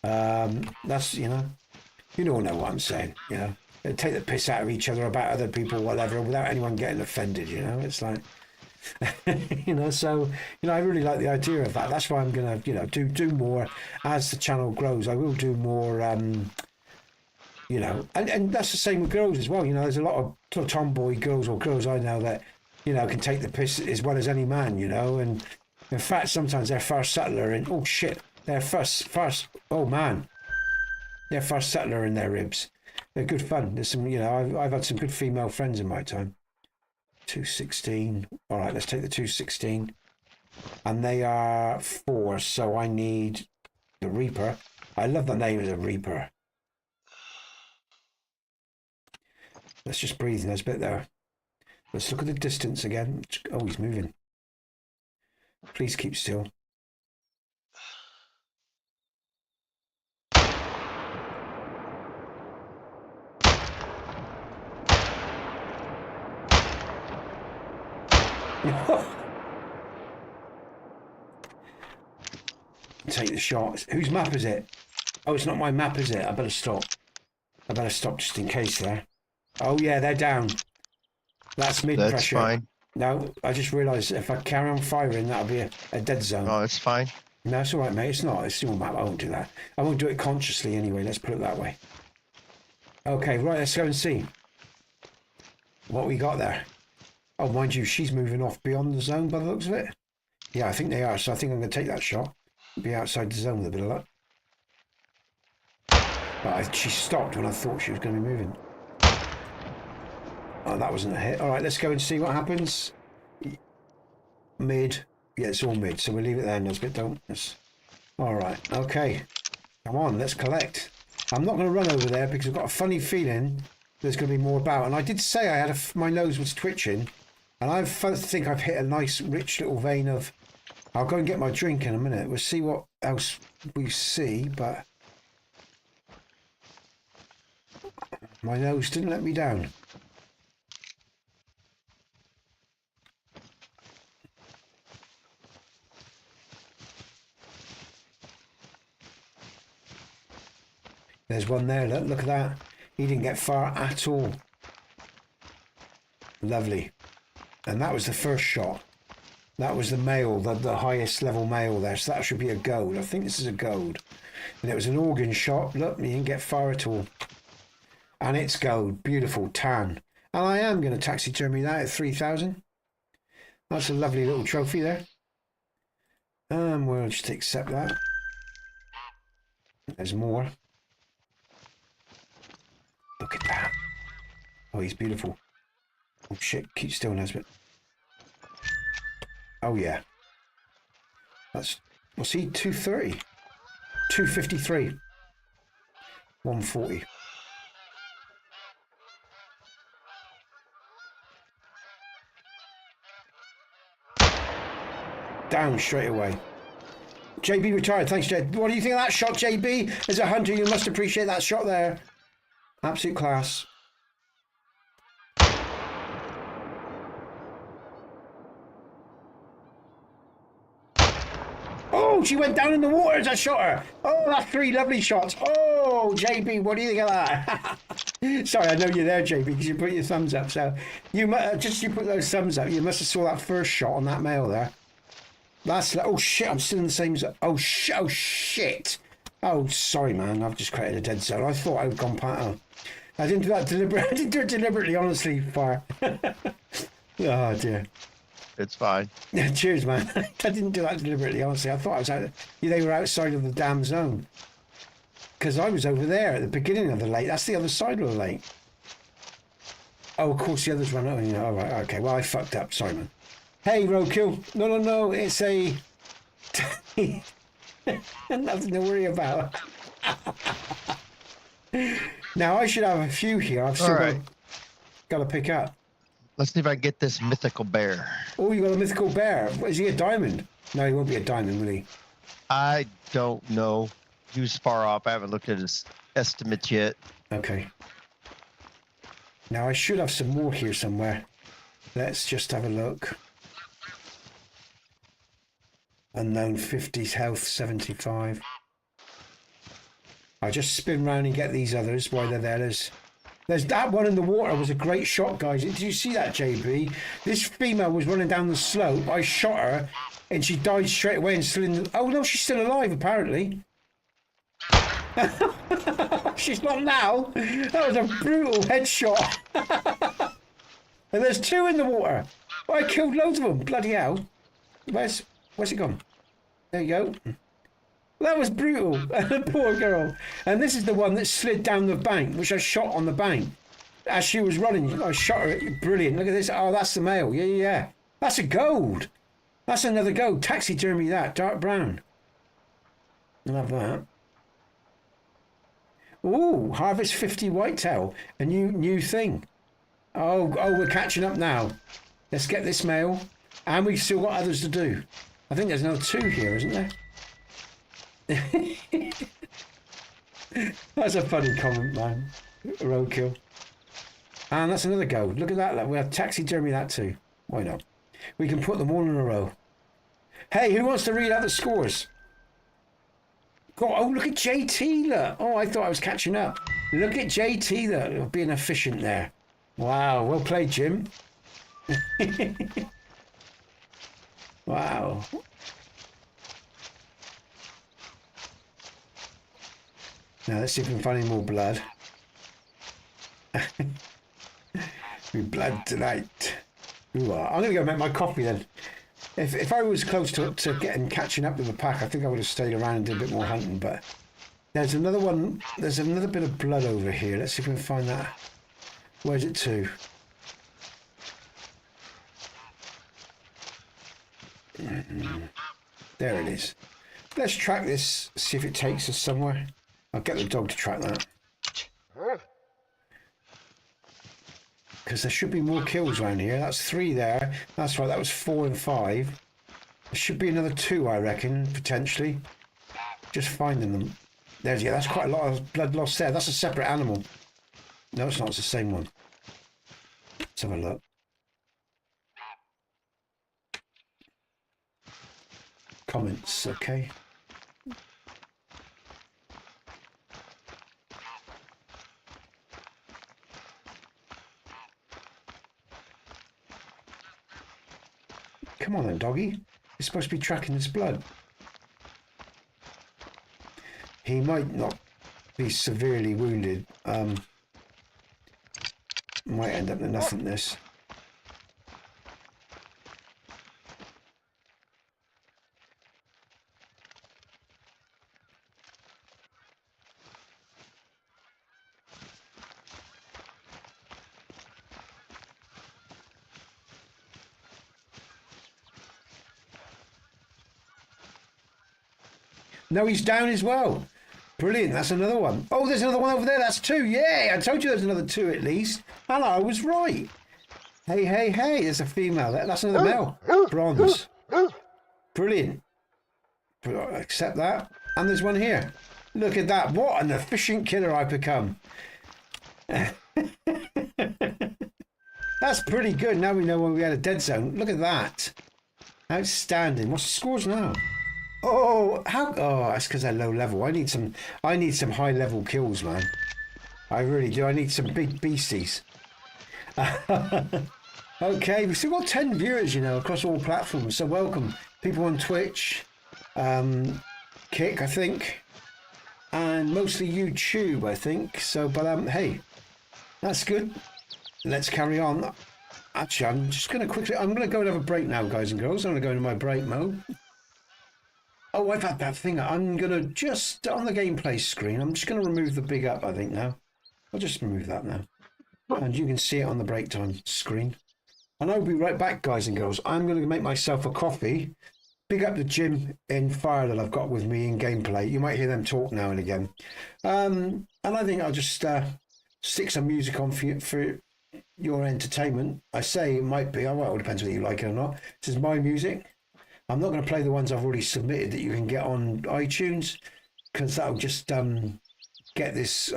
That's, you all know what I'm saying, you know. They take the piss out of each other about other people, whatever, without anyone getting offended, you know. It's like you know, so you know, I really like the idea of that. That's why I'm gonna, you know, do more as the channel grows. I will do more you know, and that's the same with girls as well. You know, there's a lot of sort of tomboy girls or girls I know that, you know, can take the piss as well as any man, you know. And in fact, sometimes they're first settler in, oh shit, they're first, oh man, they're first settler in their ribs. They're good fun. There's some, you know, I've had some good female friends in my time. 216. All right, let's take the 216. And they are 4, so I need the Reaper. I love the name of the Reaper. Let's just breathe in this bit there. Let's look at the distance again. Oh, he's moving. Please keep still. Take the shot. Whose map is it? Oh, it's not my map, is it? I better stop. I better stop just in case there. Oh yeah, they're down. That's mid-pressure.
That's fine.
No, I just realised if I carry on firing, that'll be a dead zone.
Oh, it's fine.
No, it's all right, mate. It's not. It's your map. I won't do that. I won't do it consciously anyway. Let's put it that way. Okay, right. Let's go and see what we got there. Oh, mind you, she's moving off beyond the zone by the looks of it. Yeah, I think they are. So I think I'm going to take that shot. Be outside the zone with a bit of luck. But she stopped when I thought she was going to be moving. Oh, that wasn't a hit. All right, let's go and see what happens. Mid. Yeah, it's all mid, so we'll leave it there, Nesbit, don't we? All right, okay. Come on, let's collect. I'm not going to run over there because I've got a funny feeling there's going to be more about. And I did say I had my nose was twitching, and I think I've hit a nice, rich little vein of... I'll go and get my drink in a minute. We'll see what else we see, but... my nose didn't let me down. There's one there, look at that. He didn't get far at all. Lovely. And that was the first shot. That was the male, the highest level male there. So that should be a gold. I think this is a gold. And it was an organ shot. Look, he didn't get far at all. And it's gold. Beautiful tan. And I am going to taxidermy that at 3,000. That's a lovely little trophy there. And we'll just accept that. There's more. Look at that. Oh, he's beautiful. Oh shit, keep still, Nesbit. Oh yeah. That's, what's he? 230. 253. 140. Down straight away. JB retired. Thanks, Jed. What do you think of that shot, JB? As a hunter, you must appreciate that shot there. Absolute class. Oh, she went down in the water as I shot her. Oh, that's 3 lovely shots. Oh, JB, what do you think of that? Sorry, I know you're there, JB, because you put your thumbs up. So you put those thumbs up. You must have saw that first shot on that male there. That's like, oh shit, I'm still in the same zone. Oh shit. Oh, sorry, man. I've just created a dead zone. I thought I'd gone past. I didn't do that deliberately. I didn't do it deliberately, honestly, fire. Oh, dear.
It's fine.
Yeah, cheers, man. I didn't do that deliberately, honestly. I thought I was out. They were outside of the damn zone. Because I was over there at the beginning of the lake. That's the other side of the lake. Oh, of course, the others run over. Oh, right, okay. Well, I fucked up. Sorry, man. Hey, roadkill. No. It's a... Nothing to worry about. Now, I should have a few here. I've still got to pick up.
Let's see if I can get this mythical bear.
Oh, you got a mythical bear. Is he a diamond? No, he won't be a diamond, will he?
I don't know. He was far off. I haven't looked at his estimates yet.
Okay. Now, I should have some more here somewhere. Let's just have a look. Unknown 50s, health 75. I'll just spin round and get these others while they're there. There's that one in the water was a great shot, guys. Did you see that, JB? This female was running down the slope. I shot her and she died straight away and still in the... Oh, no, she's still alive, apparently. She's not now. That was a brutal headshot. And there's 2 in the water. I killed loads of them. Bloody hell. Where's it gone? There you go. That was brutal. The poor girl. And this is the one that slid down the bank, which I shot on the bank. As she was running, I shot her. Brilliant. Look at this. Oh, that's the male. Yeah. That's a gold. That's another gold. Taxidermy that. Dark brown. Love that. Ooh, Harvest 50 whitetail. A new thing. Oh, we're catching up now. Let's get this male. And we've still got others to do. I think there's another 2 here, isn't there? That's a funny comment, man. Roadkill. And that's another gold. Look at that. We'll taxidermy that too. Why not? We can put them all in a row. Hey, who wants to read out the scores? God, oh, look at JT, look. Oh, I thought I was catching up. Look at JT, look. Being efficient there. Wow, well played, Jim. Wow. Now let's see if we can find any more blood. We blood tonight. Ooh, I'm going to go make my coffee then. If I was close to catching up with the pack, I think I would have stayed around and did a bit more hunting. But there's another one. There's another bit of blood over here. Let's see if we can find that. Where's it to? There it is. Let's track this. See if it takes us somewhere. I'll get the dog to track that. Because there should be more kills around here. That's 3 there. That's right, that was 4 and 5. There should be another 2, I reckon, potentially. Just finding them. There's, yeah, that's quite a lot of blood loss there. That's a separate animal. No, it's not. It's the same one. Let's have a look. Comments, okay. Come on then, doggy. You're supposed to be tracking this blood. He might not be severely wounded. Might end up in nothingness. No, he's down as well. Brilliant. That's another one. Oh, there's another one over there. That's two. Yeah, I told you there's another two at least. Hello, I was right. Hey, hey, hey. There's a female there. That's another male. Bronze. Brilliant. Accept that. And there's one here. Look at that. What an efficient killer I've become. That's pretty good. Now we know when we had a dead zone. Look at that. Outstanding. What's the scores now? Oh, how? Oh, that's because they're low level. I need some high level kills, man. I really do. I need some big beasties. Okay, we've still got 10 viewers, you know, across all platforms. So welcome, people on Twitch, Kick, I think, and mostly YouTube, I think. So, but hey, that's good. Let's carry on. Actually, I'm just going to quickly. I'm going to go and have a break now, guys and girls. I'm going to go into my break mode. Oh, I've had that thing. I'm going to just, on the gameplay screen, I'm just going to remove the big up, I think, now. I'll just remove that now. And you can see it on the break time screen. And I'll be right back, guys and girls. I'm going to make myself a coffee. Big up the Jim in Fire that I've got with me in gameplay. You might hear them talk now and again. And I think I'll just stick some music on for your entertainment. I say it might be. Well, it depends whether you like it or not. This is my music. I'm not going to play the ones I've already submitted that you can get on iTunes, because that'll just get this.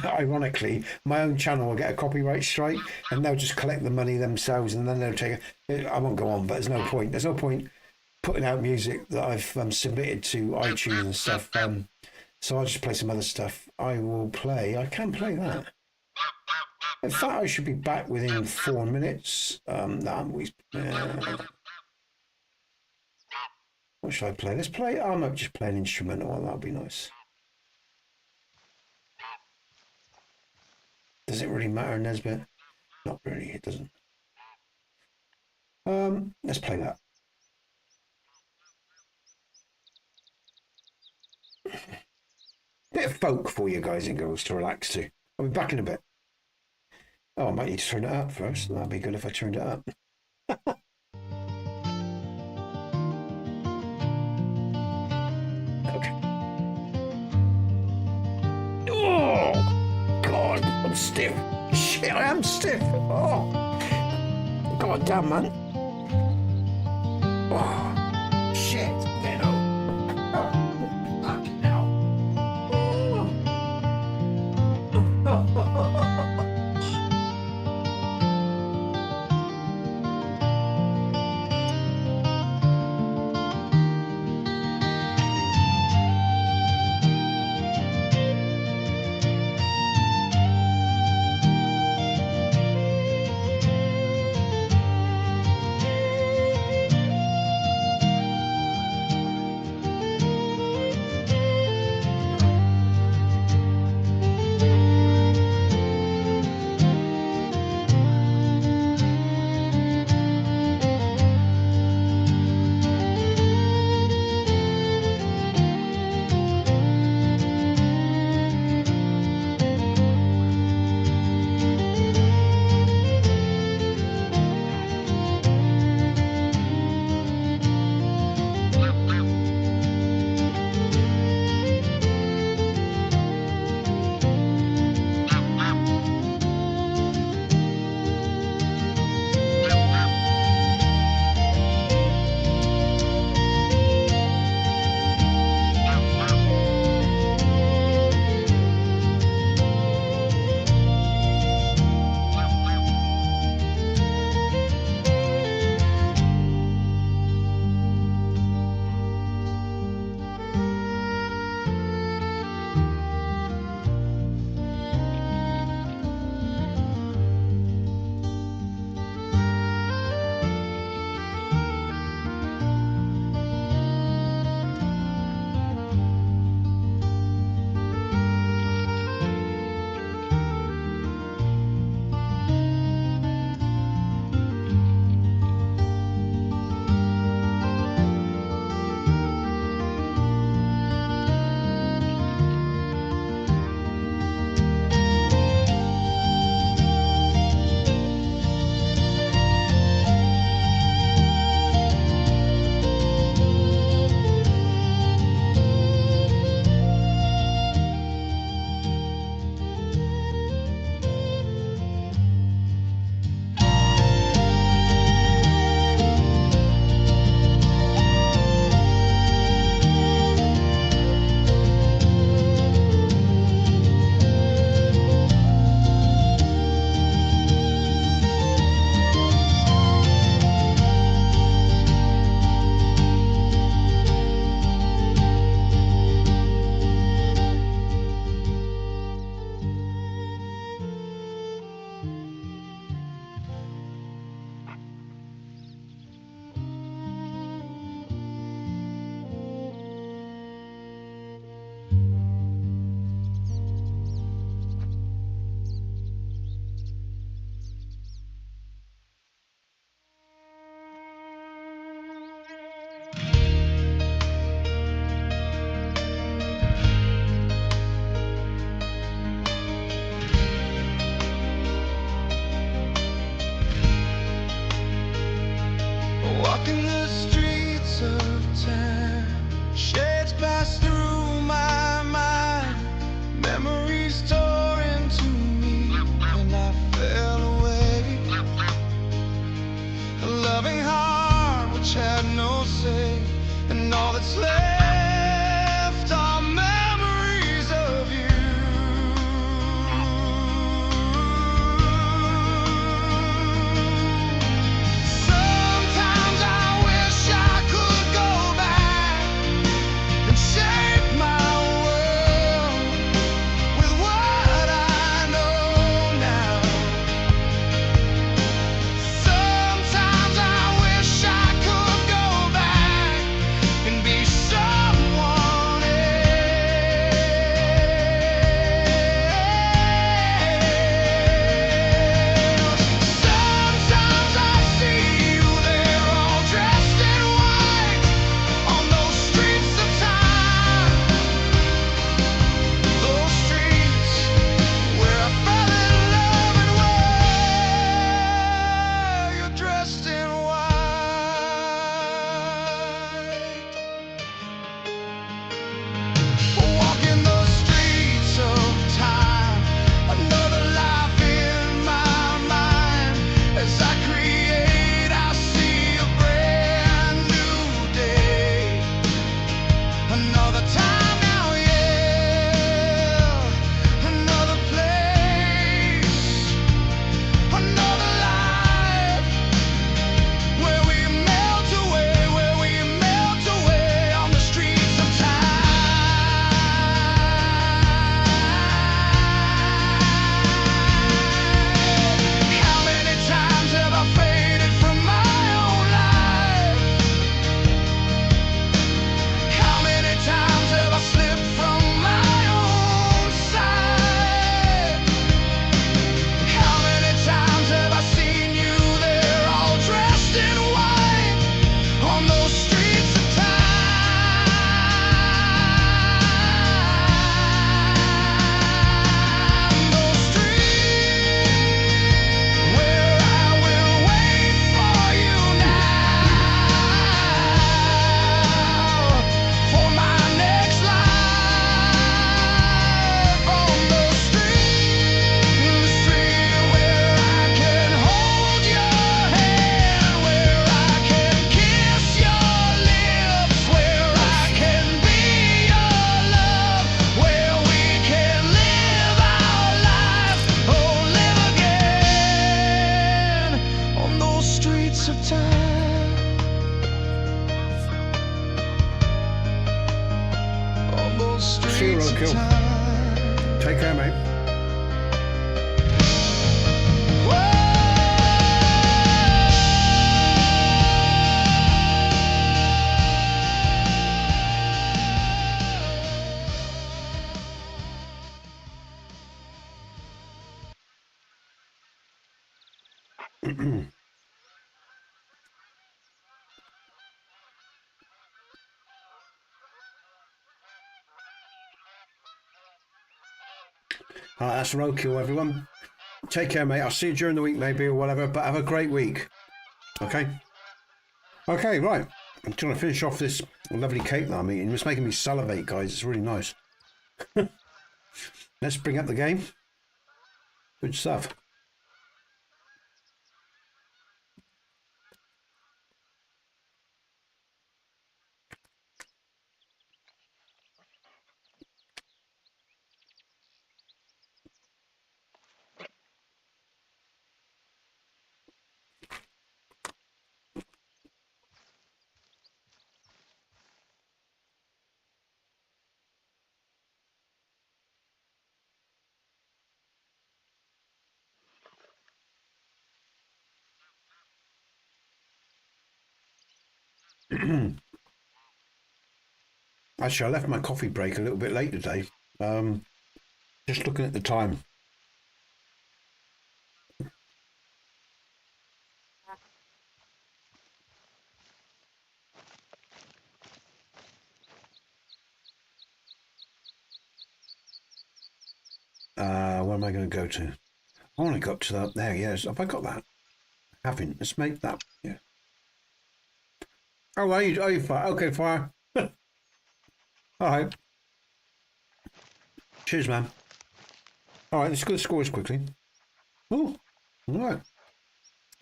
Ironically, my own channel will get a copyright strike, and they'll just collect the money themselves, and then they'll take it. I won't go on, but there's no point. There's no point putting out music that I've submitted to iTunes and stuff. So I'll just play some other stuff. I will play. I can play that. In fact, I should be back within 4 minutes. What should I play? Let's play. I might just play an instrumental. Well, that'll be nice. Does it really matter, Nesbit? Not really. It doesn't. Let's play that. Bit of folk for you guys and girls to relax to. I'll be back in a bit. Oh, I might need to turn it up first. That'd be good if I turned it up. Okay. Oh, God, I'm stiff. Shit, I am stiff. Oh, God damn, man. Oh, shit.
Another time now, yeah. Another place, another life, where we melt away on the streets of time. How many times have I faded from my own life? How many times have I slipped from my own side? How many times have I seen you there all dressed in white on those streets of time? Those streets where I will wait for you now for my next life. On those streets where I can hold your hand, where I can kiss your lips, where I can be your love, where we can live our lives, oh, live again on those streets of time, on those
See you,
streets of
Roadkill.
time.
Take care, mate. That's Roadkill, everyone. Take care, mate. I'll see you during the week, maybe, or whatever, but have a great week. Okay? Okay, right. I'm trying to finish off this lovely cake that I'm eating. It's making me salivate, guys. It's really nice. Let's bring up the game. Good stuff. Actually, I left my coffee break a little bit late today. Just looking at the time. Where am I going to go to? I want to go up to that. There, yes. Have I got that? I haven't. Let's make that. Yeah. Oh, are you fire? Okay, fire. All right. Cheers, man. All right, let's go to the scores quickly. Oh, all right.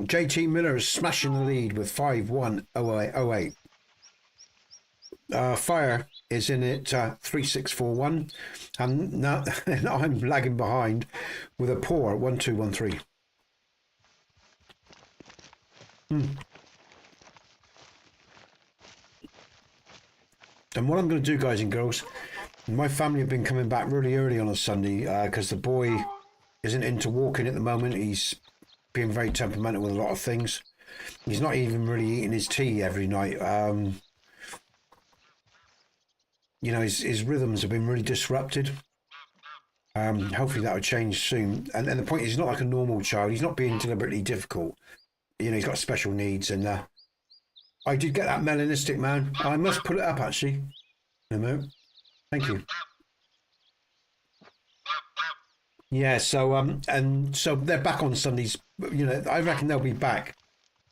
JT Miller is smashing the lead with 5-1-0-8. Fire is in it 3-6-4-1, and now I'm lagging behind with a poor 1-2-1-3. And what I'm going to do, guys and girls, my family have been coming back really early on a Sunday because the boy isn't into walking at the moment. He's being very temperamental with a lot of things. He's not even really eating his tea every night. You know, his rhythms have been really disrupted. Hopefully that will change soon. And the point is, he's not like a normal child. He's not being deliberately difficult. You know, he's got special needs. And I did get that melanistic, man. I must put it up, actually. In a moment. Thank you. Yeah, so and so they're back on Sundays. You know, I reckon they'll be back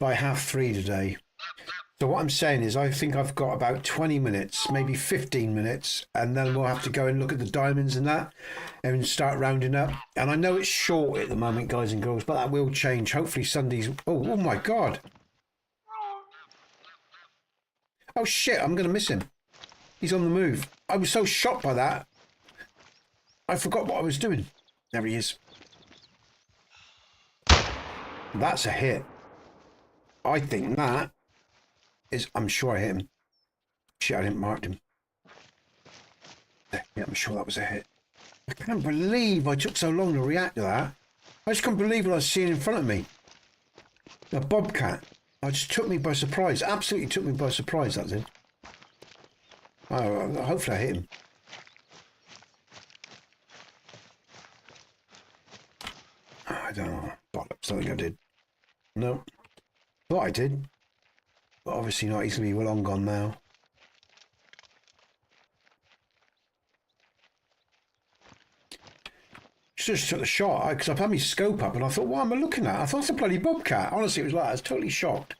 by 3:30 today. So what I'm saying is, I think I've got about 20 minutes, maybe 15 minutes, and then we'll have to go and look at the diamonds and that, and start rounding up. And I know it's short at the moment, guys and girls, but that will change. Hopefully Sundays. Oh my God! Oh shit! I'm gonna miss him. He's on the move. I was so shocked by that. I forgot what I was doing. There he is. That's a hit. I think that is... I'm sure I hit him. Shit, I didn't mark him. Yeah, I'm sure that was a hit. I can't believe I took so long to react to that. I just can't believe what I was seeing in front of me. A bobcat. It just took me by surprise. Absolutely took me by surprise, that did. Oh, hopefully I hit him. I don't know. Bollocks, I think I did. No. Thought I did. But obviously not. He's going to be long gone now. Just took the shot because I've had my scope up and I thought, what am I looking at? I thought it's a bloody bobcat. Honestly, it was like I was totally shocked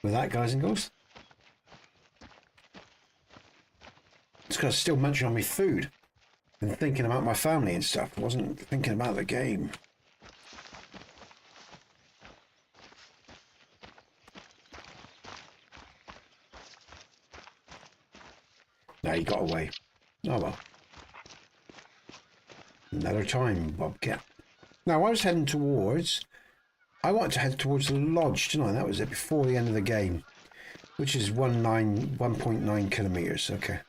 with that, guys and girls. It's because I was still munching on my food and thinking about my family and stuff. I wasn't thinking about the game. No, he got away. Oh well. Another time, bobcat. Now, I was heading towards... I wanted to head towards the lodge tonight. That was it, before the end of the game. Which is 1.9 kilometres. Okay.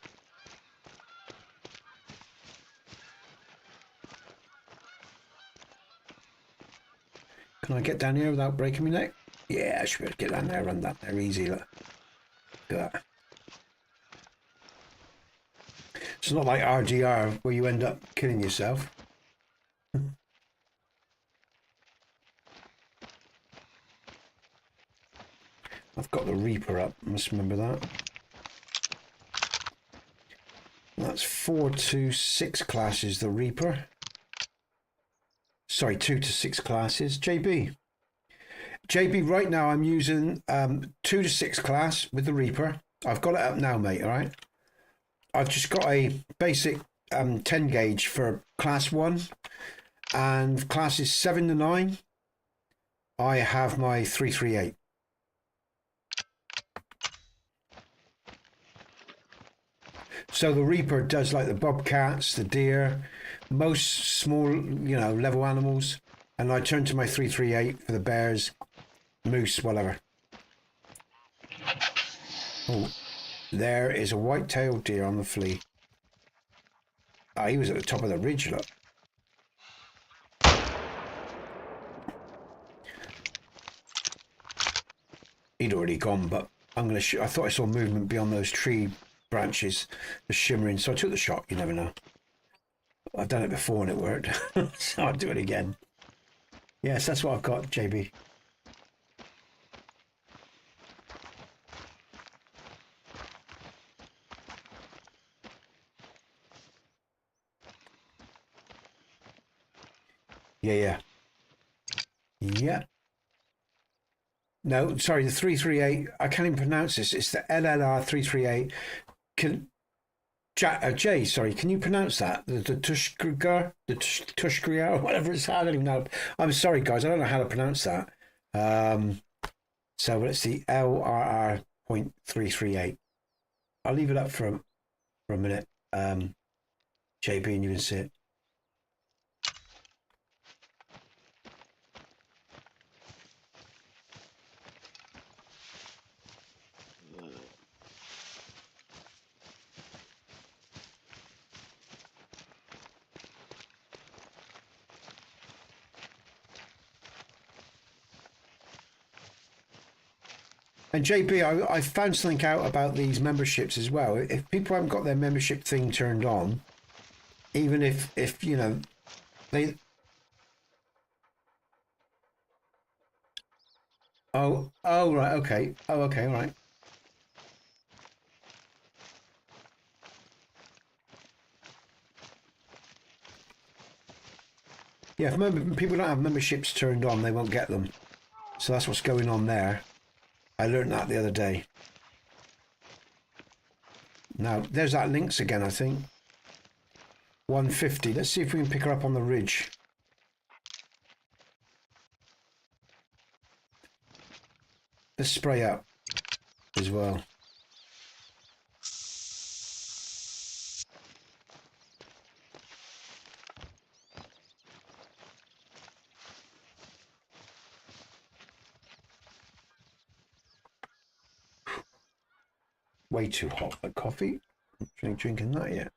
Can I get down here without breaking my neck? Yeah, I should be able to get down there, run down there easy. Look at that. It's not like RDR where you end up killing yourself. I've got the Reaper up, I must remember that. That's 4 to 6 classes, the Reaper. Sorry, 2 to 6 classes. JB, right now I'm using 2 to 6 class with the Reaper. I've got it up now, mate, all right? I've just got a basic 10 gauge for class 1 and classes 7 to 9 I have my 338. So the Reaper does like the bobcats, the deer, most small, level animals, and I turn to my 338 for the bears, moose, whatever. Oh. There is a white-tailed deer on the flea. Oh, he was at the top of the ridge, look. He'd already gone, but I'm going to I thought I saw movement beyond those tree branches, the shimmering, so I took the shot. You never know. I've done it before and it worked, so I'll do it again. Yes, that's what I've got, JB. Yeah. No, sorry, the 338. I can't even pronounce this. It's the LLR 338. Jay, sorry, can you pronounce that? The Tushkriya, or whatever it's. I don't even know. I'm sorry, guys. I don't know how to pronounce that. So let's see, LRR.338. I'll leave it up for a minute. JB, and you can see it. And JB, I found something out about these memberships as well. If people haven't got their membership thing turned on, even if they... Oh, right, okay. Oh, okay, all right. Yeah, if people don't have memberships turned on, they won't get them. So that's what's going on there. I learned that the other day. Now, there's that lynx again, I think. 150. Let's see if we can pick her up on the ridge. Let's spray up as well. way too hot for coffee. I'm not drinking that yet.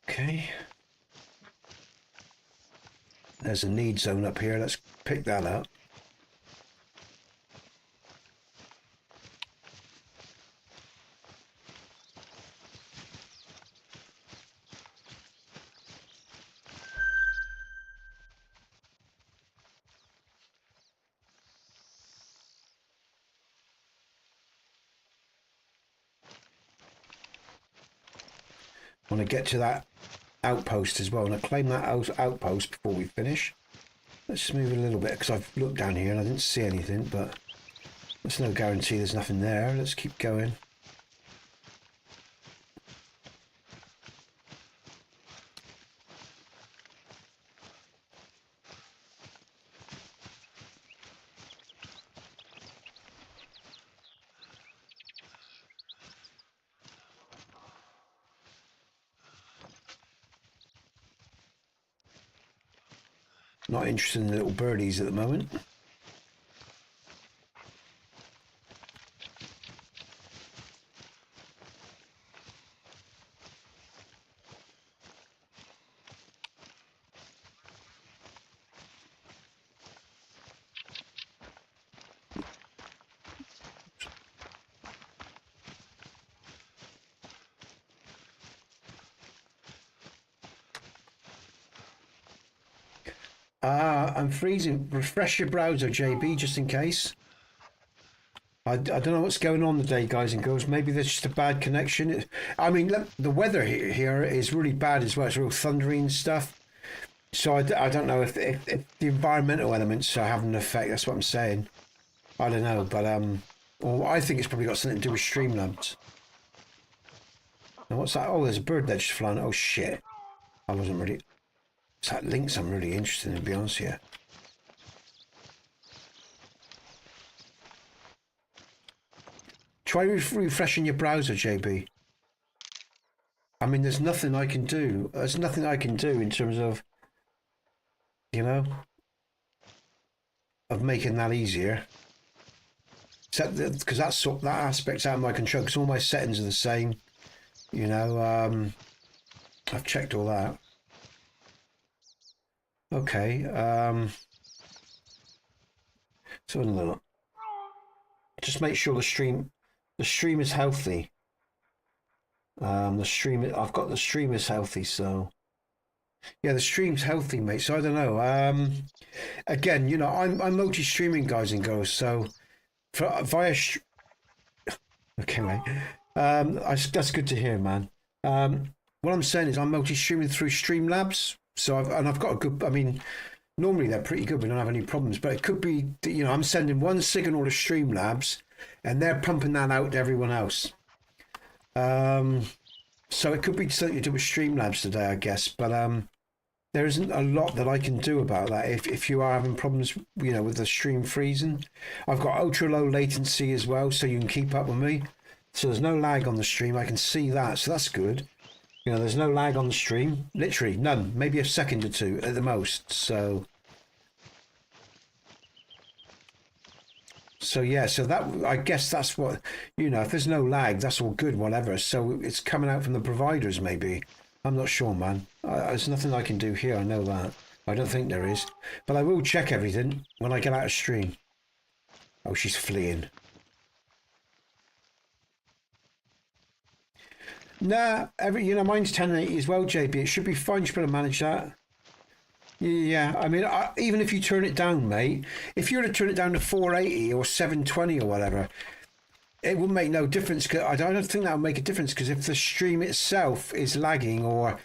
Okay. There's a need zone up here. Let's pick that up. I want to get to that outpost as well, and I claim that outpost before we finish. Let's move a little bit because I've looked down here and I didn't see anything, but there's no guarantee there's nothing there. Let's keep going. Not interested in the little birdies at the moment. I'm freezing. Refresh your browser, JB, just in case. I don't know what's going on today, guys and girls. Maybe there's just a bad connection. I mean, look, the weather here is really bad as well. It's real thundery and stuff. So I don't know if the environmental elements are having an effect. That's what I'm saying. I don't know, but well, I think it's probably got something to do with StreamLabs. Now what's that? Oh, there's a bird there just flying. Oh shit! I wasn't really. It's that links I'm really interested in, to be honest here. Try refreshing your browser, JB. I mean, there's nothing I can do. There's nothing I can do in terms of, you know, of making that easier. Except because that aspect's out of my control. Because all my settings are the same. You know, I've checked all that. Okay. So look. Just make sure the stream is healthy. I've got the stream is healthy, so yeah, the stream's healthy, mate. So I don't know. Again, you know, I'm multi-streaming, guys and girls. So via okay, mate. That's good to hear, man. What I'm saying is I'm multi-streaming through StreamLabs. So I've got a good. I mean, normally they're pretty good. We don't have any problems. But it could be, you know, I'm sending one signal to StreamLabs, and they're pumping that out to everyone else. So it could be something to do with StreamLabs today, I guess. But there isn't a lot that I can do about that. If you are having problems, you know, with the stream freezing, I've got ultra low latency as well, so you can keep up with me. So there's no lag on the stream. I can see that, so that's good. You know, there's no lag on the stream. Literally none. Maybe a second or two at the most. So yeah, so that, I guess that's what, you know, if there's no lag, that's all good, whatever. So it's coming out from the providers, maybe. I'm not sure, man. There's nothing I can do here, I know that. I don't think there is. But I will check everything when I get out of stream. Oh, she's fleeing. Nah, you know, mine's 1080 as well, JB. It should be fine. You should be able to manage that. Yeah, I mean, even if you turn it down, mate, if you were to turn it down to 480 or 720 or whatever, it would make no difference. Cause I don't think that would make a difference, because if the stream itself is lagging or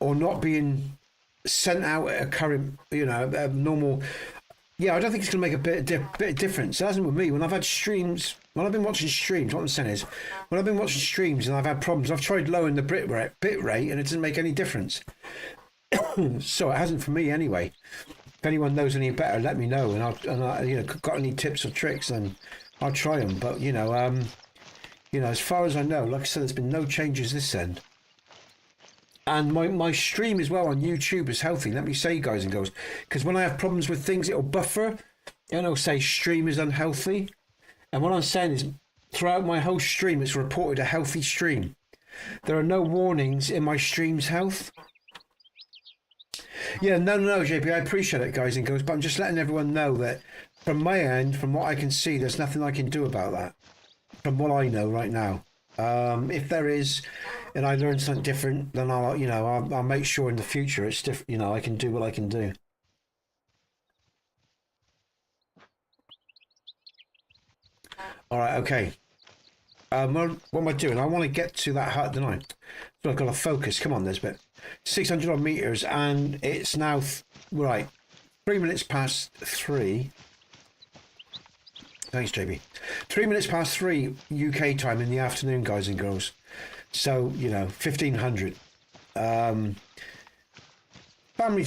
not being sent out at a current, you know, a normal, yeah, I don't think it's going to make a bit of difference. It hasn't with me. When I've had streams, when I've been watching streams, what I'm saying is, when I've been watching streams and I've had problems, I've tried lowering the bit rate and it doesn't make any difference. So it hasn't for me anyway. If anyone knows any better, let me know, and I, you know, got any tips or tricks, then I'll try them. But you know, You know, as far as I know, like I said, there's been no changes this end. And my stream as well on YouTube is healthy. Let me say, guys and girls, because when I have problems with things, it'll buffer and it'll say stream is unhealthy. And what I'm saying is, throughout my whole stream, it's reported a healthy stream. There are no warnings in my stream's health. Yeah, no, JP, I appreciate it, guys and girls, but I'm just letting everyone know that from my end, from what I can see, there's nothing I can do about that. From what I know right now. If there is, and I learn something different, then I'll make sure in the future it's different. You know, I can do what I can do. All right, okay. What am I doing? I want to get to that hut tonight. So I've got to focus. Come on, Nesbit. 600 odd meters, and it's now right. 3 minutes past 3. Thanks, JB. 3 minutes past 3 UK time in the afternoon, guys and girls. So, you know, 1500. Family's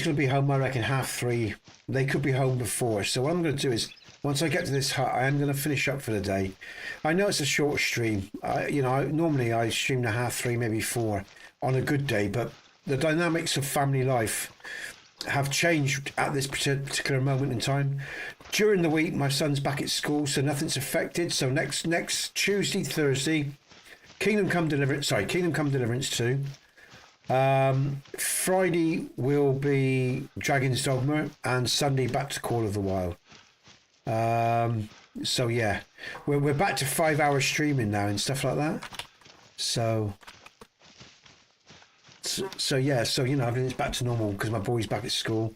going to be home, I reckon, 3:30. They could be home before. So what I'm going to do is, once I get to this hut, I am going to finish up for the day. I know it's a short stream. Normally I stream to 3:30, maybe 4 on a good day, but the dynamics of family life have changed at this particular moment in time. During the week, my son's back at school, so nothing's affected. So next Tuesday, Thursday, Kingdom Come Deliverance 2. Friday will be Dragon's Dogma, and Sunday back to Call of the Wild. So yeah, we're back to 5-hour streaming now and stuff like that. So yeah, so you know, everything's back to normal because my boy's back at school.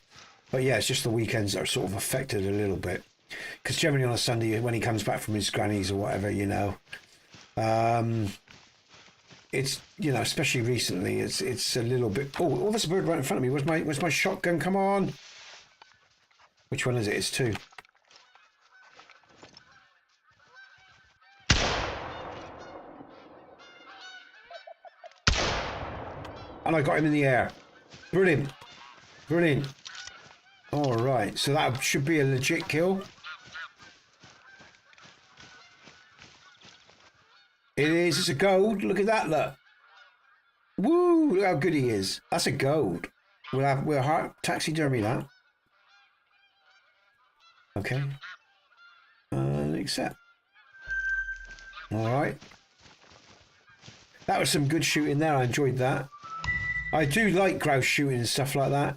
But yeah, it's just the weekends that are sort of affected a little bit, because generally on a Sunday when he comes back from his granny's or whatever, you know, it's, you know, especially recently, it's a little bit. Oh, there's a bird right in front of me. Where's my shotgun? Come on. Which one is it? It's 2. And I got him in the air. Brilliant. All right, so that should be a legit kill. It is. It's a gold. Look at that. Look. Woo! Look how good he is. That's a gold. We'll taxidermy that. Okay. Accept. All right. That was some good shooting there. I enjoyed that. I do like grouse shooting and stuff like that,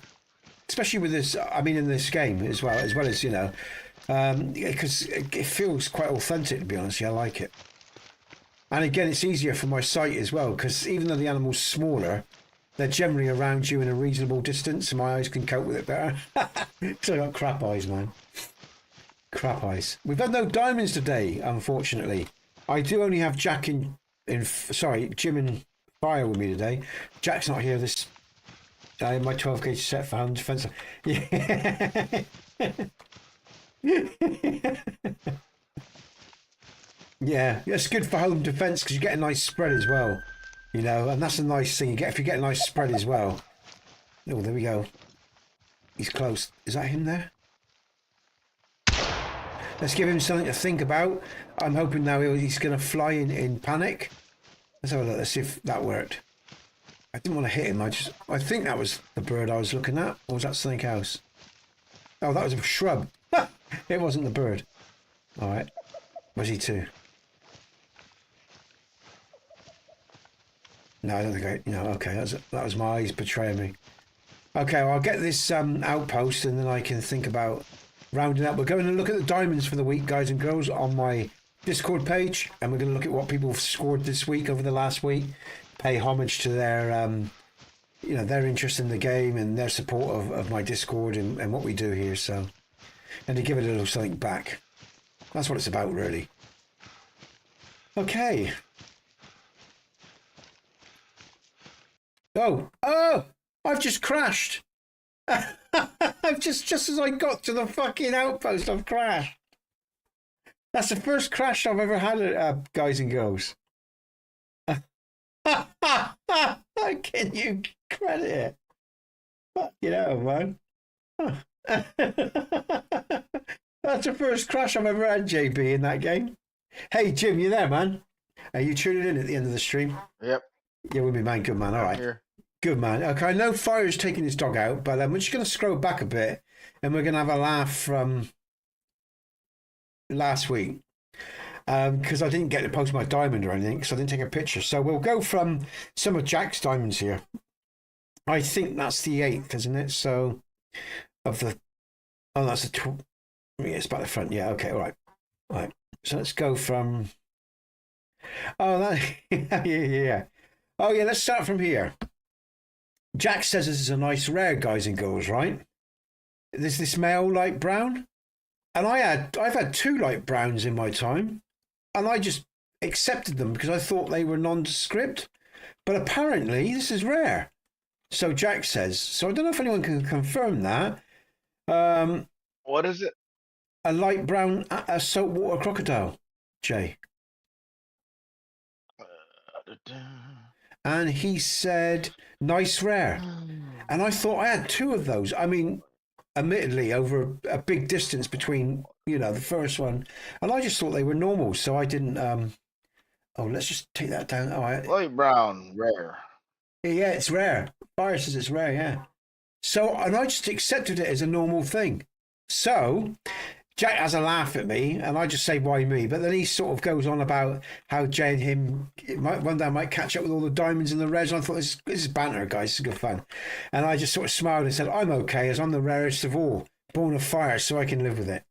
especially with this. I mean, in this game as well as you know, because it feels quite authentic. To be honest, I like it. And again, it's easier for my sight as well, because even though the animal's smaller, they're generally around you in a reasonable distance, so my eyes can cope with it better. So I got crap eyes, man. Crap eyes. We've had no diamonds today, unfortunately. I do only have Jim and Fire with me today. Jack's not here. This my 12 gauge set for home defense. Yeah. Yeah, it's good for home defense because you get a nice spread as well, you know, and that's a nice thing you get if you get a nice spread as well. Oh, there we go. He's close. Is that him there? Let's give him something to think about. I'm hoping now he's going to fly in panic. Let's have a look. Let's see if that worked. I didn't want to hit him. I think that was the bird I was looking at. Or was that something else? Oh, that was a shrub. It wasn't the bird. All right. Where's he to? No, I don't think okay, that was my eyes betraying me. Okay, well, I'll get this outpost and then I can think about rounding up. We're going to look at the diamonds for the week, guys and girls, on my Discord page, and we're going to look at what people have scored this week over the last week. Pay homage to their, their interest in the game and their support of my Discord and what we do here. So, and to give it a little something back. That's what it's about, really. Okay. Oh! I've just crashed. I've just as I got to the fucking outpost, I've crashed. That's the first crash I've ever had, guys and girls. Can you credit it? Fuck you know, man. That's the first crash I've ever had, JB, in that game. Hey, Jim, you there, man? Are you tuning in at the end of the stream?
Yep.
Yeah, with me, man. Good man. All
I'm
right.
here.
Good man. Okay, I know Fire's taking his dog out, but we're just going to scroll back a bit and we're going to have a laugh from last week. Because I didn't get to post my diamond or anything, because I didn't take a picture. So we'll go from some of Jack's diamonds here. I think that's the 8th, isn't it? So, of the... Oh, that's the... Yeah, it's back the front. Yeah, okay, all right. All right. So let's go from... Oh, that... yeah. Oh, yeah, let's start from here. Jack says this is a nice rare, guys and girls, right? There's this male light brown. And I've had 2 light browns in my time. And I just accepted them because I thought they were nondescript. But apparently this is rare. So Jack says. So I don't know if anyone can confirm that.
What is it?
A light brown saltwater crocodile, Jay. And he said, nice rare. And I thought I had 2 of those. I mean, admittedly, over a big distance between, the first one. And I just thought they were normal. So I didn't... Oh, let's just take that down. Oh,
Light brown, rare.
Yeah, it's rare. Fire says it's rare, yeah. So, and I just accepted it as a normal thing. So, Jack has a laugh at me, and I just say, why me? But then he sort of goes on about how Jay and him, one day I might catch up with all the diamonds and the rares. And I thought, this is banter, guys. This is good fun. And I just sort of smiled and said, I'm okay, as I'm the rarest of all. Born of fire, so I can live with it.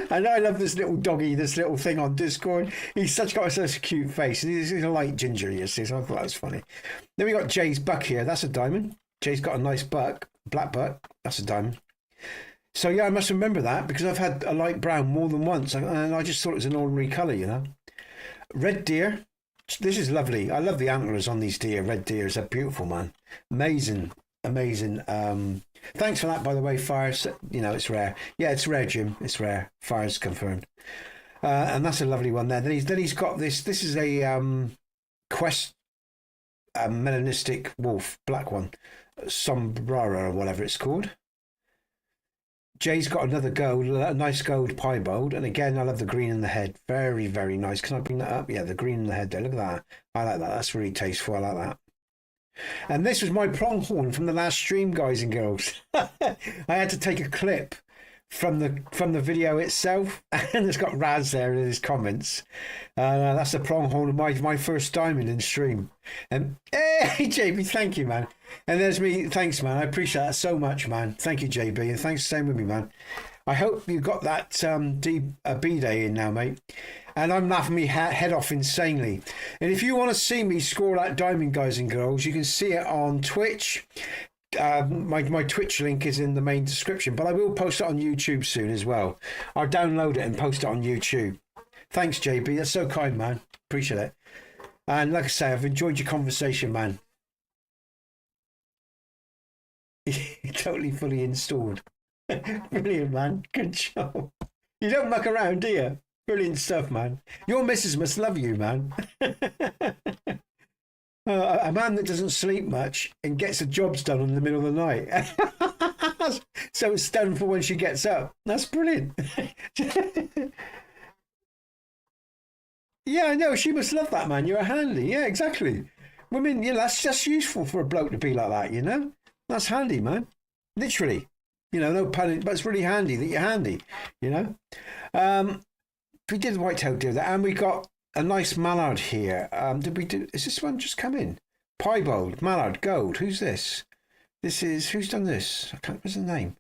And I love this little doggy, this little thing on Discord. He's got such a cute face. He's a light ginger, you see, so I thought that was funny. Then we got Jay's buck here. That's a diamond. Jay's got a nice buck, black buck. That's a diamond. So, yeah, I must remember that because I've had a light brown more than once. And I just thought it was an ordinary colour, Red deer. This is lovely. I love the antlers on these deer. Red deers. They're beautiful, man. Amazing. Thanks for that, by the way, Fire. It's rare. Yeah, it's rare, Jim. It's rare. Fire's confirmed. And that's a lovely one there. Then he's got this. This is a quest melanistic wolf, black one, sombrara or whatever it's called. Jay's got another gold, a nice gold piebald, and again, I love the green in the head. Very, very nice. Can I bring that up? Yeah, the green in the head there. Look at that. I like that. That's really tasteful. I like that. And this was my pronghorn from the last stream, guys and girls. I had to take a clip from the video itself, and it's got Raz there in his comments. That's the pronghorn of my first diamond in stream. And hey, JB, thank you, man. And there's me. Thanks, man. I appreciate that so much, man. Thank you, JB, and thanks for staying with me, man. I hope you got that B-Day in now, mate. And I'm laughing me head off insanely. And if you want to see me score that diamond, guys and girls, you can see it on Twitch. My Twitch link is in the main description, but I will post it on YouTube soon as well. I'll download it and post it on YouTube. Thanks, JB. That's so kind, man. Appreciate it. And like I say, I've enjoyed your conversation, man. Totally fully installed. Brilliant, man. Good job. You don't muck around, do you? Brilliant stuff, man. Your missus must love you, man. A man that doesn't sleep much and gets the jobs done in the middle of the night. So it's done for when she gets up. That's brilliant. Yeah, I know. She must love that, man. You're a handy. Yeah, exactly. Women, that's useful for a bloke to be like that, That's handy, man. Literally. No pun, but it's really handy that you're handy, We did white-tailed deer there, and we got a nice mallard here. Is this one just come in? Piebald, mallard, gold. Who's this? Who's done this? What's the name?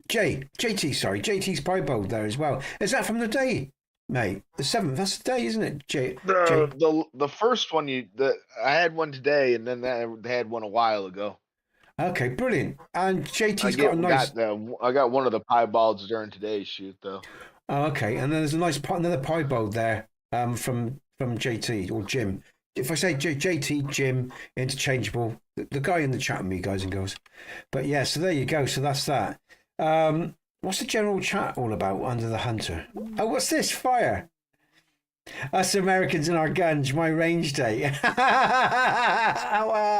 JT, sorry. JT's piebald there as well. Is that from the day, mate? The 7th, that's the day, isn't it?
The first one, I had one today, and then I had one a while ago.
Okay, brilliant. And JT's got a nice...
I got one of the piebalds during today's shoot, though.
Oh, okay. And then there's another piebald there from JT or Jim. If I say JT, Jim, interchangeable. The guy in the chat with me, guys and girls. But yeah, so there you go. So that's that. What's the general chat all about under the hunter? Oh, what's this? Fire. Us Americans and our guns, my range day.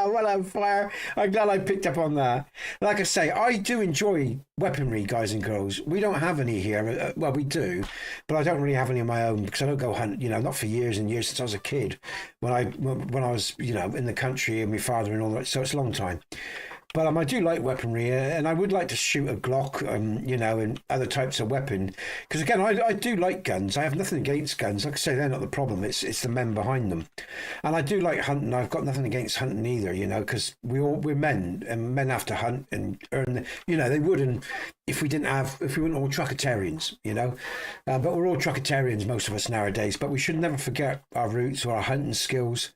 Well, I'm fire. I'm glad I picked up on that. Like I say, I do enjoy weaponry, guys and girls. We don't have any here. Well, we do, but I don't really have any of my own because I don't go hunt. You know, not for years and years since I was a kid. When I was, you know, in the country and my father and all that. So it's a long time. But I do like weaponry, and I would like to shoot a Glock, you know, and other types of weapon. Because again, I do like guns. I have nothing against guns. Like I say, they're not the problem. It's the men behind them. And I do like hunting. I've got nothing against hunting either, you know, because we're men, and men have to hunt and earn. You know, they wouldn't if we weren't all truckitarians, you know. But we're all truckitarians, most of us nowadays. But we should never forget our roots or our hunting skills,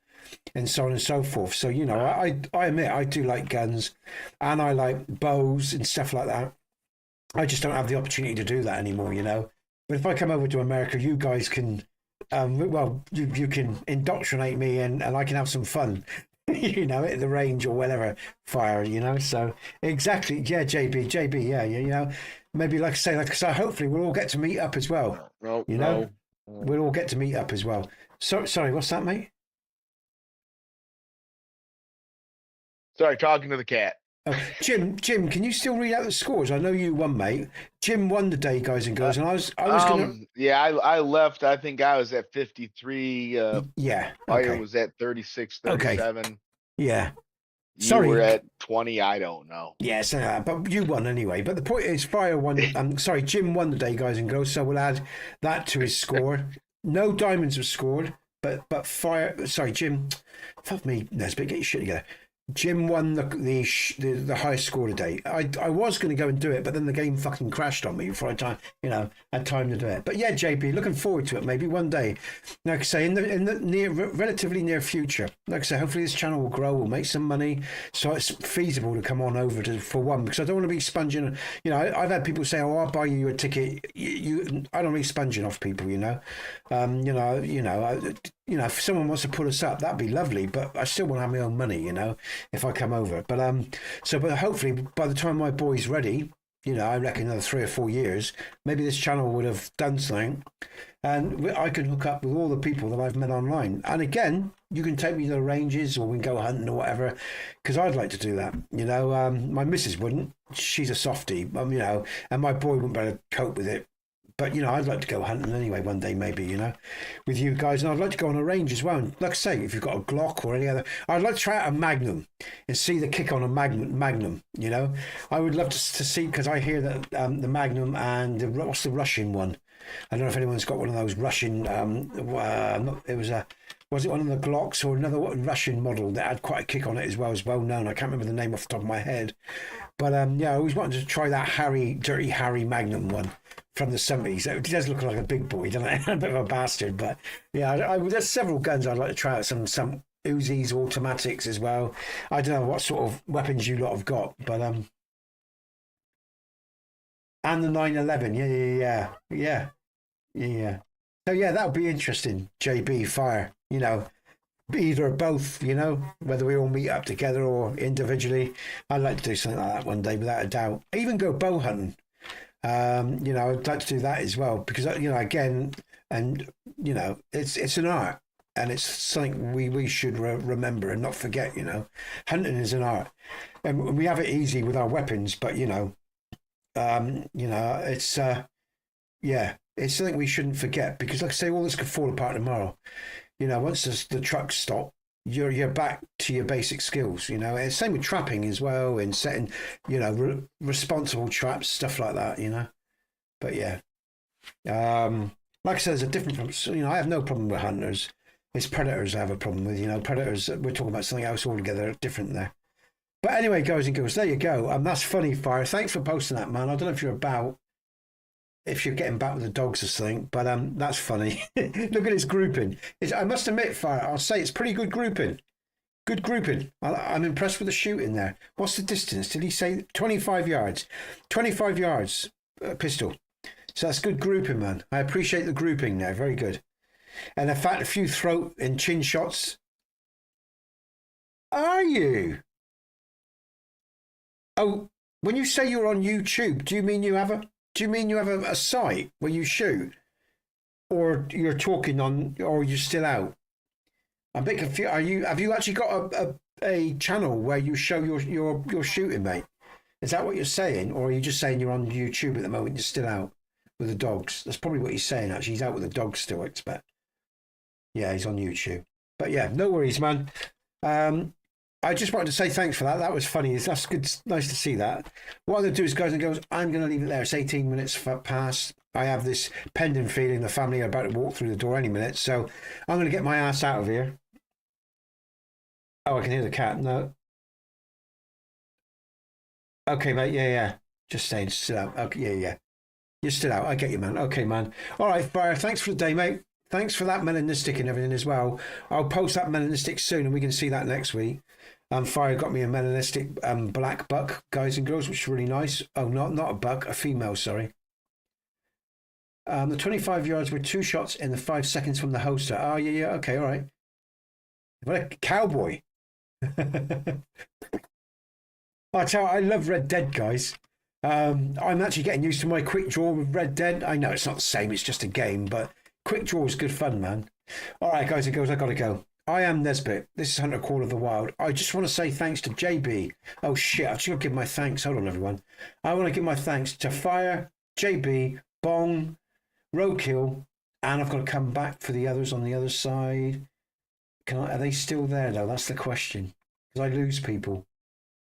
and so on and so forth. So, you know, I admit I do like guns, and I like bows and stuff like that. I just don't have the opportunity to do that anymore, you know. But if I come over to America, you guys can, you can indoctrinate me, and I can have some fun, you know, at the range or whatever, fire, you know. So exactly, yeah, JB, yeah, you know, maybe like I say, hopefully we'll all get to meet up as well.
No,
You know,
no.
we'll all get to meet up as well. So sorry, what's that, mate?
Sorry, talking to the cat.
Oh, Jim, can you still read out the scores? I know you won, mate. Jim won today, guys and girls, and I was gonna.
Yeah, I left. I think I was at 53.
Yeah.
Fire
Okay.
was at 36,
Okay.
37.
Yeah.
You
Sorry.
were at 20. I don't know.
Yeah, so, but you won anyway. But the point is, Fire won. Sorry, Jim won today, guys and girls. So we'll add that to his score. No diamonds were scored, but Fire. Sorry, Jim. Fuck me, Nesbit. Get your shit together. Jim won the highest score today. I was going to go and do it, but then the game fucking crashed on me before I had time to do it. But yeah, JP, looking forward to it. Maybe one day, like I say, in the relatively near future. Like I say, hopefully this channel will grow, we'll make some money, so it's feasible to come on over for one. Because I don't want to be sponging. You know, I've had people say, "Oh, I'll buy you a ticket." I don't really sponging off people. You know, if someone wants to put us up, that'd be lovely. But I still want to have my own money, you know, if I come over. But but hopefully by the time my boy's ready, you know, I reckon another 3 or 4 years, maybe this channel would have done something, and I can hook up with all the people that I've met online. And again, you can take me to the ranges, or we can go hunting or whatever, because I'd like to do that. You know, my missus wouldn't. She's a softie, you know, and my boy wouldn't be able to cope with it. But, you know, I'd like to go hunting anyway one day, maybe, you know, with you guys. And I'd like to go on a range as well. And like I say, if you've got a Glock or any other, I'd like to try out a Magnum and see the kick on a Magnum, you know. I would love to see, because I hear that the Magnum and what's the Russian one? I don't know if anyone's got one of those Russian, was it one of the Glocks or another Russian model that had quite a kick on it as well, as well known. I can't remember the name off the top of my head. But yeah, I always wanted to try that Dirty Harry Magnum one from the 70s. It does look like a big boy, doesn't it? A bit of a bastard, but yeah, there's several guns I'd like to try out. Some Uzis, automatics as well. I don't know what sort of weapons you lot have got, but and the 911, yeah. So yeah, that would be interesting. JB Fire, you know. Either or both, you know, whether we all meet up together or individually. I'd like to do something like that one day, without a doubt. Even go bow hunting. You know, I'd like to do that as well, because, you know, again, and, you know, it's an art, and it's something we should remember and not forget, you know. Hunting is an art, and we have it easy with our weapons, but, you know, it's, it's something we shouldn't forget, because, like I say, all this could fall apart tomorrow. You know, once the trucks stop, you're back to your basic skills. You know, and same with trapping as well, and setting, you know, responsible traps, stuff like that. You know, but yeah, like I said, there's a difference. You know, I have no problem with hunters. It's predators I have a problem with. You know, predators. We're talking about something else altogether different there. But anyway, guys and girls, there you go. That's funny, Fire. Thanks for posting that, man. I don't know if you're getting back with the dogs or something, but that's funny. Look at his grouping. I must admit, Fire, I'll say it's pretty good grouping. Good grouping. I'm impressed with the shooting there. What's the distance? Did he say 25 yards? 25 yards, pistol. So that's good grouping, man. I appreciate the grouping there. Very good. And in fact, a few throat and chin shots. Are you? Oh, when you say you're on YouTube, do you mean you have a site where you shoot? or you're talking on, or you're still out. I'm a bit confused. Have you actually got a channel where you show your shooting, mate? Is that what you're saying, or are you just saying you're on YouTube at the moment? You're still out with the dogs. That's probably what he's saying. Actually, he's out with the dogs still. I expect. Yeah, he's on YouTube. But yeah, no worries, man. I just wanted to say thanks for that. That was funny. That's good. Nice to see that. What I'm going to do is, guys and girls, I'm going to leave it there. It's 18 minutes past. I have this pending feeling the family are about to walk through the door any minute. So I'm going to get my ass out of here. Oh, I can hear the cat. No. Okay, mate. Yeah, yeah. Just saying, still out. Okay, yeah, yeah. You're still out. I get you, man. Okay, man. All right, Fire. Thanks for the day, mate. Thanks for that melanistic and everything as well. I'll post that melanistic soon and we can see that next week. Fire got me a melanistic black buck, guys and girls, which is really nice. Oh, not a buck, a female, sorry. The 25 yards were 2 shots in the 5 seconds from the holster. Oh, yeah, yeah, okay, all right. What a cowboy. I tell you, I love Red Dead, guys. I'm actually getting used to my quick draw with Red Dead. I know it's not the same, it's just a game, but quick draw is good fun, man. All right, guys and girls, I got to go. I am Nesbit. This is Hunter Call of the Wild. I just want to say thanks to JB. Oh, shit, I've just got to give my thanks. Hold on, everyone. I want to give my thanks to Fire, JB, Bong, Roadkill, and I've got to come back for the others on the other side. Are they still there, though? That's the question. Because I lose people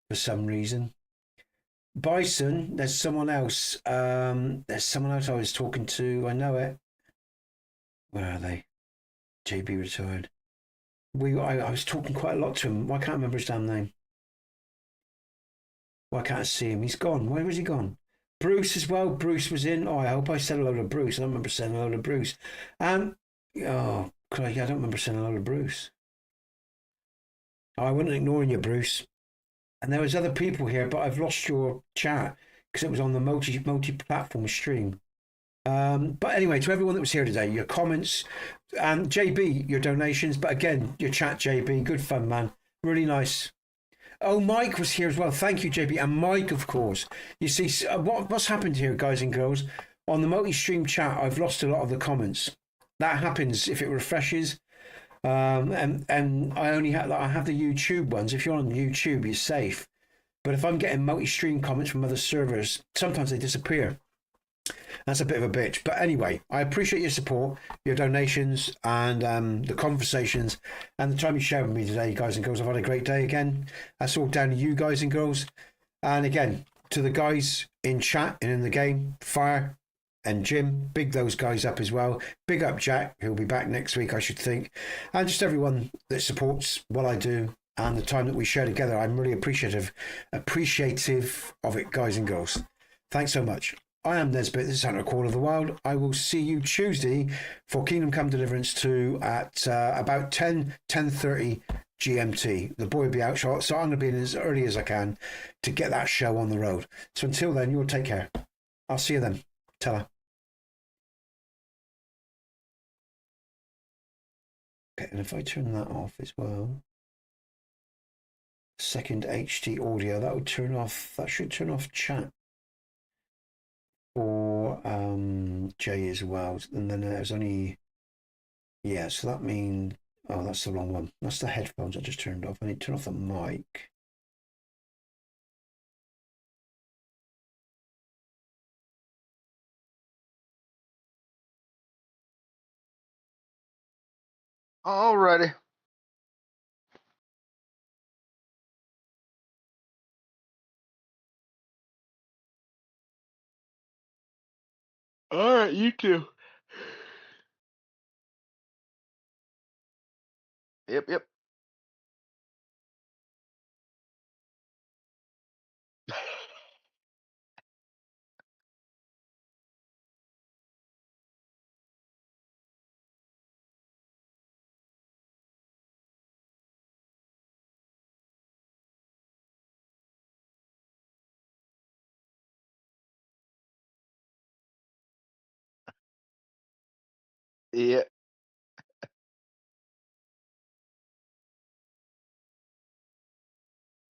for some reason. Bison, there's someone else. There's someone else I was talking to. I know it. Where are they? JB retired. I was talking quite a lot to him. Why can't I remember his damn name? Why can't I see him? He's gone. Where was he gone? Bruce as well. Bruce was in. Oh, I hope I said hello to Bruce. I don't remember saying hello to Bruce. And oh, I don't remember saying hello to Bruce. Oh, I wasn't ignoring you, Bruce. And there was other people here, but I've lost your chat because it was on the multi-platform stream. But anyway, to everyone that was here today, your comments and JB, your donations, but again, your chat, JB, good fun, man. Really nice. Oh, Mike was here as well. Thank you, JB. And Mike, of course. You see, what's happened here, guys and girls? On the multi-stream chat, I've lost a lot of the comments. That happens if it refreshes. And I have the YouTube ones. If you're on YouTube, you're safe. But if I'm getting multi-stream comments from other servers, sometimes they disappear. That's a bit of a bitch. But anyway, I appreciate your support, your donations, and the conversations, and the time you shared with me today, guys and girls. I've had a great day again. That's all down to you, guys and girls. And again, to the guys in chat and in the game, Fire and Jim, big those guys up as well. Big up Jack, who'll be back next week, I should think. And just everyone that supports what I do and the time that we share together. I'm really appreciative of it, guys and girls. Thanks so much. I am Nesbit. This is Hunter Call of the Wild. I will see you Tuesday for Kingdom Come Deliverance 2 at about 10:30 GMT. The boy will be out, so I'm going to be in as early as I can to get that show on the road. So until then, you'll take care. I'll see you then. Tell her. Okay, and if I turn that off as well, second HD audio, that would turn off. That should turn off chat for Jay as well. And then there's only, yeah, so that means, oh, that's the wrong one. That's the headphones I just turned off. I need to turn off the mic.
Alrighty. All right, you too. Yep. Yeah.